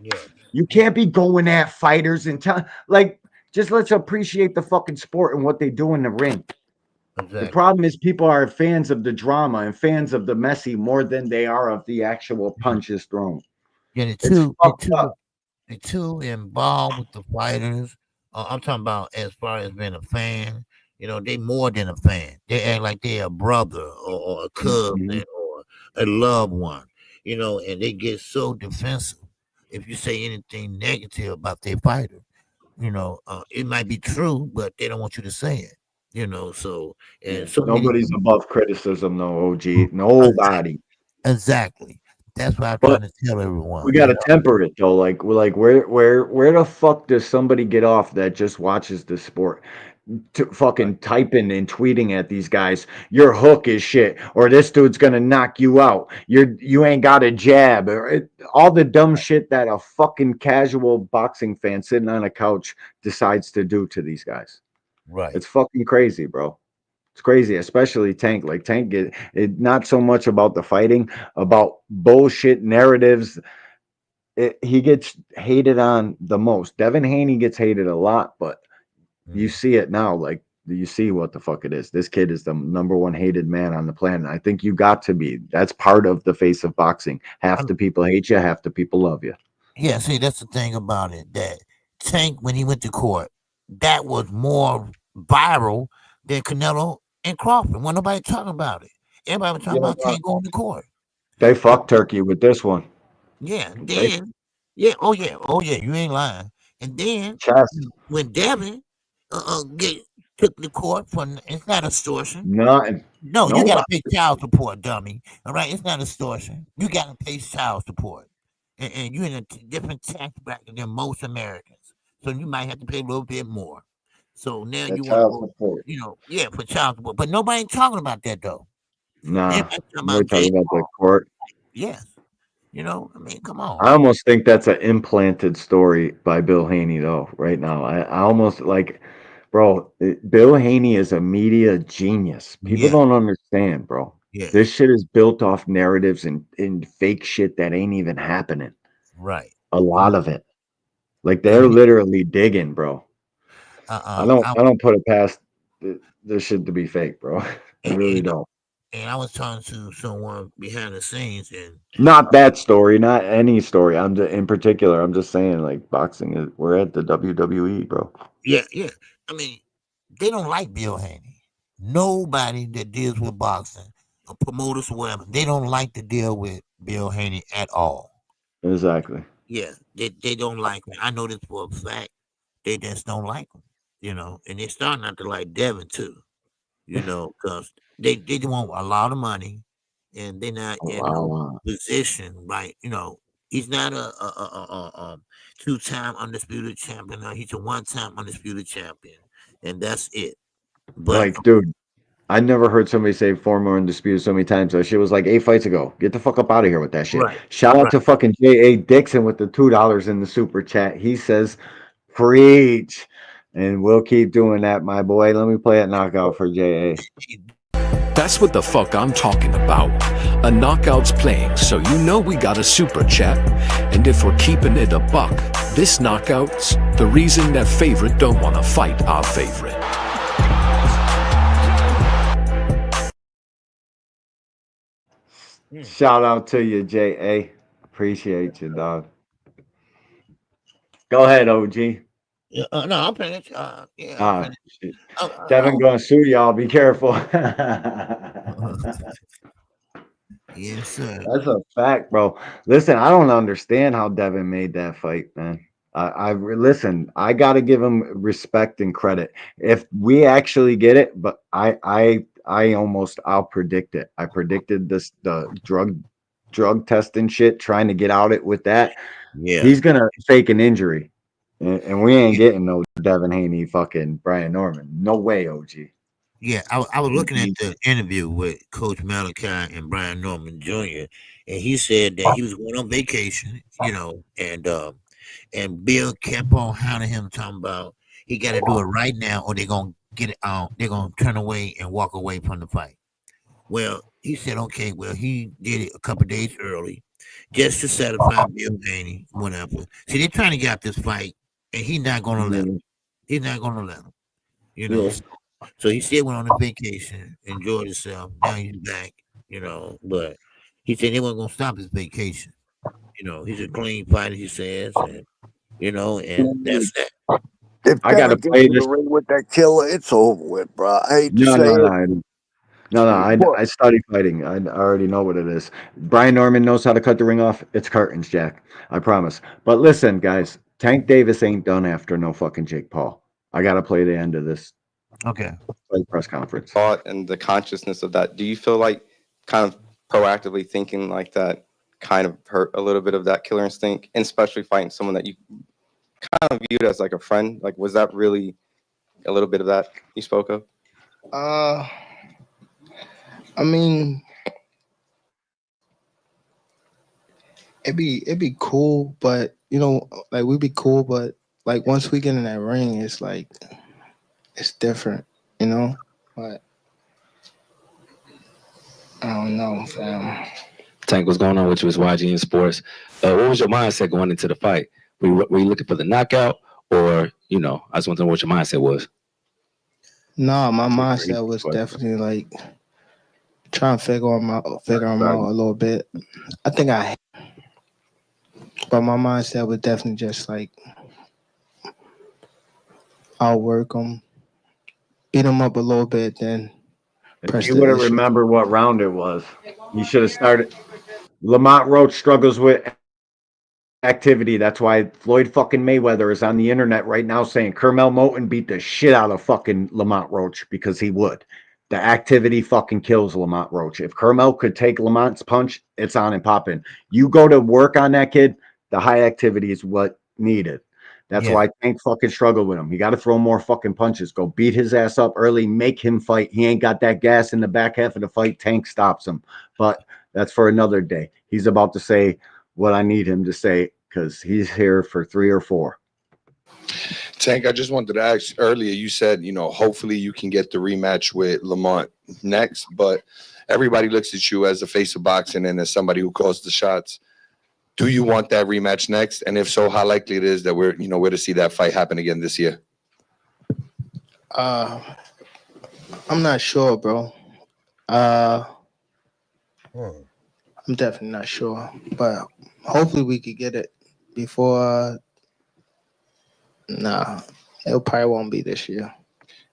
Yeah. You can't be going at fighters and just let's appreciate the fucking sport and what they do in the ring. Exactly. The problem is people are fans of the drama and fans of the messy more than they are of the actual punches thrown. Yeah, the two involved with the fighters. I'm talking about as far as being a fan. You know, they more than a fan. They act like they're a brother or a cousin or a loved one. You know, and they get so defensive if you say anything negative about their fighter. You know, it might be true, but they don't want you to say it. You know, so and so many Nobody's above criticism, no, OG. Nobody. exactly. That's what I'm But trying to tell everyone. we You gotta know, temper it though. Like, where the fuck does somebody get off that just watches the sport? To fucking typing and tweeting at these guys, your hook is shit, or this dude's gonna knock you out. You ain't got a jab, or all the dumb shit that a fucking casual boxing fan sitting on a couch decides to do to these guys. right. It's fucking crazy, bro. It's crazy, especially Tank. Like Tank get it not so much about the fighting, about bullshit narratives. He gets hated on the most. Devin Haney gets hated a lot, but you see it now. Like you see what the fuck it is. This kid is the number one hated man on the planet. I think you got to be. That's part of the face of boxing. Half the people hate you, half the people love you. Yeah, see, that's the thing about it. That Tank, when he went to court, that was more viral than Canelo and Crawford. When nobody talking about it, everybody was talking Yeah, about Tank going to court. they fucked Turkey with this one. Yeah, They then oh yeah, you ain't lying. And then chest. when Devin get took to court for it's not extortion. Nothing. No, you got to pay Nobody. child support, dummy. All right, it's not extortion. You got to pay child support, and you're in a different tax bracket than most Americans, so you might have to pay a little bit more. So now That you want to child go, support. yeah, for child support, but nobody ain't talking about that though. Nah. Everybody talking We're about talking Jake about the Paul. court. Yes, I mean, come I on. almost think that's an implanted story by Bill Haney, though. Right now, I almost like, bro. Bill Haney is a media genius. People Yeah, don't understand, bro. yes, This shit is built off narratives and fake shit that ain't even happening. right. A lot of it, like And they're literally digging, bro. I, I don't put it past this shit to be fake, bro. I and, really and, don't. and I was talking to someone behind the scenes, and Not that story, not any story. I'm just, in particular. I'm just saying, like boxing is. We're at the WWE, bro. yeah, yeah. I mean, they don't like Bill Haney. Nobody that deals with boxing, or promoters, or whatever, they don't like to deal with Bill Haney at all. Exactly. Yeah, they don't like him. I know this for a fact. They just don't like him, and they're starting not to like Devin too, because they want a lot of money, and they're not in no Wow. position, right? He's not a two-time undisputed champion. No, he's a one-time undisputed champion, and that's it. But Like, dude, I never heard somebody say former undisputed so many times. That shit was like 8 fights ago. Get the fuck up out of here with that shit. right, Shout out right. to fucking J.A. Dixon with the $2 in the super chat. He says, preach. And we'll keep doing that, my boy. Let me play a knockout for J.A. That's what the fuck I'm talking about. A knockout's playing, so you know we got a super chat. And if we're keeping it a buck, this knockout's the reason that favorite don't want to fight our favorite. Shout out to you, J.A. Appreciate you, dog. Go ahead, OG. Yeah, no, I'm finished. Yeah, I'm Ah, finished. shit. I Devin was, gonna sue y'all. Be careful. yes, sir. That's a fact, bro. Listen, I don't understand how Devin made that fight, man. Listen. I got to give him respect and credit. If we actually get it, but I'll predict it. I predicted the drug testing shit, trying to get out it with that. Yeah, He's gonna fake an injury, and we ain't getting no Devin Haney, fucking Brian Norman. No way, OG. yeah. I was looking at the interview with Coach Malachi and Brian Norman Jr., and he said that he was going on vacation, and Bill kept on hounding him, talking about he got to do it right now, or they're gonna get it out. They're gonna turn away and walk away from the fight. Well, he said, okay. Well, he did it a couple days early, just to satisfy Bill Haney, whatever. See, they're trying to get out this fight, and he's not gonna let him. He's not gonna let him. You know. Yeah. So he still went on a vacation, enjoyed himself. Now he's back. But he said they weren't gonna stop his vacation. He's a clean fighter, he says, and and that's that. If I gotta Tank gets play to the this. ring with that killer, it's over with, bro. I hate to No, say no, it. no. No, I study fighting. I already know what it is. Brian Norman knows how to cut the ring off. It's curtains, Jack. I promise. But listen, guys, Tank Davis ain't done after no fucking Jake Paul. I gotta play the end of this Okay. press conference. Thought and the consciousness of that. Do you feel like kind of proactively thinking like that kind of hurt a little bit of that killer instinct, and especially fighting someone that you kind of viewed as like a friend? Like, was that really a little bit of that you spoke of? I mean, it'd be cool, but like we'd be cool, but like once we get in that ring, it's like it's different, But I don't know, fam. Tank, what's going on with you? It's YG in Sports. What was your mindset going into the fight? Were you looking for the knockout, or I just want to know what your mindset was. No, my mindset was definitely like trying to figure him out a little bit. I think but my mindset was definitely just like outwork him, beat him up a little bit, then If you would have remembered what round it was, you should have started. Lamont Roach struggles with activity. That's why Floyd fucking Mayweather is on the internet right now saying Kermel Moton beat the shit out of fucking Lamont Roach, because he would. The activity fucking kills Lamont Roach. If Kermel could take Lamont's punch, it's on and popping. You go to work on that kid, the high activity is what needed. That's why Tank fucking struggled with him. You got to throw more fucking punches. Go beat his ass up early. Make him fight. He ain't got that gas in the back half of the fight. Tank stops him. But that's for another day. He's about to say what I need him to say, because he's here for 3 or 4. Tank, I just wanted to ask earlier, you said, hopefully you can get the rematch with Lamont next, but everybody looks at you as the face of boxing and as somebody who calls the shots. Do you want that rematch next? And if so, how likely it is that we're to see that fight happen again this year? I'm not sure, bro. I'm definitely not sure, but hopefully we could get it before. Nah, it probably won't be this year.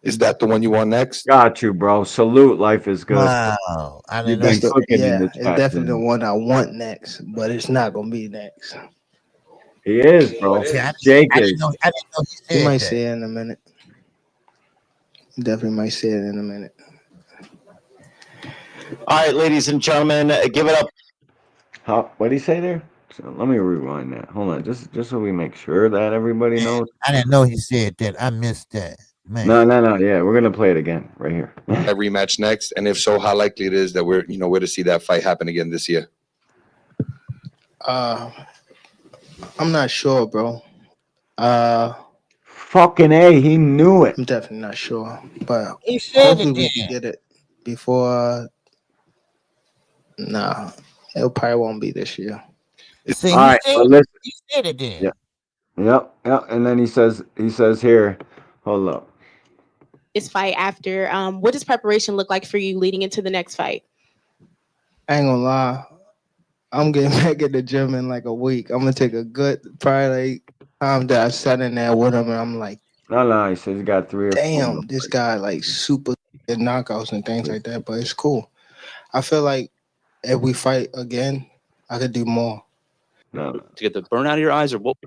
Is that the one you want next? Got you, bro. Salute. Life is good. Wow. You've been cooking in the It's chat. definitely the one I want next, but it's not gonna be next. He is, bro. See, Jake I is. didn't know He might that. say it in a minute. Definitely might say it in a minute. All right, ladies and gentlemen, give it up. What did he say there? So let me rewind that. Hold on, just so we make sure that everybody knows. I didn't know he said that. I missed that. Man. No. Yeah, we're gonna play it again right here. That rematch next, and if so, how likely it is that we're to see that fight happen again this year? I'm not sure, bro. Fucking A, he knew it. I'm definitely not sure, but He said hopefully it we can get it before. Nah, it probably won't be this year. See, All right, but listen. he said it then. Yep. And then he says here, hold up. This fight after, what does preparation look like for you leading into the next fight? I ain't gonna lie, I'm getting back at the gym in like a week. I'm gonna take a good probably time that I sat in there with him, and I'm like, No, he says he got 3 or 4. damn, this guy like super good knockouts and things like that. But it's cool. I feel like if we fight again, I could do more. No. To get the burn out of your eyes, or what?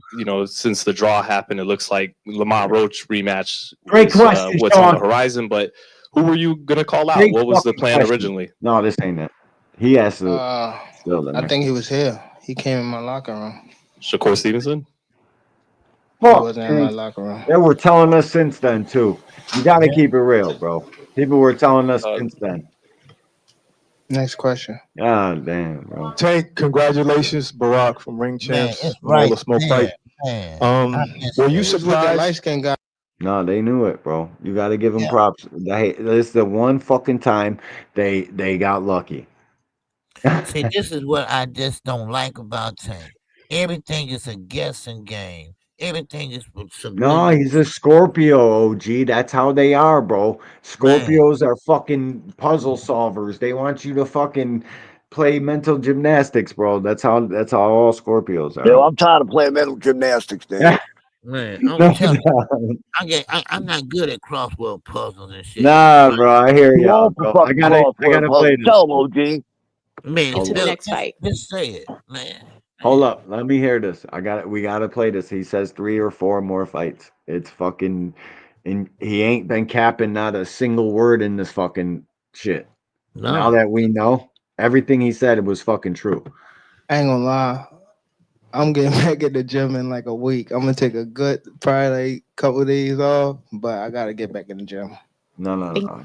Since the draw happened, it looks like Lamont Roach rematch. Great question, what's Sean. on the horizon? But who were you gonna call out? Great What was the fucking plan question. originally? No, this ain't it. He has to. I think he was here. He came in my locker room. Shakur Stevenson. He wasn't in my locker room. They were telling us since then too. You got to keep it real, bro. People were telling us since then. Next question. God damn, bro. Tank, congratulations, Barack from Ring Champs. it's on all the smoke man, fight. man. Were you Light surprised? skin guy. No, they knew it, bro. You got to give them props. This is the one fucking time they got lucky. See, this is what I just don't like about Tank. Everything is a guessing game. Everything is No, he's a Scorpio, OG. That's how they are, bro. Scorpios are fucking puzzle solvers. They want you to fucking play mental gymnastics, bro. That's how all Scorpios are. Yo, I'm tired of playing mental gymnastics, man. Man, No, I'm telling no. you, I'm not good at crossword puzzles and shit. Nah, bro, I hear You y'all, want the bro. I fucking gotta crossword play puzzle? this. Tell him, OG. Man, Into the next fight. just say it, man. Hold up, let me hear this. We gotta play this. He says 3 or 4 more fights. It's fucking, and he ain't been capping not a single word in this fucking shit. Now No. that we know, everything he said was fucking true. I ain't gonna lie. I'm getting back at the gym in like a week. I'm gonna take a good probably like couple of days off, but I gotta get back in the gym. No.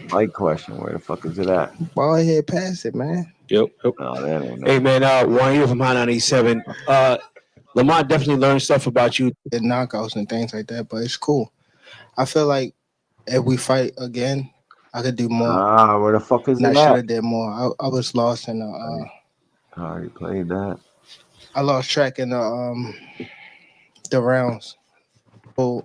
Fight question. Where the fuck is it at? Ball ahead, pass it, man. Yep. No, that ain't Hey it. man, one here from High 97. Lamar definitely learned stuff about you. Get knockouts and things like that, but it's cool. I feel like if we fight again, I could do more. Where the fuck is And I it should at? have did more. I was lost in I already played that. I lost track in the rounds. So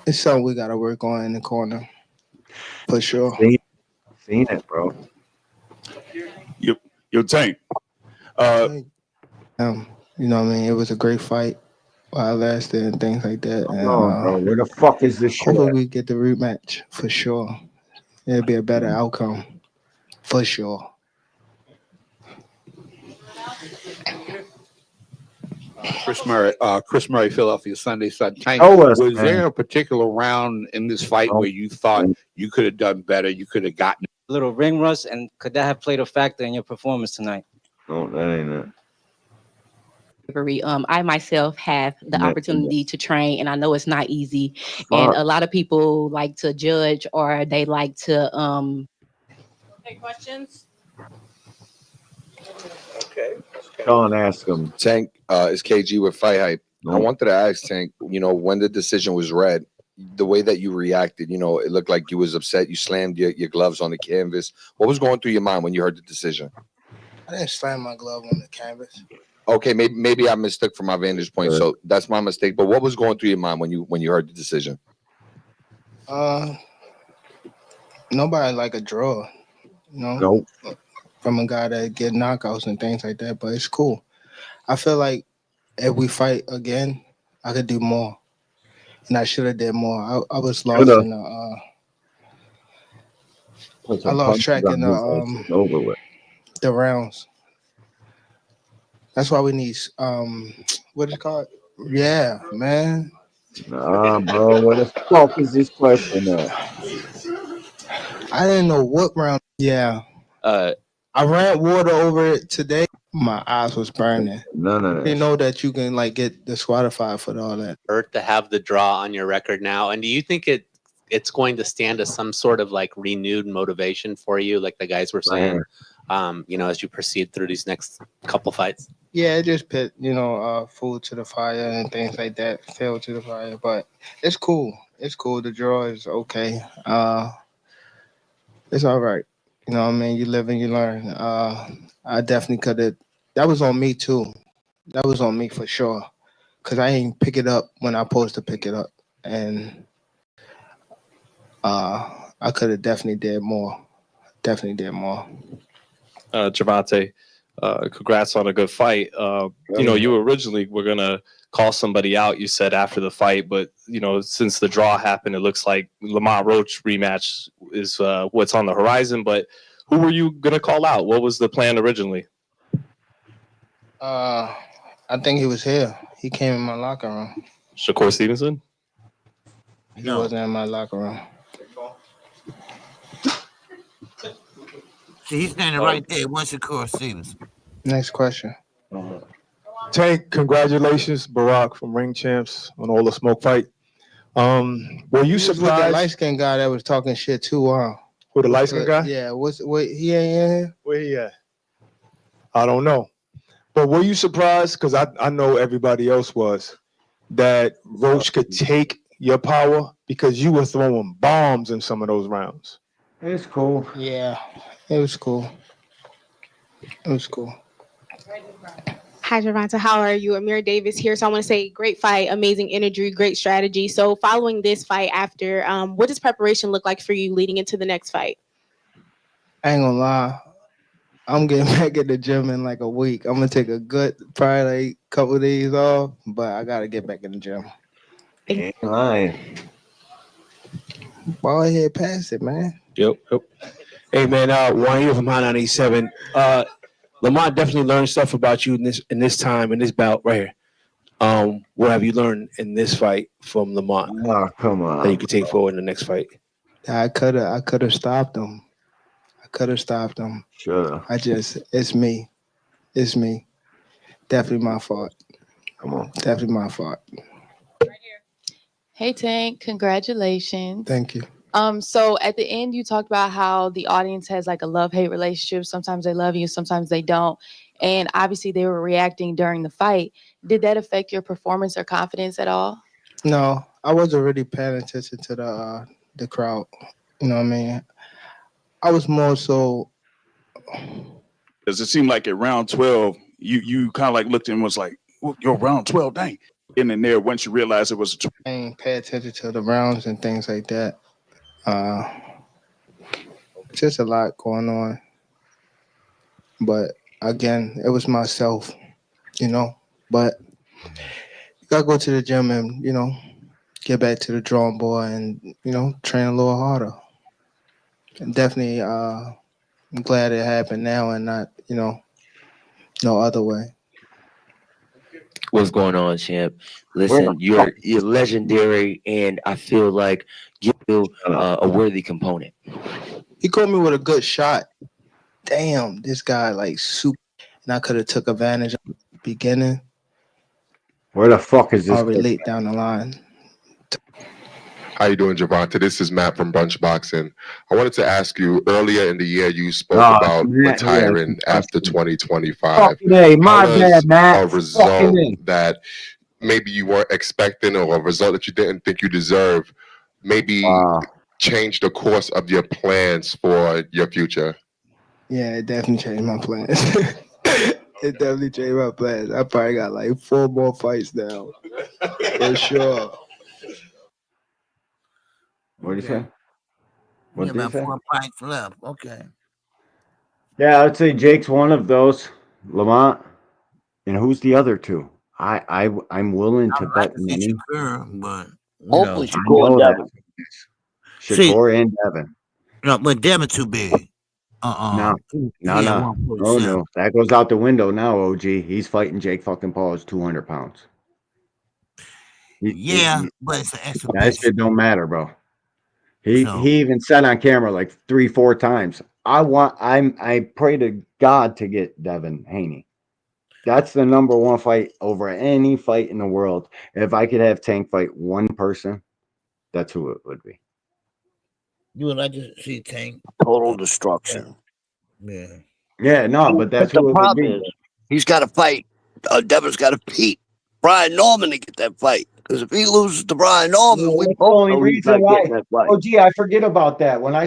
it's something we gotta work on in the corner for sure. Seen it, bro. Yo, Tank. You know what I mean? It was a great fight while it lasted and things like that. And, bro. Where the fuck is this shit hopefully at? we get the rematch for sure. It'll be a better outcome for sure. Chris Murray, Philadelphia Sunday Sun. Tank, Show us, was man. there a particular round in this fight where you thought you could have done better? You could have gotten little ring rust, and could that have played a factor in your performance tonight? No, that ain't it. I myself have the opportunity to train, and I know it's not easy. Fuck. And a lot of people like to judge, or they like to take questions. Okay. Sean, ask him. Tank is KG with Fight Hype. I Nope. wanted to ask Tank, when the decision was read, the way that you reacted, it looked like you was upset. You slammed your gloves on the canvas. What was going through your mind when you heard the decision? I didn't slam my glove on the canvas. Okay, maybe I mistook from my vantage point, so that's my mistake. But what was going through your mind when you heard the decision? Nobody like a draw, Nope. from a guy that get knockouts and things like that. But it's cool. I feel like if we fight again, I could do more, and I should have did more. I was lost in I lost track in over with. the rounds. That's why we need what is it called? Yeah, man. Nah, bro. Where the fuck is this question at? I didn't know what round. Yeah. I ran water over it today. My eyes was burning. None of They know that you can like get disqualified for all that. Hurt to have the draw on your record now, and do you think it's going to stand as some sort of like renewed motivation for you, like the guys were saying, as you proceed through these next couple fights? Yeah, it just put food to the fire and things like that. Fuel to the fire, but it's cool. It's cool. The draw is okay. It's all right. You know what I mean? You live and you learn. I definitely could have. That was on me too. That was on me for sure. Cause I ain't pick it up when I supposed to pick it up, and I could have definitely did more. Definitely did more. Javante, congrats on a good fight. You originally were gonna call somebody out, you said, after the fight, but since the draw happened, it looks like Lamont Roach rematch is what's on the horizon. But who were you gonna call out? What was the plan originally? I think he was here. He came in my locker room. Shakur Stevenson? He wasn't in my locker room. See, he's standing right there. What's your course, Stevenson? Next question. Tank, congratulations, Barack from Ring Champs on all the smoke fight. Were you He was with the surprised? light skinned guy that was talking shit too. Who, the light skinned guy? Yeah. He ain't in here? Where he at? I don't know. But were you surprised? Because I know everybody else was, that Roach could take your power because you were throwing bombs in some of those rounds. It's cool. Yeah, it was cool. It was cool. Hi, Javante. How are you? Amir Davis here. So I want to say great fight, amazing energy, great strategy. So following this fight after, what does preparation look like for you leading into the next fight? I ain't gonna lie. I'm getting back in the gym in like a week. I'm gonna take a good probably like couple of days off, but I gotta get back in the gym. Ain't lying. Ball ahead, pass it, man. Yep. Hey man, Juan here from High 97. Lamont definitely learned stuff about you in this time in this bout right here. What have you learned in this fight from Lamont Oh, come that you on. could take forward in the next fight? I could have stopped him. I could have stopped him. Sure. It's me. It's me. Definitely my fault. Come on. Definitely my fault. Hey Tank, congratulations. Thank you. So at the end you talked about how the audience has like a love-hate relationship. Sometimes they love you, sometimes they don't. And obviously they were reacting during the fight. Did that affect your performance or confidence at all? No, I wasn't really paying attention to the crowd. You know what I mean? I was more so. Does it seem like at round 12, you kind of like looked and was like, well, you're round 12, dang. And in there, once you realized it was I ain't pay attention to the rounds and things like that. Just a lot going on. But again, it was myself, you know. But you gotta go to the gym and, you know, get back to the drawing board and, you know, train a little harder. And definitely I'm glad it happened now and not, you know, no other way. What's going on, champ? Listen, you're legendary, and I feel like you're a worthy component. He caught me with a good shot. Damn, this guy like super, and I could have took advantage of the beginning. Where the fuck is this? Or late down the line. How you doing, Javante? This is Matt from Bunch Boxing. I wanted to ask you, earlier in the year, you spoke about retiring after 2025. Hey, my How does bad, Matt. a result that maybe you weren't expecting or a result that you didn't think you deserve maybe change the course of your plans for your future? Yeah, it definitely changed my plans. It definitely changed my plans. I probably got like 4 more fights now. For sure. What did you say? What Yeah, did you about say? 4 fights left. Okay. Yeah, I would say Jake's one of those. Lamont. And who's the other two? I'm willing to bet money. Shakur, but Hopefully I Shakur and know that. Devin. Shakur and Devin. No, but Devin too big. No. Yeah, 147. Oh no. That goes out the window now, OG. He's fighting Jake fucking Paul is 200 pounds. Yeah, but it's an That exhibition. shit don't matter, bro. He So- even said on camera like 3-4 times. I pray to God to get Devin Haney. That's the number one fight over any fight in the world. If I could have Tank fight one person, that's who it would be. You would like to see Tank? Total destruction. Yeah. Yeah, no, but that's the who it would problem be. is he's got to fight. Devin's got to beat Brian Norman to get that fight. Because if he loses to Brian Norman, we That's the both only know he's not reason why. getting that fight. Oh, gee, I forget about that. When I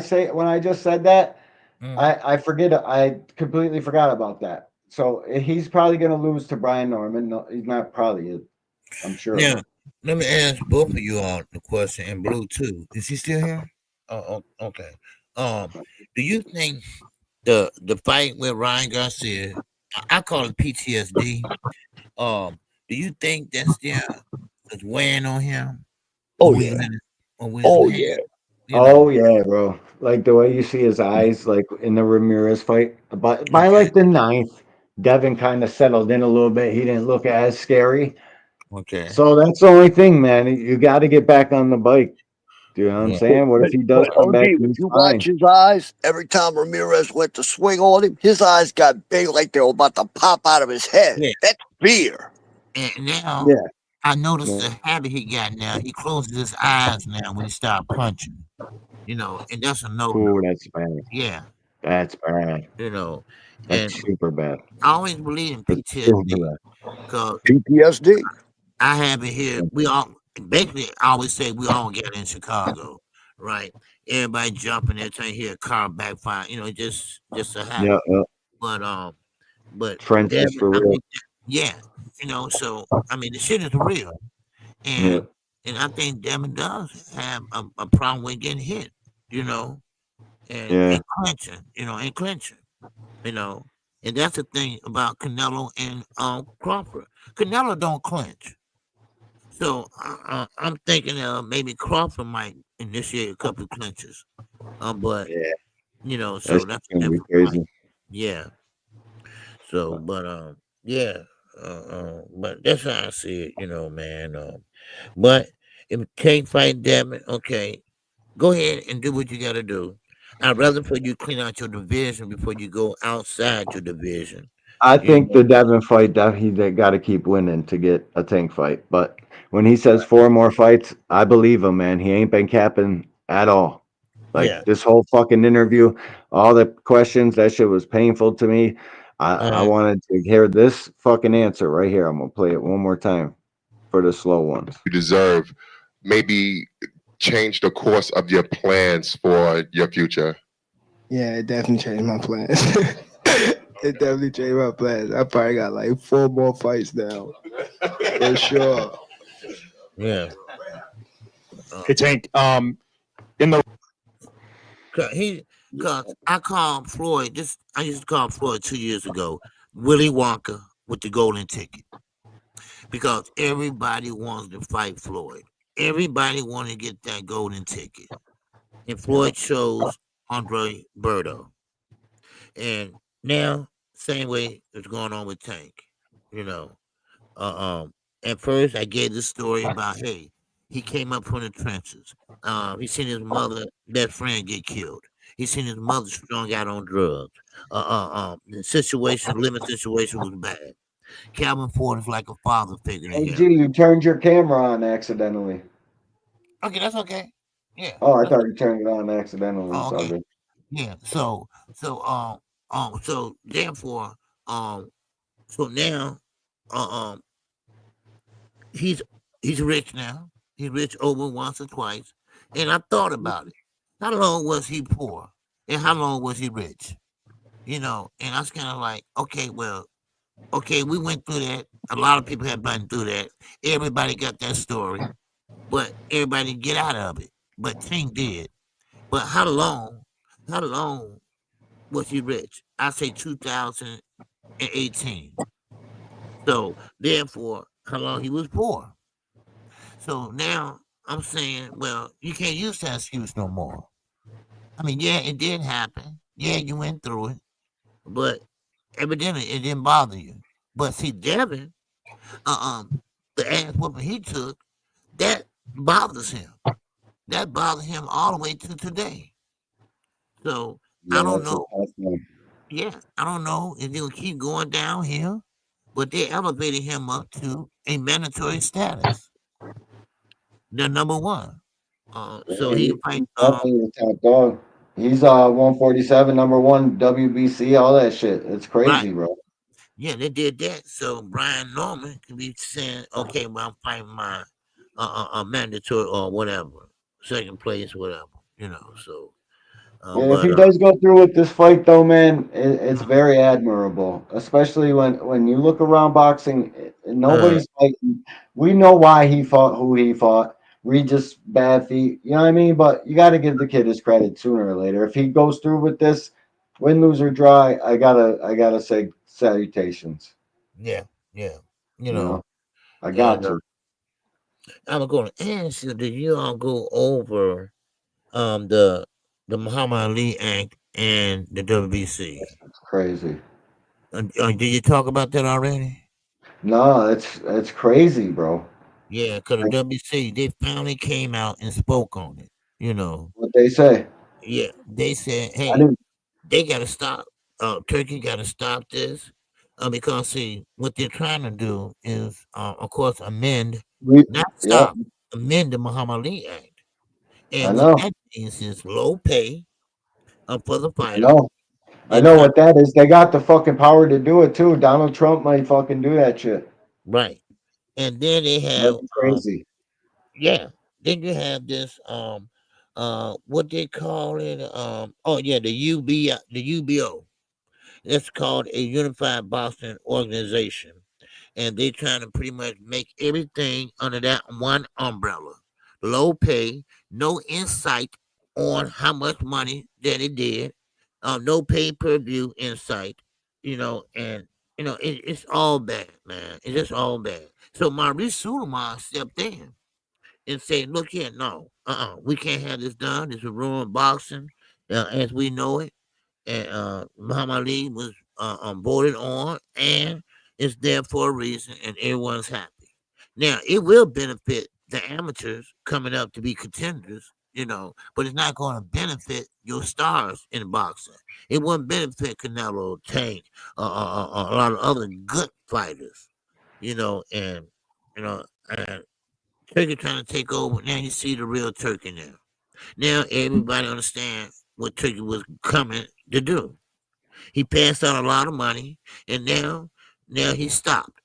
just said that, I forget. I completely forgot about that. So he's probably going to lose to Brian Norman. No, he's not probably. I'm sure. of Now, it. let me ask both of you all the question, and Blue too. Is he still here? Oh, okay. Do you think the fight with Ryan Garcia, I call it PTSD. Do you think that still is weighing on him? Oh yeah. Oh yeah. Oh yeah, bro. Like the way you see his eyes, like in the Ramirez fight. But by like the 9th, Devin kind of settled in a little bit. He didn't look as scary. Okay. So that's the only thing, man. You got to get back on the bike. Do you know what I'm saying? What if he does But come back? OG, And if he's you fine? watch his eyes, every time Ramirez went to swing on him, his eyes got big like they were about to pop out of his head. Yeah. That's fear. And now Yeah. I noticed the habit he got now. He closes his eyes now when he start punching. You know, and that's a no. Ooh, that's bad. Yeah. That's bad. You know, That's and super bad. I always believe in That's super PTSD bad. because PTSD. I have it here. We all basically I always say we all get in Chicago, right? Everybody jumping there trying to hear a car backfire. You know, just a habit. Yeah. But Friends for real. yeah, you know. So I mean, the shit is real, and I think Devin does have a problem with getting hit. You know, and Yeah. clinching. You know, and clinching. You know, and that's the thing about Canelo and Crawford. Canelo don't clinch. So I'm thinking maybe Crawford might initiate a couple of clinches. But Yeah, you know, so that's that's a gonna be different fight. crazy. Yeah. So, yeah. But that's how I see it. You know, man. But if Tank fight Devin, okay, go ahead and do what you got to do. I'd rather for you clean out your division before you go outside your division. I You think the Devin fight that he got to keep winning to get a Tank fight. But when he says 4 more fights, I believe him, man. He ain't been capping at all. Yeah. Like this whole fucking interview, all the questions, that shit was painful to me. I wanted to hear this fucking answer right here. I'm gonna play it one more time for the slow ones. You deserve, maybe change the course of your plans for your future. Yeah, it definitely changed my plans. It definitely changed my plans. I probably got like 4 more fights now. For sure. Yeah. Hey Tank, in the Cause I called Floyd. I used to call Floyd 2 years ago. Willy Wonka with the golden ticket, because everybody wants to fight Floyd. Everybody want to get that golden ticket, and Floyd chose Andre Berto. And now, same way it's going on with Tank. You know, at first I gave the story about, hey, he came up from the trenches. He seen his mother, best friend, get killed. He seen his mother strung out on drugs. The living situation was bad. Calvin Ford is like a father figure to Hey him. G, you turned your camera on accidentally. Okay, that's okay. Yeah. Oh, I thought you turned it on accidentally. Oh, It's all okay. good. Yeah. So therefore, um, so now, uh, um, he's he's rich now. He's rich over once or twice. And I thought about it. How long was he poor? And how long was he rich? You know, and I was kind of like, okay, well, okay, we went through that. A lot of people have been through that. Everybody got that story, but everybody get out of it. But Ting did. But how long? How long was he rich? I say 2018. So therefore, how long he was poor. So now I'm saying, well, you can't use that excuse no more. I mean, yeah, it did happen. Yeah, you went through it, but evidently it didn't bother you. But see, Devin, the ass whooping he took, that bothers him. That bothers him all the way to today. So I Yeah, don't that's a know. tough one. Yeah, I don't know if they'll keep going downhill, but they elevated him up to a mandatory status. The number one. So he can fight. He's definitely the top dog. He's 147, number one WBC, all that shit. It's Right. crazy, bro. Yeah, they did that. So Brian Norman could be saying, okay, well, I'm fighting my mandatory or whatever, second place, whatever, you know. So, Yeah, if he does go through with this fight, though, man, it's uh, very admirable. Especially when you look around boxing, nobody's fighting. We know why he fought who he fought. We just bad feet, you know what I mean? But you got to give the kid his credit sooner or later. If he goes through with this, win, lose or draw, I gotta say salutations. yeah, yeah, you You know. know, I And got you. I'm going to ask you, did you all go over the Muhammad Ali Act and the WBC? It's crazy. Did you talk about that already? No, it's crazy, bro. Yeah, because the Like WBC, they finally came out and spoke on it, you know. what they say. Yeah, they said, I hey, didn't. they got to stop. Turkey got to stop this, because see, what they're trying to do is, of course, We, not yeah, stop, amend the Muhammad Ali Act, I and what know. that means is low pay for the I fighter. know. I They're know trying what that is. They got the fucking power to do it too. Donald Trump might fucking do that shit. right, and then they have, That'd be crazy. yeah, then you have this, what they call it, oh yeah, the UBO. That's called a Unified Boston Organization, and they trying to pretty much make everything under that one umbrella. Low pay, no insight on how much money that it did. no pay-per-view in sight, and it's all bad, man. It's just all bad. So Maurice Suleiman stepped in and said, "Look here, no, we can't have this done. This will ruin boxing as we know it." And Muhammad Ali was voted on, and it's there for a reason, and everyone's happy. Now, it will benefit the amateurs coming up to be contenders, but it's not going to benefit your stars in boxing. It won't benefit Canelo, Tank, a lot of other good fighters, and and Turkey trying to take over. Now you see the real Turkey now. Now everybody understands what Turkey was coming to do. He passed out a lot of money, and now he stopped,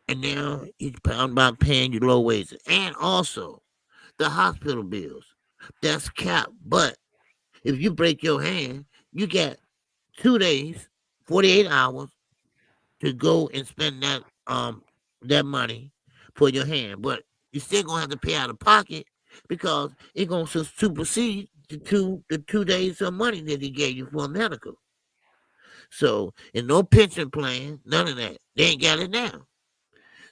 and now he's about paying you low wages, and also the hospital bills. That's capped. But if you break your hand, you get 2 days, 48 hours to go and spend that money for your hand. But you're still gonna have to pay out of pocket because it's gonna supersede the 2 days of money that he gave you for medical. So, and no pension plan, none of that. They ain't got it now.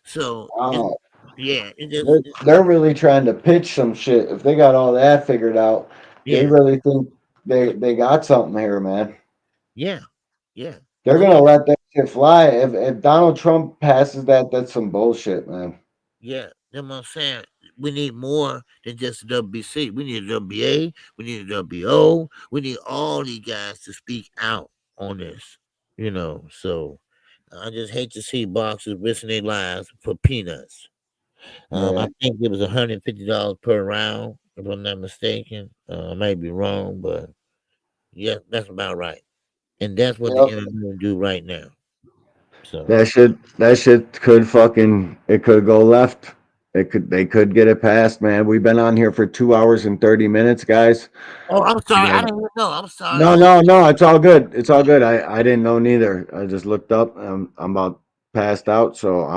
So, Wow. yeah, They're really trying to pitch some shit. If they got all that figured out, they yeah, really think they got something here, man. yeah, yeah. They're Oh, gonna yeah, let that shit fly. If Donald Trump passes that, that's some bullshit, man. yeah. That's what I'm saying. We need more than just the WBC. We need a WBA. We need a WBO. We need all these guys to speak out on this. So I just hate to see boxers risking their lives for peanuts. Yeah. I think it was $150 per round, if I'm not mistaken. I might be wrong, but yeah, that's about right. And that's what the Yep. MMA do right now. So That shit could fucking it could go left. They could get it passed, man. We've been on here for 2 hours and 30 minutes, guys. oh, I'm sorry. I Yeah. didn't even know. I'm sorry. No, no, no. It's all good. It's all good. I didn't know neither. I just looked up. I'm about passed out, so Yeah,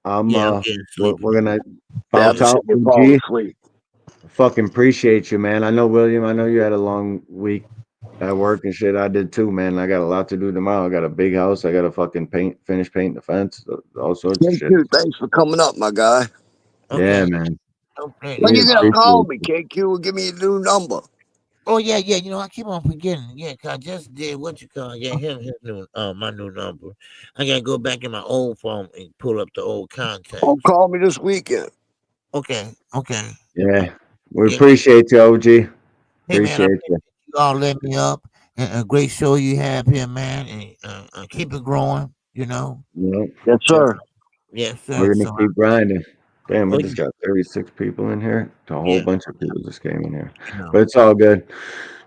I'm getting sleepy. we're gonna Yeah, bounce this out. will fall OG, asleep. fucking appreciate you, man. I know William. I know you had a long week at work and shit. I did too, man. I got a lot to do tomorrow. I got a big house. I got to fucking finish painting the fence, all sorts of Thank shit. you. Thanks for coming up, my guy. Yeah, Okay. man. Okay. When We you gonna appreciate call me, you. KQ, and give me a new number? Oh yeah, yeah. I keep on forgetting. Yeah, 'cause I just did what you call. Yeah, his new my new number. I gotta go back in my old phone and pull up the old Oh, contacts. call me this weekend. Okay, okay. Yeah, we Yeah. appreciate you, OG. Hey man, I Appreciate you. appreciate you all let me up, and a great show you have here, man. And keep it growing. Yep. Yes, And, sir. yes, sir. We're gonna So, keep grinding. Damn, we oh just got 36 people in here. A whole yeah, bunch of people just came in here. yeah. But it's all good.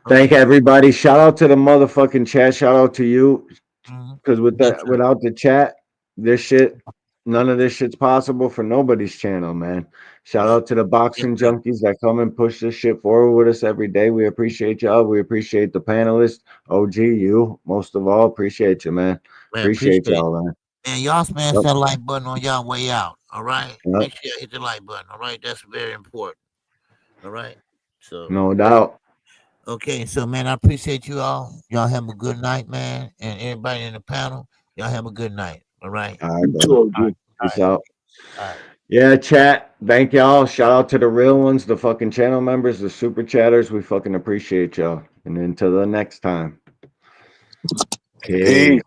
Thank Okay. everybody. Shout out to the motherfucking chat. Shout out to you. Mhm. Because Yes, sir. without the chat, this shit, none of this shit's possible for nobody's channel, man. Shout Yeah. out to the Yes, boxing sir. junkies that come and push this shit forward with us every day. We appreciate y'all. We appreciate the panelists. OG, you most of all, appreciate you, man. Man, appreciate Appreciate it. y'all, man. And y'all smash Yep. that like button on y'all way out. All right. Yep. Make sure you hit the like button. All right. That's very important. All right. So No doubt. okay. So man, I appreciate you all. Y'all have a good night, man. And everybody in the panel, y'all have a good night. All right. All right, You brother. too, All right. OG. All Peace right. out. All right. Yeah, chat. Thank y'all. Shout out to the real ones, the fucking channel members, the super chatters. We fucking appreciate y'all. And until the next time. Peace. Peace.